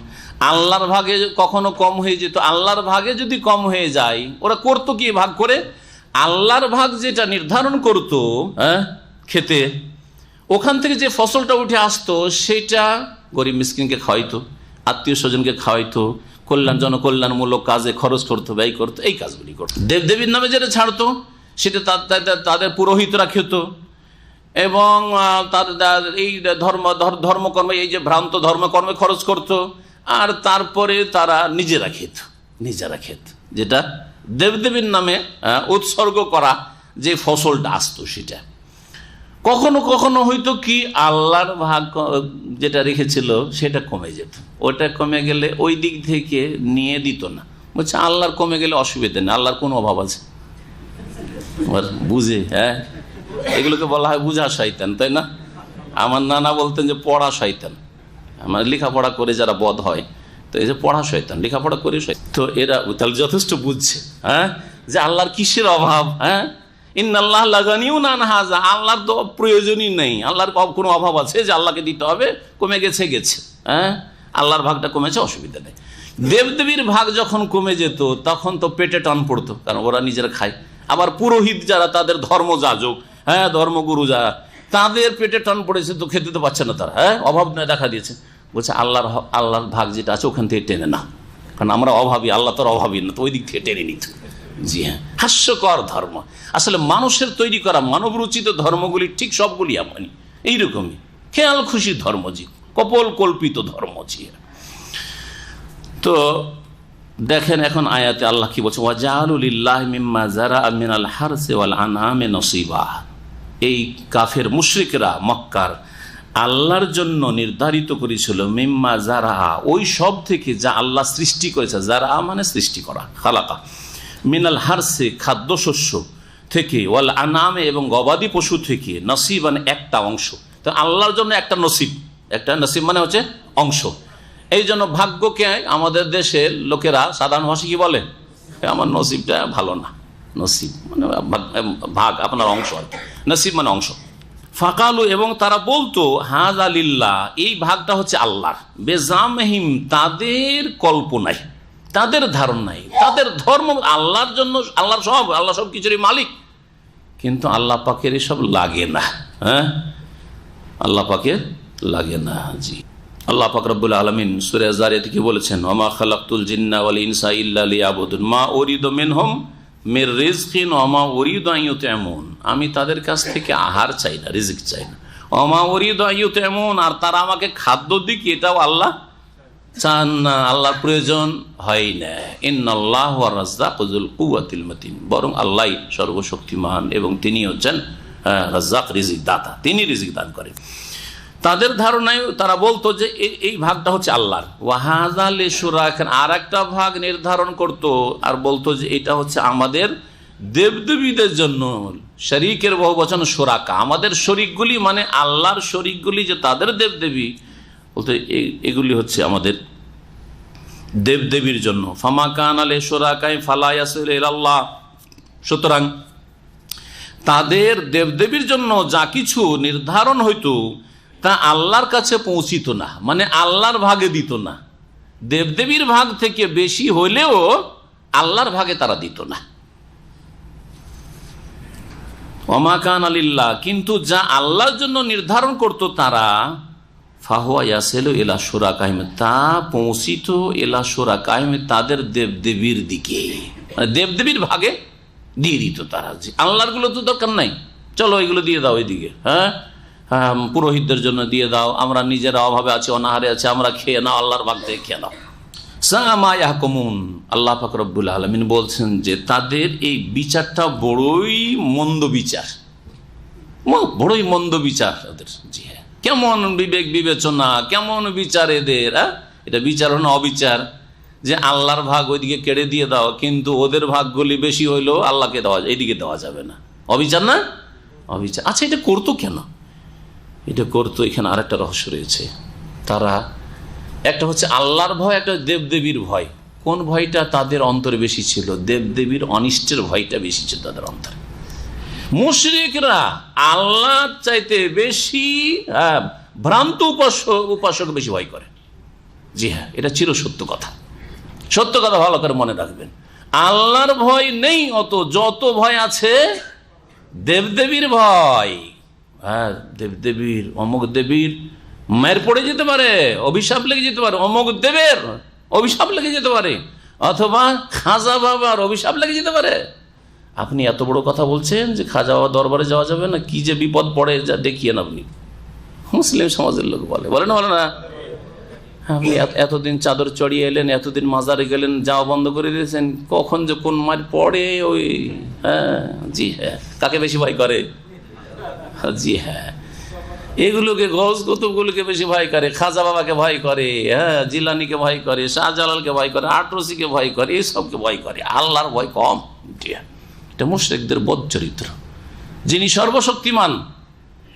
আল্লাহর ভাগে কখনো কম হয়ে যেত। আল্লাহর ভাগে যদি কম হয়ে যায়, ওরা করতো কি ভাগ করে? আল্লাহর ভাগ যেটা নির্ধারণ করতো খেতে, ওখান থেকে যে ফসলটা উঠে আসতো সেটা গরিব মিসকিনকে খাওয়াইতো, আত্মীয় স্বজনকে খাওয়াইতো, জনকল্যাণমূলক কাজে খরচ করতো, ব্যয় করতো, এই কাজগুলি করতো। দেবদেবীর নামে যেটা ছাড়তো সেটা তাদের পুরোহিতরা খেত এবং তাদের এই ধর্মকর্মে, এই যে ভ্রান্ত ধর্মকর্মে খরচ করত। আর তারপরে তারা নিজেরা খেত, যেটা দেবদেবীর নামে উৎসর্গ করা যে ফসলটা আসতো সেটা। কখনো কখনো হয়তো কি আল্লাহর ভাগ যেটা রেখেছিল সেটা কমে যেত, ওটা কমে গেলে ওই দিক থেকে নিয়ে দিত না, বলছে আল্লাহর কমে গেলে অসুবিধা নেই, আল্লাহর কোনো অভাব আছে বুঝে। হ্যাঁ, এগুলোকে বলা হয় বুঝা শয়তান, তাই না? আমার নানা বলতেন যে পড়া শয়তান। আমার লেখাপড়া করে যারা বদ হয়, তো এই যে পড়া শয়তান, লেখাপড়া করে তো এরা তাহলে যথেষ্ট বুঝছে, হ্যাঁ, যে আল্লাহর কিসের অভাব। হ্যাঁ, ইন্নাল্লাহ লাগানিউন আন হাযা, আল্লাহর তো প্রয়োজনই নেই, আল্লাহর কোনো অভাব আছে যে আল্লাহকে দিতে হবে? কমে গেছে। হ্যাঁ, আল্লাহর ভাগটা কমেছে, অসুবিধা নেই। দেবদেবীর ভাগ যখন কমে যেত তখন তো পেটে টান পড়তো, কারণ ওরা নিজেরা খায়। আবার পুরোহিত যারা, তাদের ধর্মযাজক, হ্যাঁ, ধর্মগুরু যারা, তাদের পেটে টান পড়েছে, তো খেতে তো পাচ্ছে না তারা। হ্যাঁ, অভাব নয় দেখা দিয়েছে, বলছে আল্লাহর ভাগ যেটা আছে ওখান থেকে টেনে না, কারণ আমরা অভাবী, আল্লাহ তোর অভাবী না, তো ওই দিক থেকে টেনে নিত। জি হ্যাঁ, হাস্যকর ধর্ম। আসলে মানুষের তৈরি করা মানব রচিত ধর্মগুলি ঠিক সবগুলি এমনই, এইরকমই খেয়াল খুশি ধর্ম, জি, কপল কল্পিত ধর্ম। জি, তো দেখেন এখন আয়াতে আল্লাহ কি বলছে, ওয়াজআলু লিল্লাহি মিম্মা যারাআ মিনাল হারসি ওয়াল আনআমি নসিবা। এই কাফের মুশরিকরা মক্কার আল্লাহর জন্য নির্ধারিত করেছিল মিম্মা যারাআ, ওই সব থেকে যা আল্লাহ সৃষ্টি করেছে। যারাআ মানে সৃষ্টি করা, খালাকা, মিনাল হারসি খাদ্যশস্য থেকে, ওয়াল আনআমি এবং গবাদি পশু থেকে, নসিবান একটা অংশ। তো আল্লাহর জন্য একটা নসিব মানে হচ্ছে অংশ। এই জন্য ভাগ্যকে আমাদের দেশের লোকেরা সাধারণ ভাষায় কি বলে, আমার নসিবটা ভালো না। নসিব মানে ভাগ, আপনার অংশ আর কি, নসিব মানে অংশ। ফাকালু, এবং তারা বলতো হাযা লিল্লাহ, এই ভাগটা হচ্ছে আল্লাহর। বেজামহিম, তাদের কল্পনায়, তাদের ধারণায়, তাদের ধর্ম আল্লাহর জন্য, আল্লাহর সব, আল্লাহ সব কিছুরই মালিক, কিন্তু আল্লাহ পাকের এসব লাগে না। হ্যাঁ, আল্লাহ পাকের লাগে না। জি, আল্লাহ পাক রব্বুল আলামিন সূরা যারিয়াতে কি বলেছেন, ওয়া মা খালাকতুল জিন্না ওয়াল ইনসা ইল্লা লিয়াবুদুন মা উরিদু মিনহুম মির রিজকিন ওয়া মা উরিদু আন ইউতঈমুন। আমি তাদের কাছ থেকে আহার চাই না, রিজিক চাই না। ওয়া মা উরিদু আন ইউতঈমুন, আর তারা আমাকে খাদ্য দিক, এটাও আল্লাহ চান না, আল্লাহর প্রয়োজন হয় না। ইন্নাল্লাহু ওয়া রাজ্জাকু যুল কুওয়াতিল মাতিন, বরং আল্লাহই সর্বশক্তিমান এবং তিনি হচ্ছেন রাজ্জাক, রিজিক দাতা, তিনি রিজিক দান করেন। তাদের ধারণায় তারা বলতো যে এই ভাগটা হচ্ছে আল্লাহর। ওয়াহাযা লিশুরাকা, আর একটা ভাগ নির্ধারণ করত আর বলতো যে এটা হচ্ছে আমাদের দেবদেবীদের জন্য। শরীকের বহুবচন শুরাকা, আমাদের শরীকগুলি মানে আল্লাহর শরীকগুলি, যে তাদের দেবদেবী, বলতে এগুলি হচ্ছে আমাদের দেবদেবীর জন্য। ফামা কানা লিশুরাকাই ফালা ইয়াসিলু ইলাল্লাহ, সুতরাং তাদের দেবদেবীর জন্য যা কিছু নির্ধারণ হইতো তা আল্লাহর কাছে পৌঁছিত না, মানে আল্লাহর ভাগে দিত না। দেবদেবীর ভাগ থেকে বেশি হইলেও আল্লাহর ভাগে তারা দিত না। ওমা কানা লিল্লাহ, কিন্তু যা আল্লাহর জন্য নির্ধারণ করত তারা, ফাহুয়া ইয়াসিলু ইলা শুরাকাহিম, তা পৌঁছিত ইলা শুরাকাহিম, তাদের দেবদেবীর দিকে, মানে দেবদেবীর ভাগে দিয়ে দিত তারা। যে আল্লাহর গুলো তো দরকার নাই, চলো এগুলো দিয়ে দাও এদিকে, হ্যাঁ, পুরোহিতদের জন্য দিয়ে দাও, আমরা নিজেরা অভাবে আছি, অনাহারে আছি, আমরা খেয়ে নাও, আল্লাহর ভাগ থেকে খেয়ে নাও। সামা ইয়াহকুমুন, আল্লাহ পাক রব্বুল আলামিন বলছেন যে তাদের এই বিচারটা বড়ই মন্দ বিচার, বড়ই মন্দ বিচার ওদের। জি হ্যাঁ, কেমন বিবেক বিবেচনা, কেমন বিচার এদের। এটা বিচার না অবিচার, যে আল্লাহর ভাগ ওইদিকে কেড়ে দিয়ে দাও, কিন্তু ওদের ভাগগুলি বেশি হইলেও আল্লাহকে দেওয়া, এইদিকে দেওয়া যাবে না। অবিচার না? অবিচার। আচ্ছা, এটা করতো কেন? এটা করতো, এখানে আরেকটা রহস্য রয়েছে। তারা, একটা হচ্ছে আল্লাহর ভয়, একটা দেবদেবীর ভয়। কোন ভয়টা তাদের অন্তরে বেশি ছিল? দেবদেবীর অনিষ্টের ভয়টা বেশি ছিল তাদের অন্তরে। মুশরিকরা আল্লাহ চাইতে বেশি ভ্রান্ত উপাসক বেশি ভয় করে। জি হ্যাঁ, এটা চির সত্য কথা, সত্য কথা ভালো করে মনে রাখবেন। আল্লাহর ভয় নেই অত, যত ভয় আছে দেবদেবীর ভয়। হ্যাঁ, দেবদেবীর, অমুক দেবীর মায়ের পড়ে যেতে পারে, অভিশাপ লেগে যেতে পারে, অমুক দেবের অভিশাপ লেগে যেতে পারে, অথবা খাজা বাবার অভিশাপ লেগে যেতে পারে। আপনি এত বড় কথা বলছেন যে খাজা বাবা দরবারে যাওয়া যাবে না, কি যে বিপদ পড়ে যা দেখিয়েন আপনি। মুসলিম সমাজের লোক বলে না আপনি এতদিন চাদর চড়িয়ে এলেন, এতদিন মাজারে গেলেন, যাওয়া বন্ধ করে দিয়েছেন, কখন যে কোন মার পড়ে ওই। হ্যাঁ, জি হ্যাঁ, কাকে বেশি ভয় করে? জি হ্যাঁ, এগুলোকে গজ কুতুবগুলোকে বেশি ভয় করে, খাজা বাবাকে ভয় করে, হ্যাঁ, জিলানিকে ভয় করে, শাহজালালকে ভয় করে, আটরসিকে ভয় করে, এইসবকে ভয় করে, আল্লাহর ভয় কম। এটা মুশরিকদের বদ চরিত্র। যিনি সর্বশক্তিমান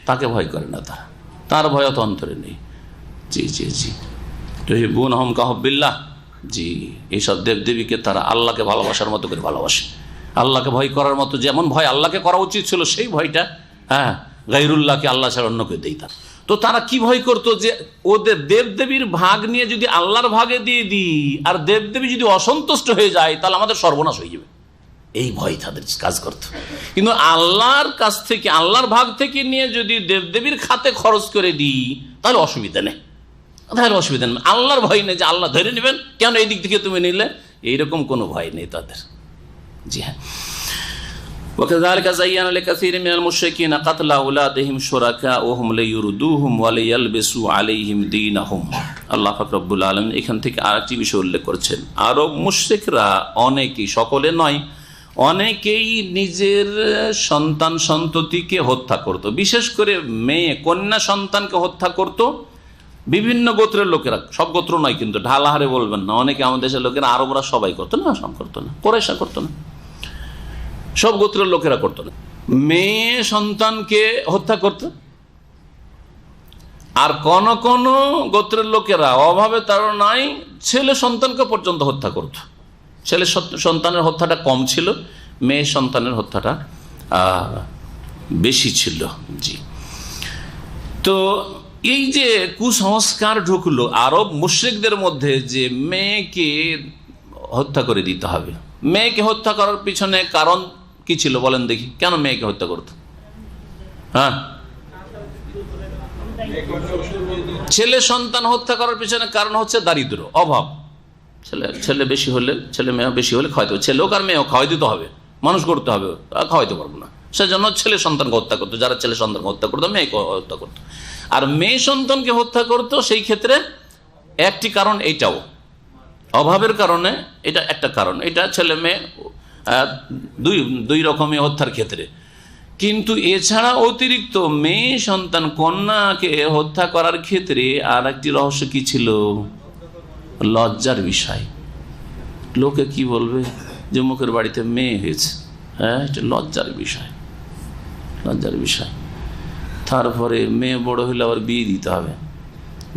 তাকে ভয় করে না তারা, তার ভয় তো অন্তরে নেই। জি জি জি, তুহিব্বুনহুম কাহুব্বিল্লাহ। জি, এইসব দেবদেবীকে তারা আল্লাহকে ভালোবাসার মতো করে ভালোবাসে। আল্লাহকে ভয় করার মতো যেমন ভয় আল্লাহকে করা উচিত ছিল, সেই ভয়টা হ্যাঁ গায়রুল্লাহকে আল্লাহ ছাড়া অন্যকে দেই তার। তো তারা কি ভয় করতো যে ওদের দেবদেবীর ভাগ নিয়ে যদি আল্লাহর ভাগে দিয়ে দিই আর দেবদেবী যদি অসন্তুষ্ট হয়ে যায় তাহলে আমাদের সর্বনাশ হয়ে যাবে, এই ভয় তাদের কাজ করত। কিন্তু আল্লাহর কাছ থেকে, আল্লাহর ভাগ থেকে নিয়ে যদি দেবদেবীর খাতে খরচ করে দিই তাহলে অসুবিধা নেই, তাহলে অসুবিধা নেই। আল্লাহর ভয় নেই যে আল্লাহ ধরে নেবেন, কেন এই দিক থেকে তুমি নিলে, এইরকম কোনো ভয় নেই তাদের। জি হ্যাঁ, وكذلك زين لكثير من المشركين قتل أولادهم شركاؤهم ليردوهم وليلبسوا عليهم دينهم। আল্লাহ পাক রব্বুল আলামিন এখান থেকে আরেকটি বিষয় উল্লেখ করেছেন। আরব মুশরিকরা অনেকেই, সকলে নয়, অনেকেই নিজের সন্তান সন্ততিকে হত্যা করত, বিশেষ করে মেয়ে কন্যা সন্তানকে হত্যা করত। বিভিন্ন গোত্রের লোকেরা, সব গোত্র নয় কিন্তু, ঢালাহারে বলবেন না, অনেকে আমাদের দেশের লোকেরা, আরবরা সবাই করতো না, সব করতো না, কোরাইশা করতো না, সব গোত্রের লোকেরা করতো না। মেয়ে সন্তানকে হত্যা করত, আর কোন কোন গোত্রের লোকেরা অভাবে তারা নাই ছেলে সন্তানকে পর্যন্ত হত্যা করত। ছেলে সন্তানের হত্যাটা কম ছিল, মেয়ে সন্তানের হত্যাটা বেশি ছিল। জি, তো এই যে কুসংস্কার ঢুকলো আরব মুশরিকদের মধ্যে যে মেয়েকে হত্যা করে দিতে হবে, মেয়েকে হত্যা করার পিছনে কারণ কি ছিল বলেন দেখি, কেন মেয়েকে হত্যা করত? হ্যাঁ, ছেলে সন্তান হত্যা করার পিছনে কারণ হচ্ছে দারিদ্র, অভাব। ছেলে বেশি হলে, ছেলে মেয়ে বেশি হলে খাওয়াইতে হবে, ছেলেও আর মেয়েও খাওয়াই দিতে হবে, মানুষ করতে হবে, খাওয়াইতে পারবো না, সেজন্য ছেলে সন্তানকে হত্যা করতো। যারা ছেলে সন্তানকে হত্যা করতো মেয়েকে হত্যা করতো, আর মেয়ে সন্তানকে হত্যা করতো সেই ক্ষেত্রে একটি কারণ এইটাও, অভাবের কারণে, এটা একটা কারণ, এটা ছেলে মেয়ে দুই রকমের হত্যার ক্ষেত্রে। কিন্তু এছাড়া অতিরিক্ত মেয়ে সন্তান কন্যাকে হত্যা করার ক্ষেত্রে আর একটি রহস্য কি ছিল? লজ্জার বিষয়। লোকে কি বলবে যে মুখের বাড়িতে মেয়ে হয়েছে, হ্যাঁ, এটা লজ্জার বিষয়, লজ্জার বিষয়। তারপরে মেয়ে বড় হলে আবার বিয়ে দিতে হবে,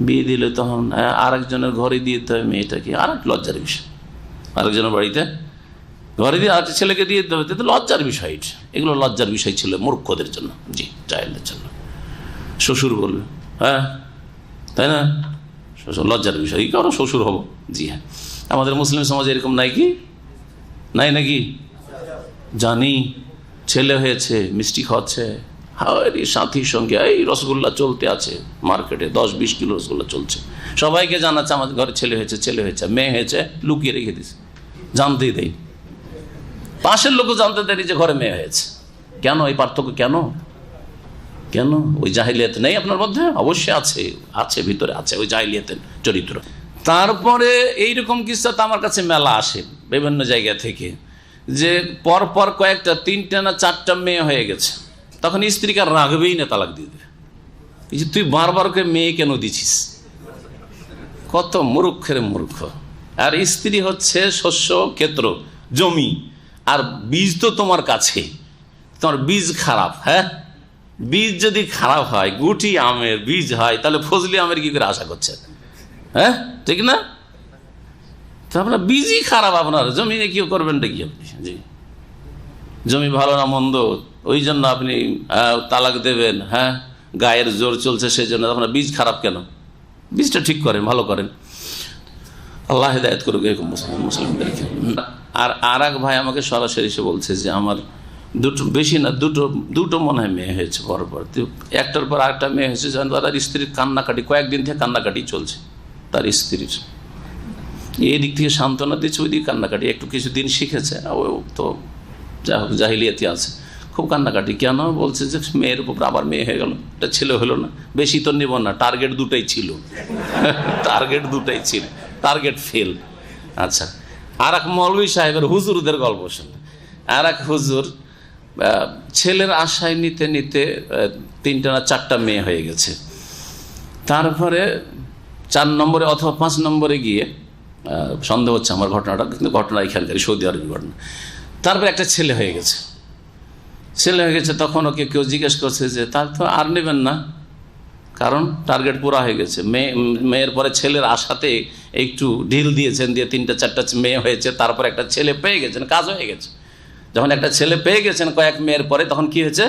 বিয়ে দিলে তখন আরেকজনের ঘরে দিয়ে দিতে হবে মেয়েটাকে, আর এক লজ্জার বিষয়। আরেকজনের বাড়িতে ঘরে দিয়ে আরেকটা ছেলেকে দিয়ে দিতে হবে, তো লজ্জার বিষয়। এগুলো লজ্জার বিষয় ছিল মূর্খদের জন্য, জি, জাহেলদের জন্য। শ্বশুর বলবে, হ্যাঁ, তাই না, শ্বশুর লজ্জার বিষয়, কারণ শ্বশুর হব। জি হ্যাঁ, আমাদের মুসলিম সমাজে এরকম নাই কি, নাই নাকি? জানি, ছেলে হয়েছে, মিষ্টি খাওয়াচ্ছে, সাথীর সঙ্গে এই রসগোল্লা চলতে আছে মার্কেটে, 10-20 কিলো রসগোল্লা চলছে, সবাইকে জানাচ্ছে আমাদের ঘরে ছেলে হয়েছে, ছেলে হয়েছে, মেয়ে হয়েছে, লুকিয়ে রেখে দিচ্ছে, জানতেই দেয়, পাশের লোকও জানতে দেয়নি যে ঘরে মেয়ে হয়েছে। কেন এই পার্থক্য? কেন কেন ওই জাহিলিয়াত নেই আপনার মধ্যে? অবশ্যই আছে, আছে, ভিতরে আছে ওই জাহিলিয়াতের চরিত্র। তারপরে এইরকম কিস্সা তো আমার কাছে মেলা আসে বিভিন্ন জায়গা থেকে, যে পরপর কয়েকটা, 3টা না 4টা মেয়ে হয়ে গেছে, তখন স্ত্রীকে আর রাখবেই না, তালাক দিয়ে দেবে। এই যে তুই বারবার করে মেয়ে কেন দিছিস, কত মূর্খের মূর্খ। আর স্ত্রী হচ্ছে শস্য ক্ষেত্র, জমি, আর বীজ তো তোমার কাছে, তোমার বীজ খারাপ, হ্যাঁ, বীজ যদি খারাপ হয়, গুটি আমের বীজ হয়, তাহলে ফজলি আমের কি করে আশা করছেন? হ্যাঁ, ঠিক না? তো আপনার বীজই খারাপ, আপনার জমিনে কি করবেনটা কি আপনি? জি, জমি ভালো না মন্দ, ওই জন্য আপনি তালাক দেবেন, হ্যাঁ, গায়ের জোর চলছে সেই জন্য। আপনার বীজ খারাপ কেন? বীজটা ঠিক করেন, ভালো করেন, আল্লাহ হেদায়েত করুক এরকম মুসলিমদেরকে। আর এক ভাই আমাকে সরাসরি এসে বলছে যে আমার দুটো, বেশি না, দুটো মনে হয় মেয়ে হয়েছে পরপর, একটার পর আরেকটা মেয়ে হয়েছে, তার স্ত্রীর কান্নাকাটি, কয়েকদিন থেকে কান্নাকাটি চলছে তার স্ত্রীর। এই দিক থেকে সান্ত্বনা দিচ্ছে, ওই দিকে কান্নাকাটি। একটু কিছুদিন শিখেছে, ও তো যা হোক জাহিলিয়াতি আছে, খুব কান্নাকাটি। কেন? বলছে যে মেয়ের উপর আবার মেয়ে হয়ে গেল, এটা ছেলে হলো না, বেশি তো নেব না, টার্গেট দুটাই ছিল টার্গেট দুটাই ছিল, টার্গেট ফেল। আচ্ছা, আর এক মৌলভী সাহেবের হুজুরদের গল্প শুনে। আর এক হুজুর ছেলের আশায় নিতে নিতে 3টা না 4টা মেয়ে হয়ে গেছে। তারপরে 4 নম্বরে অথবা 5 নম্বরে গিয়ে, সন্দেহ হচ্ছে আমার ঘটনাটা, কিন্তু ঘটনা এখানকার সৌদি আরবের ঘটনা, তারপরে একটা ছেলে হয়ে গেছে। ছেলে হয়ে গেছে, তখন ওকে কেউ জিজ্ঞেস করছে যে তার তো আর নেবেন না, কারণ টার্গেট পুরা হয়ে গেছে। মেয়ের পরে ছেলের আশাতে একটু ঢিল দিয়েছেন, দিয়ে 3টা 4টা মেয়ে হয়েছে, তারপর একটা ছেলে পেয়ে গেছেন, কাজ হয়ে গেছে। যখন একটা ছেলে পেয়ে গেছেন কয়েক মেয়ের পরে, তখন কি হয়েছে?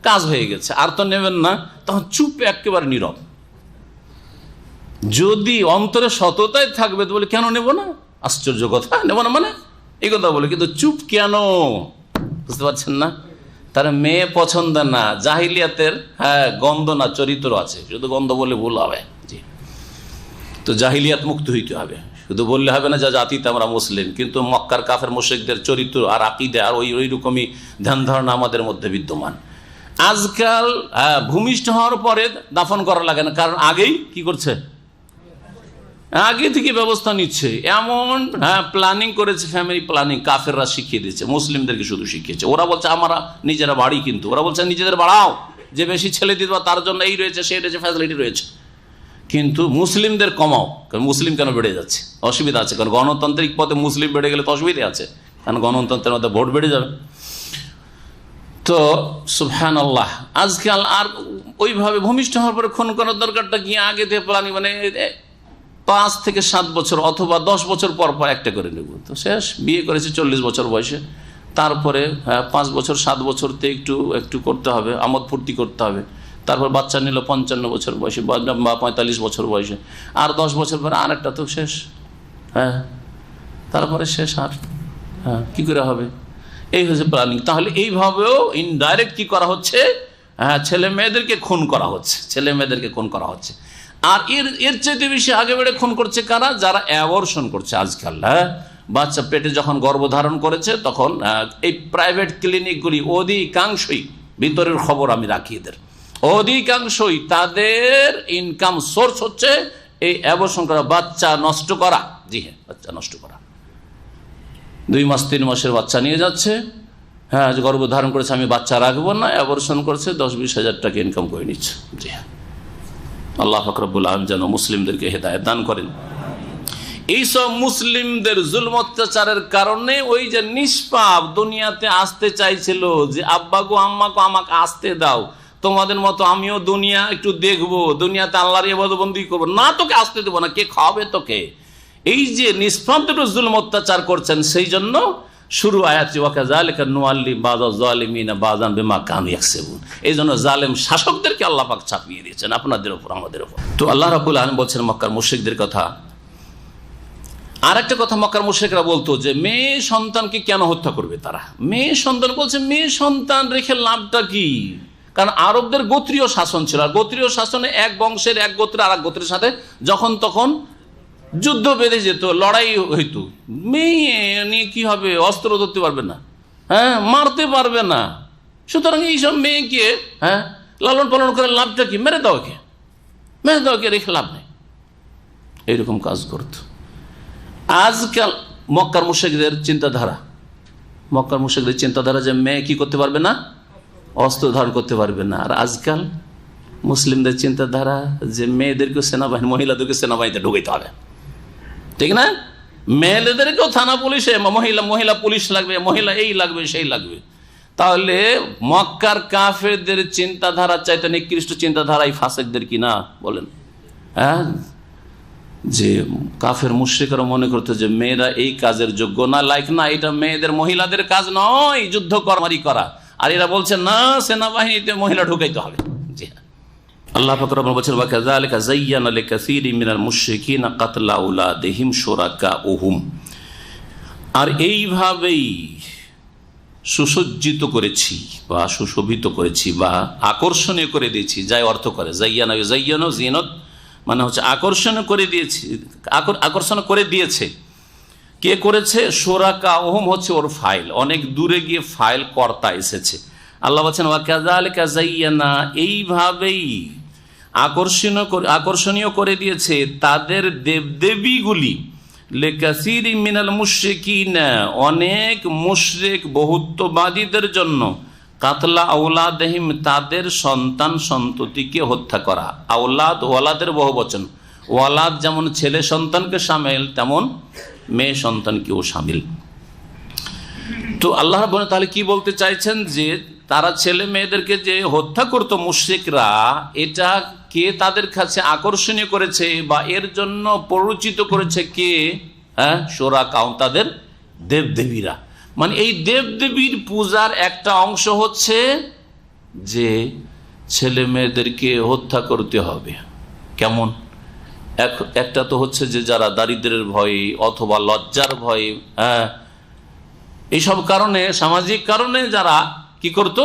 কাজ হয়ে গেছে, আর তো নেবেন না। তখন চুপ, একেবারে নীরব। যদি অন্তরে সততায় থাকবে তো বলে কেন নেব না, আশ্চর্য কথা, নেব না মানে এই কথা বলে, কিন্তু চুপ কেন? বুঝতে পারছেন না? তারা মেয়ে পছন্দ না, জাহিলিয়াতের গন্ধ না, চরিত্র আছে। শুধু গন্ধ বলে ভুল হবে। জি, তো জাহিলিয়াত মুক্ত হইতে হবে। শুধু বললে হবে না যা জাতিতে আমরা মুসলিম, কিন্তু মক্কার কাফের মুশরিকদের চরিত্র আর আকীদা আর ওই রকমই ধ্যান ধারণা আমাদের মধ্যে বিদ্যমান। আজকাল ভূমিষ্ঠ হওয়ার পরে দাফন করা লাগে না, কারণ আগেই কি করছে, আগে থেকে ব্যবস্থা নিচ্ছে। এমন প্ল্যানিং করেছে, ফ্যামিলি প্ল্যানিং কাফেররা শিখিয়ে দিচ্ছে, মুসলিমদেরকে শুধু শিখিয়েছে। ওরা বলছে আমরা নিজেরা বাড়ি, কিন্তু ওরা বলছে নিজেদের বাড়াও, যে বেশি ছেলে দিতে তার জন্য এই রয়েছে সেই রয়েছে, ফ্যাসিলিটি রয়েছে, কিন্তু মুসলিমদের কমাও। কারণ মুসলিম কেন বেড়ে যাচ্ছে? অসুবিধা আছে, কারণ গণতান্ত্রিক পথে মুসলিম বেড়ে গেলে তো অসুবিধা আছে, কারণ গণতন্ত্রের মধ্যে ভোট বেড়ে যাবে। তো সুবহানাল্লাহ, আজকাল আর ওইভাবে ভূমিষ্ঠ হওয়ার পরে খুন করার দরকারটা কি? আগে থেকে প্ল্যানিং, মানে 5 থেকে 7 বছর অথবা 10 বছর পর পর একটা করে নেব। তো শেষ, বিয়ে করেছে 40 বছর বয়সে, তারপরে 5 বছর 7 বছরতে একটু একটু করতে হবে, আমোদ ফুর্তি করতে হবে। তারপর বাচ্চা নিল 55 বছর বয়সে বা 45 বছর বয়সে, আর 10 বছর পরে আর একটা, তো শেষ। তারপরে শেষ, আর কি করে হবে? এই হচ্ছে প্ল্যানিং। তাহলে এইভাবেও ইনডাইরেক্ট কি করা হচ্ছে? ছেলে মেয়েদেরকে খুন করা হচ্ছে, ছেলে মেয়েদেরকে খুন করা হচ্ছে। আর এর চাইতে বেশি আগে বেড়ে খুন করছে কারা? যারা অ্যাবর্শন করছে আজকাল। বাচ্চা পেটে যখন গর্ভধারণ করেছে, তখন এই প্রাইভেট ক্লিনিকগুলি অধিকাংশই, ভিতরের খবর আমি রাখি এদের, অধিকাংশই তাদের ইনকাম সোর্স হচ্ছে এই অ্যাবর্শন করা, বাচ্চা নষ্ট করা। জি হ্যাঁ, বাচ্চা নষ্ট করা। 2 মাস 3 মাসের বাচ্চা নিয়ে যাচ্ছে, গর্ভধারণ করেছে, আমি বাচ্চা রাখবো না, অ্যাবর্শন করছে, 10-20 হাজার টাকা ইনকাম করে নিচ্ছে। জি হ্যাঁ, আল্লাহ পাক রব্বুল আলামিন যেন মুসলিমদেরকে হেদায়েত দান করেন। এইসব মুসলিমদের জুলম অত্যাচারের কারণে ওই যে নিষ্পাপ দুনিয়াতে আসতে চাইছিল, যে আব্বা গো আম্মা গো আমাকে আসতে দাও, তোমাদের মতো আমিও দুনিয়া একটু দেখবো, দুনিয়াতে আল্লাহর ইবাদতবন্দি করবো, না তোকে আসতে দেবো না, কে খাওয়াবে তোকে? এই যে নিষ্পাপদের জুলম অত্যাচার করছেন, সেই জন্য শুরু আয়াত ওয়াকাযালিকা নুওয়াল্লি বাযাজ যালিমিনা বাযান বিমা কানু ইয়াকসিবুন। এই জন্য জালেম শাসকদেরকে আল্লাহ পাক চাপিয়ে দিয়েছেন আপনাদের উপর, আমাদের উপর। তো আল্লাহ রাব্বুল আলামিন বলছেন মক্কার মুশরিকদের কথা। আর একটা কথা মক্কার মুশরিকরা বলতো যে মেয়ে সন্তানকে কেন হত্যা করবে তারা? মেয়ে সন্তান, বলছে মেয়ে সন্তান রেখে লাভটা কি? কারণ আরবদের গোত্রীয় শাসন ছিল, আর গোত্রীয় শাসনে এক বংশের এক গোত্র আর এক গোত্রের সাথে যখন তখন যুদ্ধ বেঁধে যেত, লড়াই হইতো। মেয়ে নিয়ে কি হবে? অস্ত্র ধরতে পারবে না, মারতে পারবে না। সুতরাং এইসব মেয়েকে লালন পালন করে লাভটা কি? মেরে দাও কে, মেরে দাও কে, রেখে লাভ নেই। এইরকম কাজ করত। আজকাল মক্কার মুশরিকদের চিন্তাধারা যে মেয়ে কি করতে পারবে না? অস্ত্র ধারণ করতে পারবে না। আর আজকাল মুসলিমদের চিন্তাধারা যে মেয়েদেরকে সেনাবাহিনী, মহিলাদেরকে সেনাবাহিনীতে ঢুকাইতে হবে, ঠিক না? মেয়েদেরকেও থানা পুলিশে, মহিলা পুলিশ লাগবে, মহিলা এই লাগবে সেই লাগবে। তাহলে মক্কার কাফেরদের চিন্তাধারা চাইতে নিকৃষ্ট চিন্তাধারাই ফাসেকদের কিনা বলেন? যে কাফের মুশরিকরা মনে করতো যে মেয়েরা এই কাজের যোগ্য না, লাইক না, এটা মেয়েদের মহিলাদের কাজ নয় যুদ্ধ কর্মারি করা। আর এরা বলছে না, সেনাবাহিনীতে মহিলা ঢুকাইতে হবে। জি হ্যাঁ, আল্লাহ পাক রব্বুল বলেছেন ওয়াকাযালিকা যায়্যানা লিকাসীরিন মিনাল মুশরিকিনা কাতলা আওলাদিহিম শুরাকাউহুম। আর এইভাবেই সুসজ্জিত করেছি বা সুশোভিত করেছি বা আকর্ষণীয় করে দিয়েছি, যাই অর্থ করে যায়্যানা, যায়্যানা জিনত মানে হচ্ছে আকর্ষণ করে দিয়েছি, আকর্ষণ করে দিয়েছে কে করেছে? শুরাকাউহুম হচ্ছে ওর ফাইল, অনেক দূরে গিয়ে ফাইল কর্তা এসেছে। আল্লাহ বলছেন ওয়া কাযালিকা যায়্যানা, এইভাবেই আকর্ষণীয় করে দিয়েছে তাদের দেবদেবীগুলি লিকাসীরি মিনাল মুশরিকিনা, অনেক মুশরিক বহুত্ববাদীদের জন্য, কাতলা আওলাদহিম, তাদের সন্তান সন্ততিকে হত্যা করা। আওলাদ ওয়ালাদের বহুবচন, ওয়ালাদ যেমন ছেলে সন্তানকে শামিল তেমন মেয়ে সন্তানকেও শামিল। তো আল্লাহ রাব্বুল আলামিন তাহলে কি বলতে চাইছেন? যে তারা ছেলে মেয়েদেরকে যে হত্যা করতো মুশরিকরা, এটা কে তাদের কাছে আকর্ষণীয় করেছে বা এর জন্য পরিচিত করেছে কে? শুরাকা, তাদের দেবদেবীরা। মানে এই দেবদেবীর পূজার একটা অংশ হচ্ছে যে ছেলে মেয়েদেরকে হত্যা করতে হবে। কেমন? একটা তো হচ্ছে যে যারা দারিদ্রের ভয়ে অথবা লজ্জার ভয়ে, এইসব কারণে, সামাজিক কারণে যারা কি করত?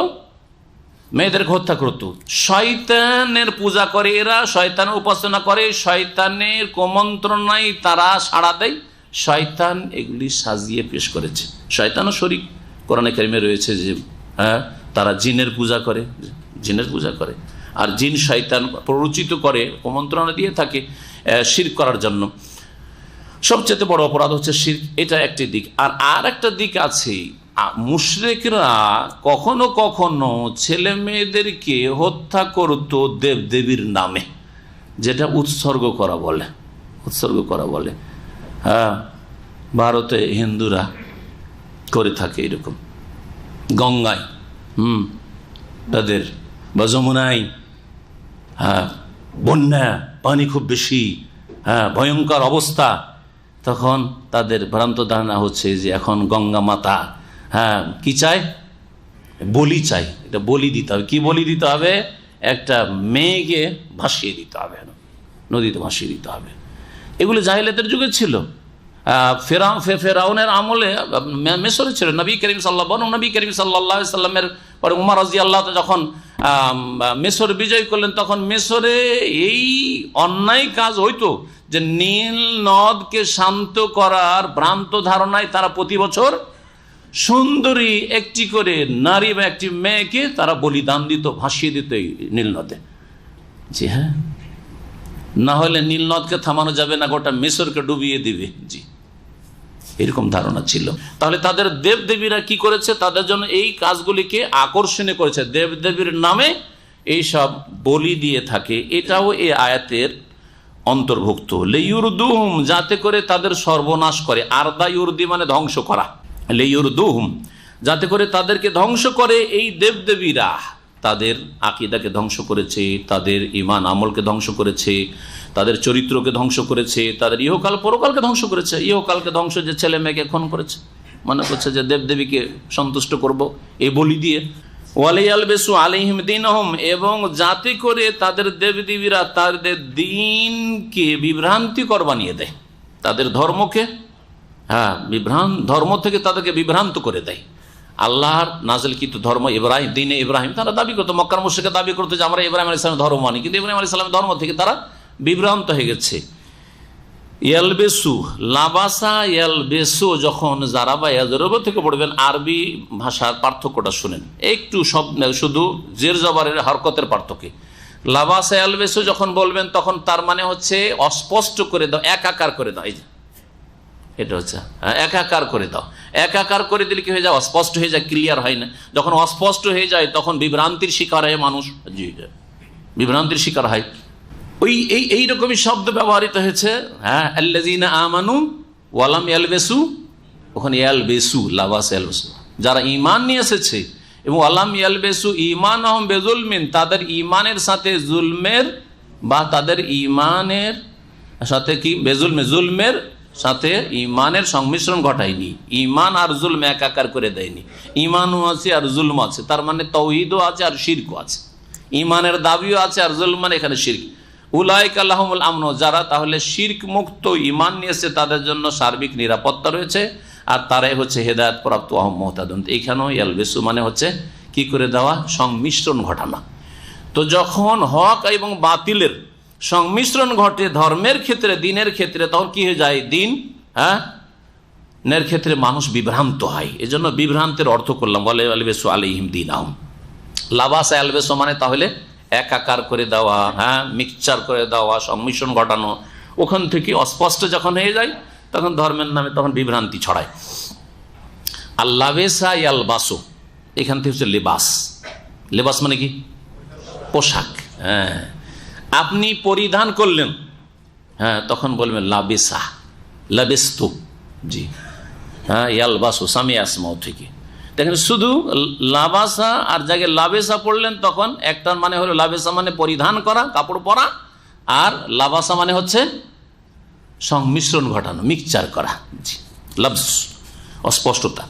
মেয়েদেরকে হত্যা করত। শয়তানের পূজা করে এরা, শয়তানের উপাসনা করে, শয়তানের কুমন্ত্রণায় তারা সাড়া দেয়। শয়তান এগুলি সাজিয়ে পেশ করেছে। শয়তানও শরীক কোরআনে কারিমে রয়েছে যে তারা জিনের পূজা করে, জিনের পূজা করে। আর জিন শয়তান প্ররোচিত করে, কুমন্ত্রণা দিয়ে থাকে শিরক করার জন্য। সবচেয়ে বড় অপরাধ হচ্ছে শিরক, এটা একটি দিক। আর একটা দিক আছে, মুশরিকরা কখনো কখনো ছেলে মেয়েদেরকে হত্যা করত দেবদেবীর নামে, যেটা উৎসর্গ করা বলে, উৎসর্গ করা বলে। ভারতে হিন্দুরা করে থাকে এরকম, গঙ্গায় তাদের বা যমুনায় বন্যা, পানি খুব বেশি, ভয়ঙ্কর অবস্থা, তখন তাদের ভ্রান্ত ধারণা হচ্ছে যে এখন গঙ্গা মাতা কি চায়? বলি চাই। এটা বলি দিতে হবে। কি বলি দিতে হবে? একটা মেয়েকে ভাসিয়ে দিতে হবে, নদীতে ভাসিয়ে দিতে হবে। এগুলো জাহিলিয়াতের যুগে ছিল। ফেরাউনের আমলে মিশরে ছিল। নবী করিম সাল্লাল্লাহু আলাইহি সাল্লামের পরে উমর রাদিয়াল্লাহু তাআলা যখন মিশর বিজয় করলেন, তখন মিশরে এই অন্যায় কাজ হইতো যে নীল নদকে শান্ত করার ভ্রান্ত ধারণায় তারা প্রতি বছর সুন্দরী একটি করে নারী বা একটি মেয়েকে তারা বলিদান দিত, ভাসিয়ে দিত এই নীল নদে। জি হ্যাঁ, না হলে নীল নদকে থামানো যাবে না, গোটা মিশরকে ডুবিয়ে দিবে। জি, এরকম ধারণা ছিল। তাহলে তাদের দেবদেবীরা কি করেছে? তাদের জন্য এই কাজগুলিকে আকর্ষণীয় করেছে, দেবদেবীর নামে এইসব বলি দিয়ে থাকে। এটাও এই আয়াতের অন্তর্ভুক্ত। লিইউরদুহুম, যাতে করে তাদের সর্বনাশ করে। আরদা ইউরদি মানে ধ্বংস করা। লিইউরদুহুম, যাতে করে তাদেরকে ধ্বংস করে। এই দেবদেবীরা তাদের আকীদাকে ধ্বংস করেছে, তাদের ঈমান আমলকে ধ্বংস করেছে, তাদের চরিত্রকে ধ্বংস করেছে, তাদের ইহকাল পরকালকে ধ্বংস করেছে। ইহকালকে ধ্বংস, যে ছেলে মেয়েকে খুন করেছে, মনে করছে যে দেবদেবীকে সন্তুষ্ট করব এই বলি দিয়ে। ওয়ালিয়ালবিসু আলাইহিম দীনহুম, এবং যাতে করে তাদের দেবদেবীরা তাদের দ্বীনকে বিভ্রান্তিকর বানিয়ে দেয়, তাদের ধর্মকে ধর্ম থেকে তাদেরকে বিভ্রান্ত করে দেয়। আল্লাহর নাজিলকৃত ধর্ম ইব্রাহিম, দ্বীনে ইব্রাহিম, তারা দাবি করতো, মক্কার মুশরিকরা দাবি করতো যে আমরা ইব্রাহিম আলাইহিস সালামের ধর্ম মানি, কিন্তু ইব্রাহিম আলাইহিস সালামের ধর্ম থেকে তারা বিভ্রান্ত হয়ে গেছে। ইয়ালবেসু, লাবাসা ইয়ালবেসু, যখন যারা বা ইয়াজরব থেকে পড়বেন, আরবি ভাষার পার্থক্যটা শুনেন একটু, সব শুধু জের জবরের হরকতের পার্থক্য। লাবাসা ইয়ালবেসু যখন বলবেন, তখন তার মানে হচ্ছে অস্পষ্ট করে দাও, একাকার করে দাও। এই যে এটা হচ্ছে একাকার করে দাও। একাকার করে দিলে কি হয়ে যায়? অস্পষ্ট হয়ে যায়, ক্লিয়ার হয় না। যখন অস্পষ্ট হয়ে যায় তখন বিভ্রান্তির শিকার হয় মানুষ। জি, বিভ্রান্তির শিকার হয়। ওই এইরকমই শব্দ ব্যবহৃত হয়েছে। আল্লাযীনা আমানু ওয়া লাম ইয়ালবিসু, ওখানে ইয়ালবিসু, লাবাস ইয়ালবিসু, যারা ঈমান নিয়ে এসেছে এবং ওয়া লাম ইয়ালবিসু ঈমানহুম বিযুলমিন, তাদের ঈমানের সাথে জুলমের বা তাদের ঈমানের সাথে কি বেজুলমে, জুলমের সাথে ঈমানের সংমিশ্রণ ঘটায়নি। ঈমান আর জুলম একাকার করে দেয়নি। ঈমানও আছে আর জুলম আছে, তার মানে তাওহীদও আছে আর শিরকও আছে। ঈমানের দাবিও আছে আর জুলম মানে এখানে শিরক। উলাইকা লাহুমুল আমন, যারা তাহলে শিরক মুক্ত ঈমান নিয়েছে তাদের জন্য সার্বিক নিরাপত্তা রয়েছে, আর তারাই হচ্ছে হেদায়েত প্রাপ্ত ওয়াহুম মুহতাদুন। এইখানেও ইয়ালবিসু মানে হচ্ছে কি করে দেওয়া, সংমিশ্রণ ঘটানো। তো যখন হক এবং বাতিলের সংমিশ্রণ ঘটে ধর্মের ক্ষেত্রে, দিনের ক্ষেত্রে, তখন কি হয়ে যায়? দিন নের ক্ষেত্রে মানুষ বিভ্রান্ত হয়, এজন্য বিভ্রান্তের অর্থ করলাম, বলে আলবেসু আলাইহিম দীনাহুম। লাবাসা আলবেসু মানে তাহলে একাকার করে দেওয়া, হ্যাঁ, মিক্সচার করে দেওয়া, সংমিশ্রণ ঘটানো। ওখান থেকে অস্পষ্ট যখন হয়ে যায় তখন ধর্মের নামে তখন বিভ্রান্তি ছড়ায়। আর লাবেসা ইয়ালবাসু এখান থেকে হচ্ছে লেবাস। লেবাস মানে কি? পোশাক। হ্যাঁ, আপনি পরিধান করলেন, হ্যাঁ, তখন বলবেন লাবেসা, লাবেস্তু। জি হ্যাঁ, ইয়ালবাসু সামি আসমাও থেকে দেখেন, শুধু লাবাসা আর জায়গায় লাবেসা পড়লেন তখন একটার মানে হলো লাবেসা মানে পরিধান করা, কাপড় পরা, আর লাবাসা মানে হচ্ছে সংমিশ্রণ ঘটানো, মিক্সচার করা। জি, লফজ, অস্পষ্টতা।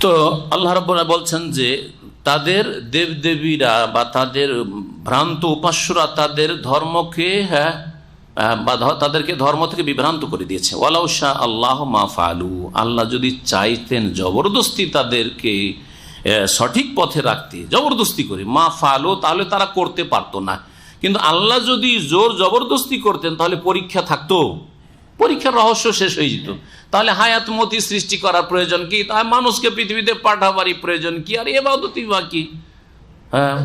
তো আল্লাহ রাব্বুল বলছেন যে তাদের দেবদেবীরা বা তাদের ভ্রান্ত উপাস্যরা তাদের ধর্মকে, হ্যাঁ, বা তাদেরকে ধর্ম থেকে বিভ্রান্ত করে দিয়েছে। ওয়ালাউ শা আল্লাহ মা ফালু, আল্লাহ যদি চাইতেন জবরদস্তি তাদেরকে সঠিক পথে রাখতে, জবরদস্তি করে মা ফালু, তাহলে তারা করতে পারতো না। কিন্তু আল্লাহ যদি জোর জবরদস্তি করতেন তাহলে পরীক্ষা থাকতো, পরীক্ষার রহস্য শেষ হয়ে যেত। তাহলে হায়াতমতি সৃষ্টি করার প্রয়োজন কি? তাহলে মানুষকে পৃথিবীতে পাঠাবারই প্রয়োজন কি? আর ইবাদতই বা কি? হ্যাঁ,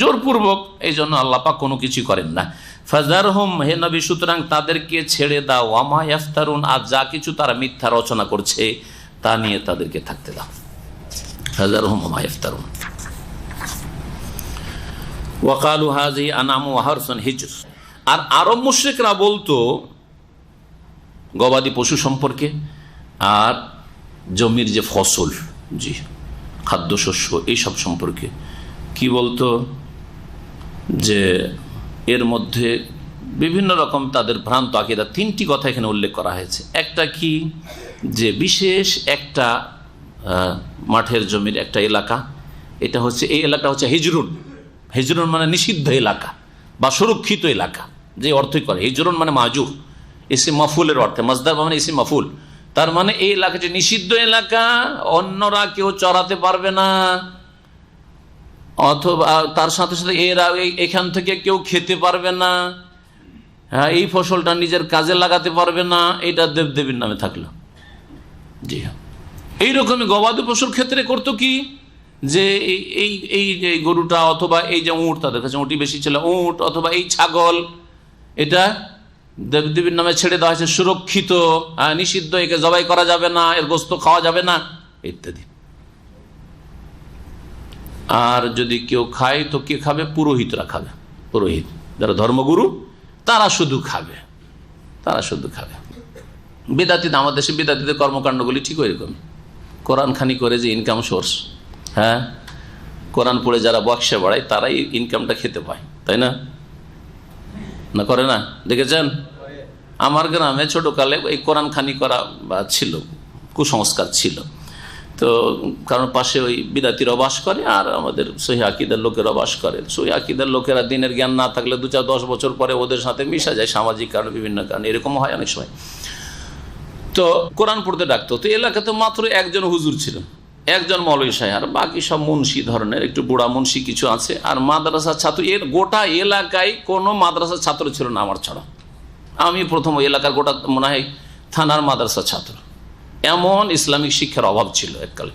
জোরপূর্বক। এই জন্য আল্লাহ পাক কোনো কিছু করেন না। ফাজারহুম, হে নবী, সুতরাং তাদেরকে ছেড়ে দাও, ওয়ামা ইয়াফতারুন, আর যা কিছু তারা মিথ্যা রচনা করছে তা নিয়ে তাদেরকে থাকতে দাও। ফাজারহুম ওয়ামা ইয়াফতারুন। ওয়াকালু হাযিহি আনআমু ওয়া হারসুন হিজর। আর আরব মুশরিকরা বলতো গবাদি পশু সম্পর্কে আর জমির যে ফসল, জি, খাদ্যশস্য, এইসব সম্পর্কে কি বলতো, যে এর মধ্যে বিভিন্ন রকম তাদের ভ্রান্ত আকীদা। তিনটি কথা এখানে উল্লেখ করা হয়েছে। একটা কি, যে বিশেষ একটা মাঠের জমির একটা এলাকা, এটা হচ্ছে, এই এলাকা হচ্ছে হিজরুন। হিজরুন মানে নিষিদ্ধ এলাকা বা সুরক্ষিত এলাকা, যে অর্থই করে। হিজরুন মানে মাহজুর, ইসিম মাফুলের অর্থে, মাজদার মানে ইসিম মাফুল। তার মানে এই এলাকাটি নিষিদ্ধ এলাকা, অন্যরা কেউ চড়াতে পারবে না, অথবা তার সাথে সাথে এরা এখান থেকে কেউ খেতে পারবে না, হ্যাঁ, এই ফসলটা নিজের কাজে লাগাতে পারবে না, এটা দেবদেবীর নামে থাকলো। জি হ্যাঁ, এইরকমই গবাদি পশুর ক্ষেত্রে করতো কি, যে এই গরুটা অথবা এই যে উঁট, তাদের কাছে উঁটি বেশি ছিল, উঁট অথবা এই ছাগল, এটা দেবদেবীর নামে ছেড়ে দেওয়া হয়েছে, সুরক্ষিত, নিষিদ্ধ, একে জবাই করা যাবে না, এর গোস্ত খাওয়া যাবে না, ইত্যাদি। আর যদি কেউ খায় তো কে খাবে? পুরোহিতরা খাবে। পুরোহিত যারা ধর্মগুরু তারা শুধু খাবে, তারা শুধু খাবে। বেদাতি, আমাদের দেশে বেদাতিদের কর্মকাণ্ডগুলি ঠিক ওইরকম, কোরআন খানি করে যে ইনকাম সোর্স, হ্যাঁ, কোরআন পড়ে যারা বক্সে বাড়ায় তারাই ইনকামটা খেতে পায়, তাই না? না করে না? দেখেছেন আমার গ্রামে ছোটকালে এই কোরআন খানি করা বা ছিল, কুসংস্কার ছিল। তো কারণ পাশে ওই বিদাতিরা বাস করে আর আমাদের সহি আকীদার লোকেরা বাস করে। সহি আকীদার লোকেরা দিনের জ্ঞান না থাকলে 2-4-10 বছর পরে ওদের সাথে মিশা যায়, সামাজিক কারণে, বিভিন্ন কারণে, এরকম হয় অনেক সময়। তো কোরআন পড়তে ডাকতো। তো এলাকাতে মাত্র একজন হুজুর ছিলেন, একজন মৌলভী সাহেব, আর বাকি সব মুন্সি ধরনের, একটু বুড়া মুন্সি কিছু আছে। আর মাদ্রাসার ছাত্র, এর গোটা এলাকায় কোনো মাদ্রাসার ছাত্র ছিল না আমার ছাড়া। আমি প্রথম ওই এলাকার গোটা মনে হয় থানার মাদ্রাসার ছাত্র। এমন ইসলামিক শিক্ষার অভাব ছিল এককালে।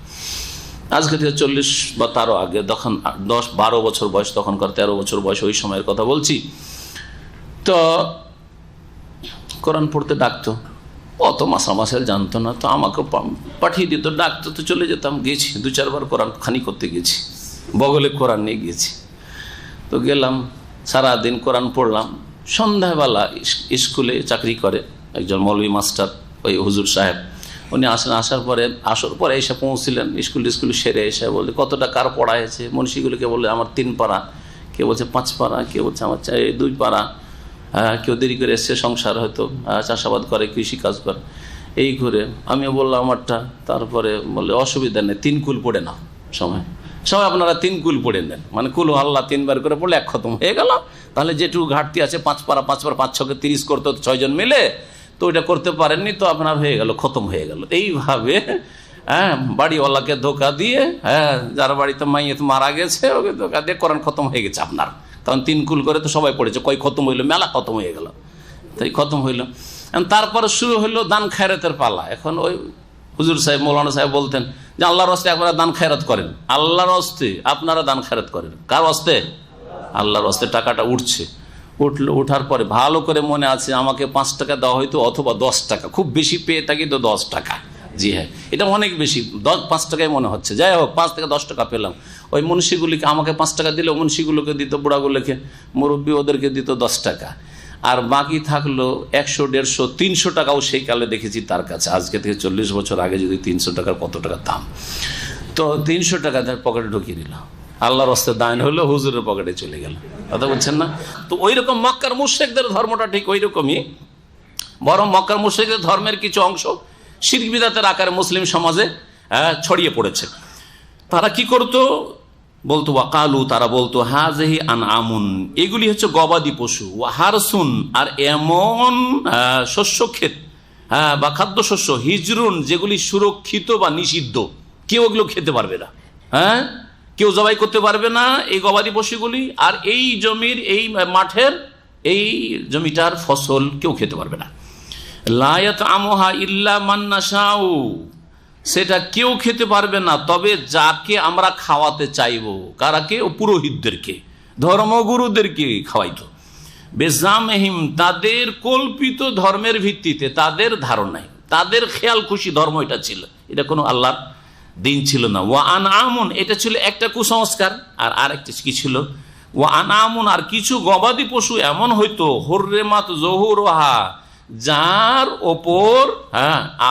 আজকে থেকে 40 বা তারও আগে, তখন 10-12 বছর বয়স, তখনকার 13 বছর বয়স, ওই সময়ের কথা বলছি। তো কোরআন পড়তে ডাকতো, অত মাসামাসের জানতো না, তো আমাকে পাঠিয়ে দিত, ডাকতো, তো চলে যেতাম। গেছি 2-4 বার কোরআন খানি করতে গেছি, বগলে কোরআন নিয়ে গিয়েছি। তো গেলাম, সারাদিন কোরআন পড়লাম। সন্ধ্যাবেলা স্কুলে চাকরি করে একজন মৌলভী মাস্টার, ওই হুজুর সাহেব, উনি আসেন। আসার পরে, আসর পরে এসে পৌঁছছিলেন, স্কুল সেরে এসে বললে কতটা কার পড়া হয়েছে। মুন্সিগুলোকে বললে আমার 3 পারা, কেউ বলছে 5 পারা, কেউ বলছে আমার 2 পারা, কেউ দেরি করে এসছে, সংসার হয়তো চাষাবাদ করে, কৃষিকাজ করে, এই করে। আমিও বললাম আমারটা। তারপরে বললে অসুবিধা নেই, 3 কুল পড়ে নাও। সবাই আপনারা 3 কুল পড়ে নেন, মানে কুল আল্লাহ 3 বার করে পড়লে 1 খতম হয়ে গেল। তাহলে যেটুকু ঘাটতি আছে 5 পারা, 5 পারা 5-6 30 করতে হতো 6 জন মিলে, তো ওইটা করতে পারেননি, তো আপনার হয়ে গেল, খতম হয়ে গেল। এইভাবে হ্যাঁ, বাড়িওয়ালাকে ধোকা দিয়ে, হ্যাঁ, যার বাড়িতে মাইয়েত মারা গেছে ওকে ধোকা দিয়ে কোরআন খতম হয়ে গেছে আপনার। কারণ 3 কুল করে তো সবাই পড়েছে, কয় খতম হইলো, মেলা খতম হয়ে গেল, তাই খতম হইল। তারপরে শুরু হলো দান খায়রাতের পালা। এখন ওই হুজুর সাহেব, মৌলানা সাহেব বলতেন যে আল্লাহর হস্তে আপনারা দান খায়রাত করেন, আল্লাহর হস্তে আপনারা দান খায়রাত করেন। কার হস্তে? আল্লাহর হস্তে। টাকাটা উঠার পরে ভালো করে মনে আছে আমাকে 5 টাকা দেওয়া হয়তো, অথবা 10 টাকা, খুব বেশি পেয়ে থাকি তো 10 টাকা। জি হ্যাঁ, এটা অনেক বেশি, 5 টাকাই মনে হচ্ছে। যাই হোক, 5 থেকে 10 টাকা পেলাম। ওই মুন্সিগুলিকে আমাকে 5 টাকা দিল, মুন্সিগুলোকে দিত, বুড়াগুলোকে, মুরব্বী ওদেরকে দিত 10 টাকা, আর বাকি থাকলো 100, 150, 300 টাকাও সেই কালে দেখেছি তার কাছে। আজকে থেকে 40 বছর আগে যদি 300 টাকার কত টাকা দাম, তো 300 টাকা তার পকেটে ঢুকিয়ে দিল। আল্লাহর রাস্তায় দান হলো, হুজুরের পকেটে চলে গেল। কথা বলছেন না? তো ওই রকম মক্কার মুশরিকদের ধর্মটা ঠিক ওই রকমই, বরং মক্কার মুশরিকদের ধর্মের কিছু অংশ শিরক বিদআতের আকারে মুসলিম সমাজে ছড়িয়ে পড়েছে। তারা কি করতো? বলতো ওয়াকালু, তারা বলতো হাযিহি আনআমুন, এগুলি হচ্ছে গবাদি পশু, ওয়া হারসুন, আর এমন শস্য ক্ষেত বা খাদ্যশস্য, হিজরুন, যেগুলি সুরক্ষিত বা নিষিদ্ধ, কেউ ওগুলো খেতে পারবে না, কেউ জবাই করতে পারবে না এই গবাদি পশুগুলি। আর এই জমির, এই মাঠের, এই জমিটার ফসল কেউ খেতে পারবে না। লা ইয়াতআমুহা ইল্লা মান নাশাউ, সেটা কেউ খেতে পারবে না তবে যাকে আমরা খাওয়াতে চাইবো। কারাকে? ও পুরোহিতদেরকে, ধর্মগুরুদেরকে খাওয়াইতো। বেজামহিম, তাদের কল্পিত ধর্মের ভিত্তিতে, তাদের ধারণায়, তাদের খেয়াল খুশি ধর্ম এটা ছিল, এটা কোনো আল্লাহর দিন ছিল না। ওয়া আনআমুন, এটা ছিল একটা কুসংস্কার। আর আরেকটা কি ছিল? ওয়া আনআমুন, আর কিছু গবাদি পশু এমন হইতো, হুররিমাত যুহুরুহা, যার ওপর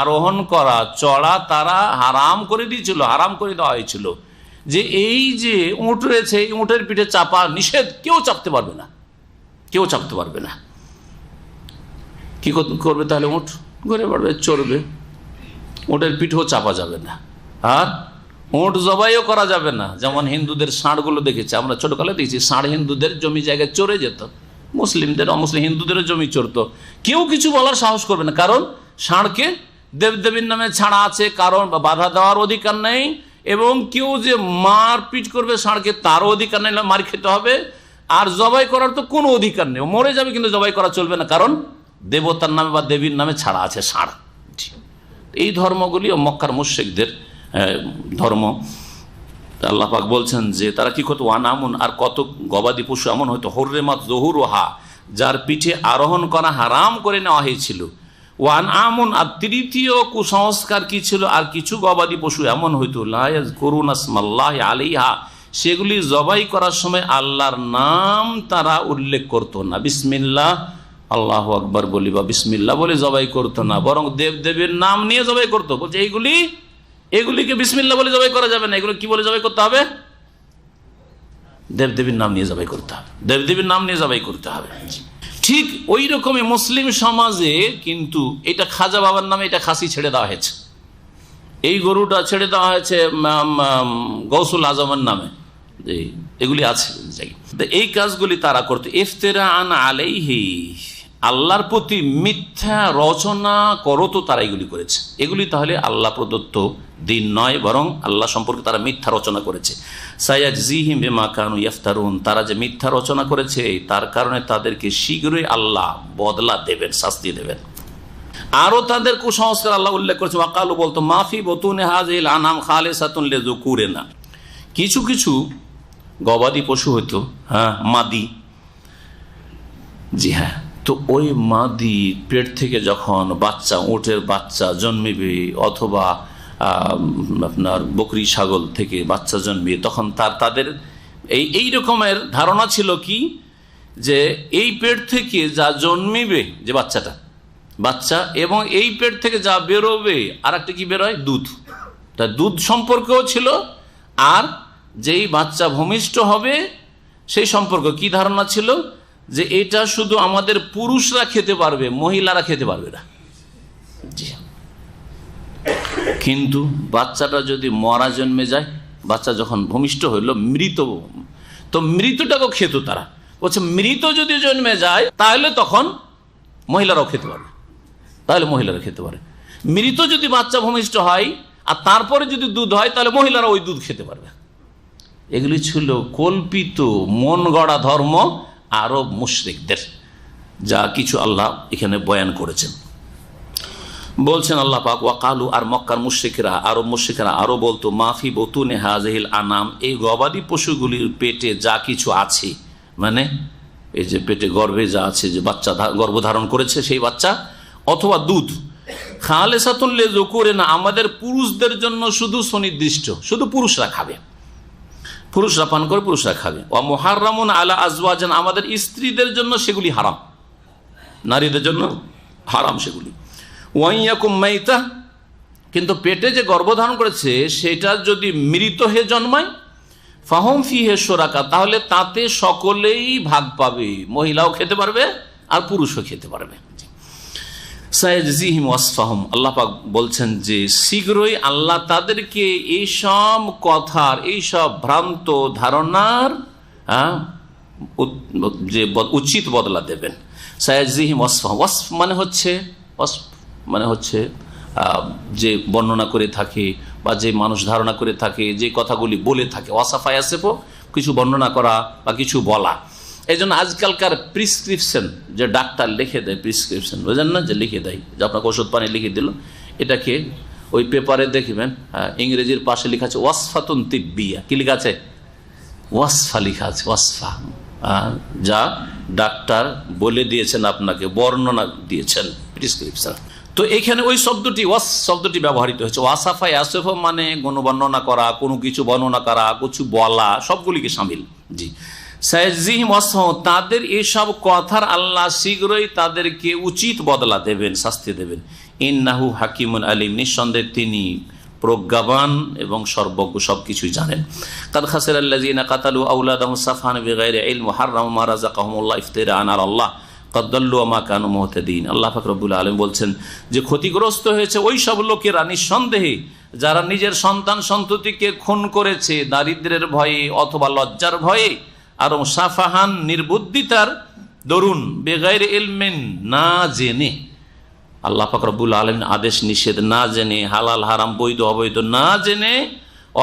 আরোহণ করা, চড়া তারা হারাম করে দিয়েছিল, হারাম করে দেওয়া হয়েছিল। যে এই যে উঁট রয়েছে, এই উঁটের পিঠে চাপা নিষেধ, কেউ চাপতে পারবে না, কেউ চাপতে পারবে না। কি করবে তাহলে? উঁট ঘুরে বেড়াবে, চড়বে, উঁটের পিঠেও চাপা যাবে না, আর উঁট জবাইও করা যাবে না। যেমন হিন্দুদের ষাঁড়গুলো দেখেছি আমরা, ছোটকালে দেখেছি ষাঁড় হিন্দুদের জমি জায়গায় চড়ে যেত, মুসলিমদের, অমুসলিম হিন্দুদেরও জমি চড়তো, কেউ কিছু বলার সাহস করবে না, কারণ ষাঁড়কে দেবদেবীর নামে ছাড়া আছে, কারণ বাধা দেওয়ার অধিকার নেই, এবং কেউ যে মারপিট করবে ষাঁড়কে তারও অধিকার নেই, মার খেতে হবে। আর জবাই করার তো কোনো অধিকার নেই, মরে যাবে কিন্তু জবাই করা চলবে না, কারণ দেবতার নামে বা দেবীর নামে ছাড়া আছে ষাঁড়। এই ধর্মগুলি মক্কার মুশরিকদের ধর্ম। আল্লাহ পাক বলছেন যে তারা কি করতো? ওয়ানামুন, আর কত গবাদি পশু এমন হয়তো, হুররিমাত যুহুরুহা, যার পিঠে আরোহণ করা হারাম করে নেওয়া হয়েছিল। ওয়ান আমুন, আর তৃতীয় কুসংস্কার কি ছিল? আর কিছু গবাদি পশু এমন হইতো, লা ইয়াযকুরুনা ইসমাল্লাহি আলাইহা, সেগুলি জবাই করার সময় আল্লাহর নাম তারা উল্লেখ করতো না। বিসমিল্লাহ, আল্লাহু আকবার বলি বা বিসমিল্লাহ বলে জবাই করতো না, বরং দেবদেবীর নাম নিয়ে জবাই করতো। বলছে এগুলিকে বিসমিল্লাহ বলে জবাই করা যাবে না, এগুলো কি বলে জবাই করতে হবে? দেবদেবীর নাম নিয়ে জবাই করতে হবে, দেবদেবীর নাম নিয়ে জবাই করতে হবে। ঠিক ওই রকমই মুসলিম সমাজে কিন্তু এটা খাজা বাবার নামে এটা খাসি ছেড়ে দেওয়া হয়েছে, এই গরুটা ছেড়ে দেওয়া হয়েছে গৌসুল আজমের নামে, এগুলি আছে। এই কাজগুলি তারা করতো। ইফতিরাআন আলাইহি, আল্লাহর প্রতি মিথ্যা রচনা করো, তো তারা এগুলি করেছে। এগুলি তাহলে আল্লাহ প্রদত্ত দিন নয়, বরং আল্লাহ সম্পর্কে তারা মিথ্যা রচনা করেছে। সায়াজজিহিম বিমা কানু ইফতারুন, তারা যে মিথ্যা রচনা করেছে তার কারণে তাদেরকে শীঘ্রই আল্লাহ বদলা দেবেন, শাস্তি দেবেন। আরো তাদের কুসংস্কার আল্লাহ উল্লেখ করেছে। ওয়াকালু, বলতো, মাফি বুতুনি হাযিহিল আনআম খালিসাতুন লিযুকুরিনা, কিছু কিছু গবাদি পশু হতো মাদি, জি হ্যাঁ, তো ওই মাদি পেট থেকে যখন বাচ্চা, উটের বাচ্চা জন্মিবে, অথবা আপনার বকরি ছাগল থেকে বাচ্চা জন্মিবে, তখন তাদের এই রকমের ধারণা ছিল কি, যে এই পেট থেকে যা জন্মিবে, যে বাচ্চা, এবং এই পেট থেকে যা বেরোবে আর একটা কি বেরোয়, দুধ, তা দুধ সম্পর্কেও ছিল। আর যেই বাচ্চা ভূমিষ্ঠ হবে সেই সম্পর্ক কি ধারণা ছিল, যে এটা শুধু আমাদের পুরুষরা খেতে পারবে, মহিলারা খেতে পারবে না। জি, কিন্তু বাচ্চাটা যদি মরা জন্মে যায়, বাচ্চা যখন ভূমিষ্ঠ হইল মৃত, তো মৃতটাকেও খেত তারা। বলছে মৃত যদি জন্মে যায় তাহলে তখন মহিলারাও খেতে পারে, তাহলে মহিলারা খেতে পারে। মৃত যদি বাচ্চা ভূমিষ্ঠ হয় আর তারপরে যদি দুধ হয়, তাহলে মহিলারা ওই দুধ খেতে পারবে। এগুলি ছিল কল্পিত মন গড়া ধর্ম আরব মুশরিকদের, যা কিছু আল্লাহ এখানে বয়ান করেছেন। বলছেন আল্লাহ পাক, ওয়াকালু, আর মক্কার মুশরিকরা, আরব মুশরিকরা আরো বলতো, মাফি বতুনে হাযিহিল আনাম, এই গবাদি পশুগুলির পেটে যা কিছু আছে, মানে এই যে পেটে গর্ভে যা আছে, যে বাচ্চা গর্ভধারণ করেছে সেই বাচ্চা, অথবা দুধ, খালেসাতুন লিযুকুরিনা, আমাদের পুরুষদের জন্য শুধু সুনির্দিষ্ট, শুধু পুরুষরা খাবে, পুরুষরা পান করে পুরুষরা খাবে। ওয়া মুহাররামুন আলা আজওয়াজিন, আমাদের স্ত্রীদের জন্য সেগুলি হারাম, নারীদের জন্য হারাম সেগুলি। ওয়াইয়াকুম মাইতা, কিন্তু পেটে যে গর্ভধারণ করেছে সেটা যদি মৃত হয়ে জন্মায়, ফাহুম ফিহি শুরাকা, তাহলে তাতে সকলেই ভাগ পাবে, মহিলাও খেতে পারবে আর পুরুষও খেতে পারবে। সায়াজজিহিম ওয়াসফাহুম, আল্লাহ পাক বলছেন যে শীঘ্রই আল্লাহ তাদেরকে এইসব কথার, এইসব ভ্রান্ত ধারণার যে উচিত বদলা দেবেন। সায়াজজিহিম ওয়াসফাহুম, ওয়াসফ মানে হচ্ছে যে বর্ণনা করে থাকে বা যে মানুষ ধারণা করে থাকে, যে কথাগুলি বলে থাকে, ওয়াসাফা ইয়াসিফু, কিছু বর্ণনা করা বা কিছু বলা। এই জন্য আজকালকার প্রিসক্রিপশন, যে ডাক্তার লিখে দেয় প্রিসক্রিপশন, বুঝেন না, যে লিখে দেয় যে আপনাকে ওষুধ পানি লিখে দিল, এটাকে ওই পেপারে দেখবেন ইংরেজির পাশে লেখা আছে ওয়াসফাতুন তিব্বিয়া, কি লেখা আছে? ওয়াসফা লেখা আছে, ওয়াসফা, যা ডাক্তার বলে দিয়েছেন, আপনাকে বর্ণনা দিয়েছেন, প্রিসক্রিপশন। তো এখানে ওই শব্দটি, ওয়াস শব্দটি ব্যবহৃত হয়েছে। ওয়াসাফা ইয়াসিফ মানে গুণবর্ণনা করা, কোনো কিছু বর্ণনা করা, কিছু বলা, সবগুলিকে শামিল। জি, সায়াজজিহিম ওয়াসফাহুম, তাদের এইসব কথার আল্লাহ শীঘ্রই তাদেরকে উচিত বদলা দেবেন, শাস্তি দেবেন। ইন্নাহু হাকিমুন আলিম, নিঃসন্দেহে তিনি প্রজ্ঞাবান এবং সর্বজ্ঞ, সবকিছুই জানেন। কাদ খাসিরাল্লাযীনা কাতালু আওলাদাহুম সাফহান বিগাইরি ইলম হারামা মা রাযাকাহুমুল্লাহ ইফতিরাআন আলাল্লাহ কাদ দাল্লু ওয়া মা কানু মুহতাদিন। আল্লাহ পাক রব্বুল আলামিন বলছেন যে ক্ষতিগ্রস্ত হয়েছে ওই সব লোকেরা নিঃসন্দেহে যারা নিজের সন্তান সন্ততিকে খুন করেছে দারিদ্র্যের ভয়ে অথবা লজ্জার ভয়ে, আর সাফাহান, নির্বুদ্ধিতার দরুন, বেগাইর ইলমিন, না জেনে, আল্লাহ পাক রব্বুল আলামিন আদেশ নিষেধ না জেনে, হালাল হারাম বৈধ অবৈধ না জেনে,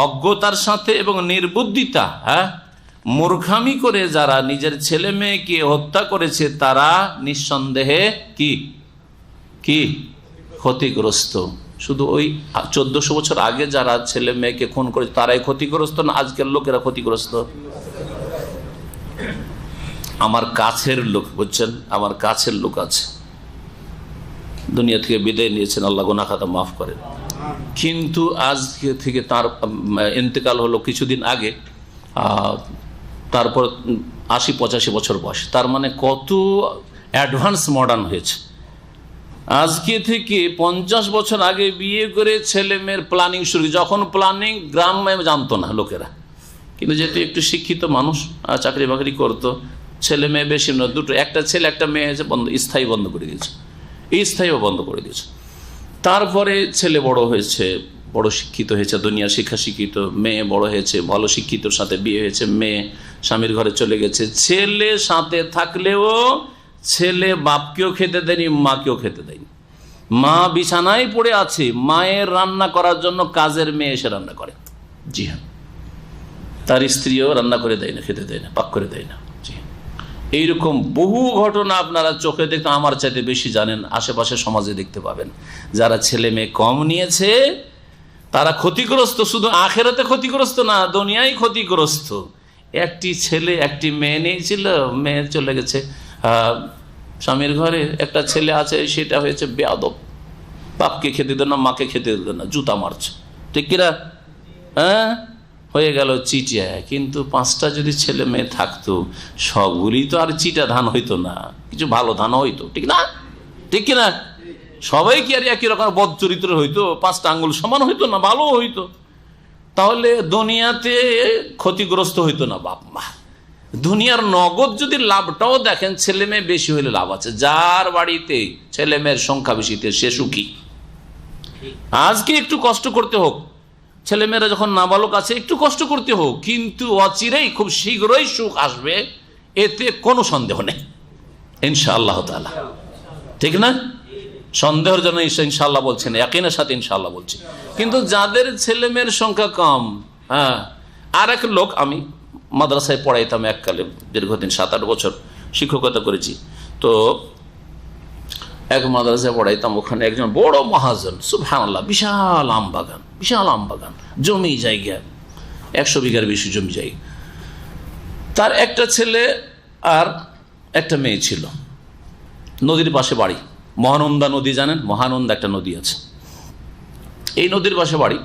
অজ্ঞতার সাথে এবং নির্বুদ্ধিতা, মূর্খামি করে যারা নিজের ছেলে মেয়েকে হত্যা করেছে, তারা নিঃসন্দেহে কি ক্ষতিগ্রস্ত। শুধু ওই 1400 বছর আগে যারা ছেলে মেয়েকে খুন করেছে তারাই ক্ষতিগ্রস্ত না আজকের লোকেরা ক্ষতিগ্রস্ত? আমার কাছের লোক, বুঝছেন, আমার কাছের লোক আছে, দুনিয়া থেকে বিদায় নিয়েছেন, আল্লাহ গুনাহ খাতা মাফ করেন, কিন্তু আজকে থেকে তার ইন্তেকাল হলো কিছুদিন আগে, তারপর 80-85 বছর বয়স, তার মানে কত অ্যাডভান্স মডার্ন হয়েছে। আজকে থেকে 50 বছর আগে বিয়ে করে ছেলে মেয়ের প্ল্যানিং শুরু, যখন প্ল্যানিং গ্রামে জানতো না লোকেরা, কিন্তু যেহেতু একটু শিক্ষিত মানুষ, চাকরি বাকরি করতো, ছেলে মেয়ে বেশি না, দুটো, একটা ছেলে একটা মেয়ে হয়েছে, স্থায়ী বন্ধ করে দিয়েছে, স্থায়ীও বন্ধ করে দিয়েছে। তারপরে ছেলে বড় হয়েছে, বড় শিক্ষিত হয়েছে, দুনিয়া শিক্ষা শিক্ষিত, মেয়ে বড় হয়েছে, ভালো শিক্ষিতর সাথে বিয়ে হয়েছে, মেয়ে স্বামীর ঘরে চলে গেছে। ছেলে সাথে থাকলেও ছেলে বাপকেও খেতে দেয়নি, মাকেও খেতে দেয়নি। মা বিছানায় পড়ে আছে, মায়ের রান্না করার জন্য কাজের মেয়ে এসে রান্না করে। জি হ্যাঁ, তার স্ত্রীও রান্না করে দেয় না, খেতে দেয় না, পাক করে দেয় না। জি, এইরকম বহু ঘটনা আপনারা চোখে দেখতে আমার চাইতে বেশি জানেন, আশেপাশে সমাজে দেখতে পাবেন। যারা ছেলে মেয়ে কম নিয়েছে তারা ক্ষতিগ্রস্ত, শুধু আখেরাতে ক্ষতিগ্রস্ত না, দুনিয়ায় ক্ষতিগ্রস্ত। একটি ছেলে একটি মেয়ে নিয়েছিল, মেয়ে চলে গেছে স্বামীর ঘরে, একটা ছেলে আছে সেটা হয়েছে বেয়াদব, বাপকে খেতে দেন না, মাকে খেতে দেন না, জুতা মারছে, ঠিক কিনা? হয়ে গেল চিটিয়া। কিন্তু 5টা যদি ছেলে মেয়ে থাকতো, সবগুলি তো আর চিটা ধান হইতো না, কিছু ভালো ধান হইতো, ঠিক না? ঠিক কিনা? সবাই কি আর একই রকম বদ চরিত্র হইতো? 5টা আঙ্গুল সমান হইতো না, ভালো হইতো? তাহলে দুনিয়াতে ক্ষতিগ্রস্ত হইতো না বাপ মা। দুনিয়ার নগদ যদি লাভটাও দেখেন, ছেলে মেয়ে বেশি হইলে লাভ আছে। যার বাড়িতে ছেলে মেয়ের সংখ্যা বেশিতে সে সুখী। আজকে একটু কষ্ট করতে হোক, ছেলেমেয়েরা যখন নাবালক আছে একটু কষ্ট করতে হোক, কিন্তু অচিরেই খুব শীঘ্রই সুখ আসবে, এতে কোনো সন্দেহ নেই ইনশাআল্লাহ তাআলা, ঠিক না? সন্দেহের জন্য ইনশাআল্লাহ বলছেন, ইয়াকিনের সাথে ইনশাআল্লাহ বলছি। কিন্তু যাদের ছেলেমেয়ের সংখ্যা কম, আর এক লোক, আমি মাদ্রাসায় পড়াইতাম এককালে, দীর্ঘদিন 7-8 বছর শিক্ষকতা করেছি। তো এক মাদ্রাসায় পড়াইতাম, ওখানে একজন বড় মহাজন, সুবহানাল্লাহ, বিশাল আম বাগান, জমি জায়গা 100 বিঘার বেশি জমি জায়গা। তার একটা ছেলে আর একটা মেয়ে ছিল। নদীর পাশে বাড়ি, মহানন্দা নদী জানেন, মহানন্দা একটা নদী আছে, এই নদীর পাশে বাড়ি।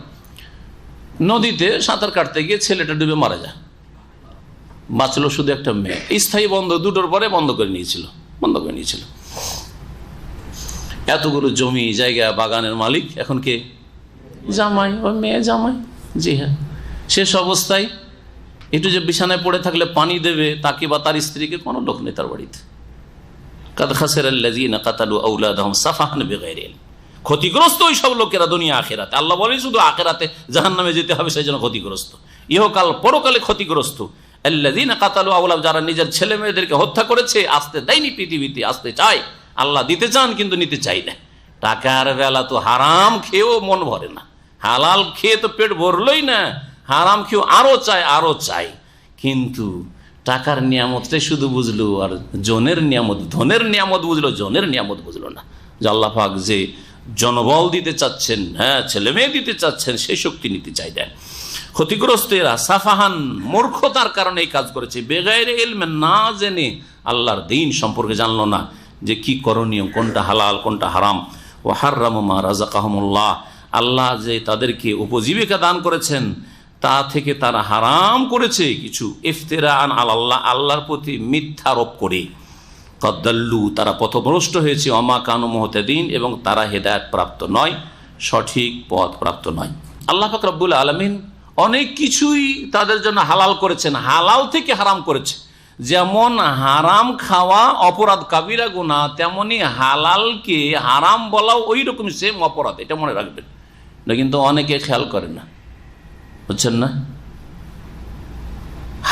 নদীতে সাঁতার কাটতে গিয়ে ছেলেটা ডুবে মারা যায়, বাঁচলো শুধু একটা মেয়ে। স্থায়ী বন্ধ, দুটোর পরে বন্ধ করে নিয়েছিল। এতগুলো জমি জায়গা বাগানের মালিক এখন কে? জামাই, ওই মেয়ে জামাই। জি হ্যাঁ, শেষ অবস্থায় একটু যে বিছানায় পড়ে থাকলে পানি দেবে তাকে বা তার স্ত্রীকে কোনো লোক নেই তার বাড়িতে। কাদ খাসিরাল্লাযীনা কাতালু আওলাদাহুম সাফাহান বিগাইরি ইলম, ক্ষতিগ্রস্ত ওই সব লোকেরা দুনিয়া আখিরাতে। আল্লাহ বলেন শুধু আখিরাতে জাহান্নামে যেতে হবে সেই জন্য ক্ষতিগ্রস্ত, ইহকাল পরকালে ক্ষতিগ্রস্ত। আল্লাযীনা কাতালু আওলাদ, যারা নিজের ছেলে মেয়েদেরকে হত্যা করেছে, আসতে দেয়নি পৃথিবীতে, আসতে চায়, আল্লাহ দিতে চান কিন্তু নিতে চাই না। টাকার বেলা তো হারাম খেয়েও মন ভরে না, হালাল খেয়ে তো পেট ভরলই না, হারাম খেয়েও আরো চাই। কিন্তু টাকার নিয়ামতটাই শুধু বুঝলো, আর ধনের নিয়ামত বুঝলো, জনের নিয়ামত বুঝলো না। যে আল্লাহ পাক যে জনবল দিতে চাচ্ছেন, হ্যাঁ ছেলে মেয়ে দিতে চাচ্ছেন, সেই শক্তি নিতে চাই দেন। ক্ষতিগ্রস্ত এরা সাফাহান, মূর্খতার কারণে এই কাজ করেছে। বেগাইরে ইলমে, না জেনে, আল্লাহর দ্বীন সম্পর্কে জানলো না যে কি করণীয়, কোনটা হালাল কোনটা হারাম। ও হাররামু মা রাযাকাহুমুল্লাহ, আল্লাহ যে তাদেরকে উপজীবিকা দান করেছেন তা থেকে তারা হারাম করেছে কিছু। ইফতিরাআন আলাল্লাহ, আল্লাহর প্রতি মিথ্যারোপ করে। কদ্দাল্লু, তারা পথভ্রষ্ট হয়েছে। ওমা কানু মুহতাদিন, এবং তারা হেদায়েত প্রাপ্ত নয়, সঠিক পথ প্রাপ্ত নয়। আল্লাহ পাক রব্বুল আলামিন অনেক কিছুই তাদের জন্য হালাল করেছেন, হালাল থেকে হারাম করেছে। যেমন হারাম খাওয়া অপরাধ, কাবিরা গুনাহ, তেমনি হালালকে হারাম বলাও ওই রকম সেম অপরাধ, এটা মনে রাখবেন না। কিন্তু অনেকে খেয়াল করে না, বুঝছেন না,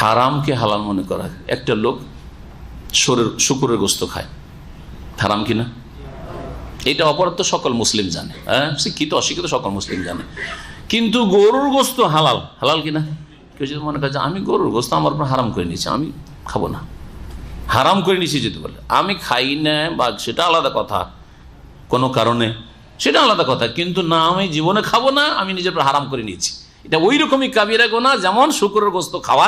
হারামকে হালাল মনে করা। একটা লোক শুকুরের গোস্ত খায়, হারাম কিনা? এটা অপরাধ তো সকল মুসলিম জানে, হ্যাঁ, শিক্ষিত অশিক্ষিত সকল মুসলিম জানে। কিন্তু গরুর গোস্ত হালাল কিনা? কেউ যদি মনে করে আমি গরুর গোস্ত আমার উপর হারাম করে নিয়েছি, আমি খাবো না, হারাম করে নিয়েছি যদি বলে, আমি খাই না বা সেটা আলাদা কথা, কোনো কারণে সেটা আলাদা কথা, কিন্তু না আমি জীবনে খাবো না, আমি নিজের উপর হারাম করে নিয়েছি, এটা ওই রকমই কাবিরা গুনাহ। যেমন শুকরের গোস্ত খাওয়া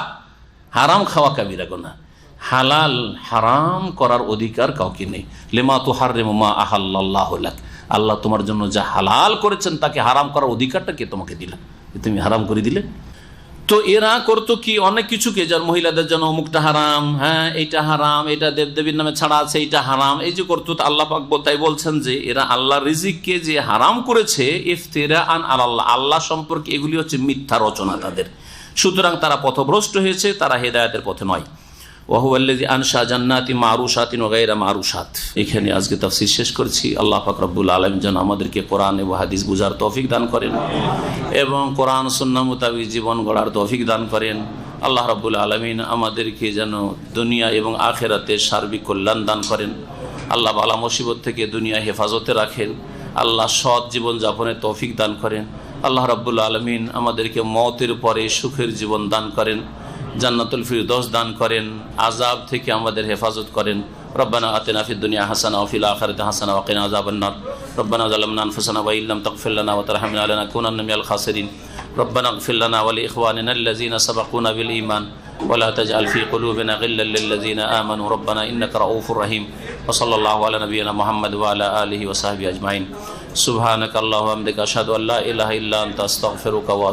হারাম, খাওয়া কাবিরা গুনাহ। হালাল হারাম করার অধিকার কাউকে নেই। লিমা তুহাররিমু মা আহাল্লাল্লাহু লাক, আল্লাহ তোমার জন্য যা হালাল করেছেন তাকে হারাম করার অধিকারটা কে তোমাকে দিল, তুমি হারাম করে দিলে। তো এরা করতো কি, অনেক কিছুকে, যার মহিলাদের জন্য অমুকটা হারাম, হ্যাঁ এইটা হারাম, এটা দেবদেবীর নামে ছাড়া আছে, এইটা হারাম, এই যে করতো। আল্লাহ পাক তাই বলছেন যে এরা আল্লাহর রিজিককে যে হারাম করেছে, ইফতিরাআন আলাল্লাহ, আল্লাহ সম্পর্কে, এগুলি হচ্ছে মিথ্যা রচনা তাদের। সুতরাং তারা পথভ্রষ্ট হয়েছে, তারা হেদায়েতের পথে নয়। ওয়াহুয়াল্লাযী আনশা জান্নাতি মারুশাতিন ওয়া গায়রা মারুশাত। এখানে আজকে তাফসীর শেষ করছি। আল্লাহ পাক রব্বুল আলামিন যেন আমাদেরকে কোরআন এবং হাদিস বুঝার তৌফিক দান করেন এবং কোরআন সুন্নাহ মোতাবেক জীবন গড়ার তৌফিক দান করেন। আল্লাহ রব্বুল আলামিন আমাদেরকে যেন দুনিয়া এবং আখিরাতে সার্বিক কল্যাণ দান করেন। আল্লাহ বালা মুসিবত থেকে দুনিয়া হেফাজতে রাখেন। আল্লাহ সৎ জীবন যাপনের তৌফিক দান করেন। আল্লাহ রব্বুল আলামিন আমাদেরকে মওতের পরে সুখের জীবন দান করেন, জান্নাতুল ফিরদৌস দান করেন, আযাব থেকে আমাদের হেফাজত করেন। রব্বানা আতিনা ফিদ দুনিয়া হাসানা ওয়া ফিল আখিরাতি হাসানা ওয়া কিনা আযাবান নার। রব্বানা যালামনা আনফুসানা ওয়া ইল্লাম তাগফির লানা ওয়া তারহামনা লানাকুনান্না মিনাল খাসিরিন। রব্বানা ইগফির লানা ওয়া লিইখওয়ানিনা আল্লাযীনা সাবাকুনা বিল ঈমান ওয়া লা তাজআল ফি কুলুবিনা গিল্লাল লিল্লাযীনা আমানু রব্বানা ইন্নাকা রাউফুর রহিম। ওয়া সাল্লাল্লাহু আলা নাবিয়িনা মুহাম্মদ ওয়া আলা আলিহি ওয়া সাহবিহি আজমাইন। সুবহানাকা আল্লাহুম্মা ওয়া বিহামদিকা আশহাদু আল্লা ইলাহা ইল্লা আনতা আস্তাগফিরুকা ওয়া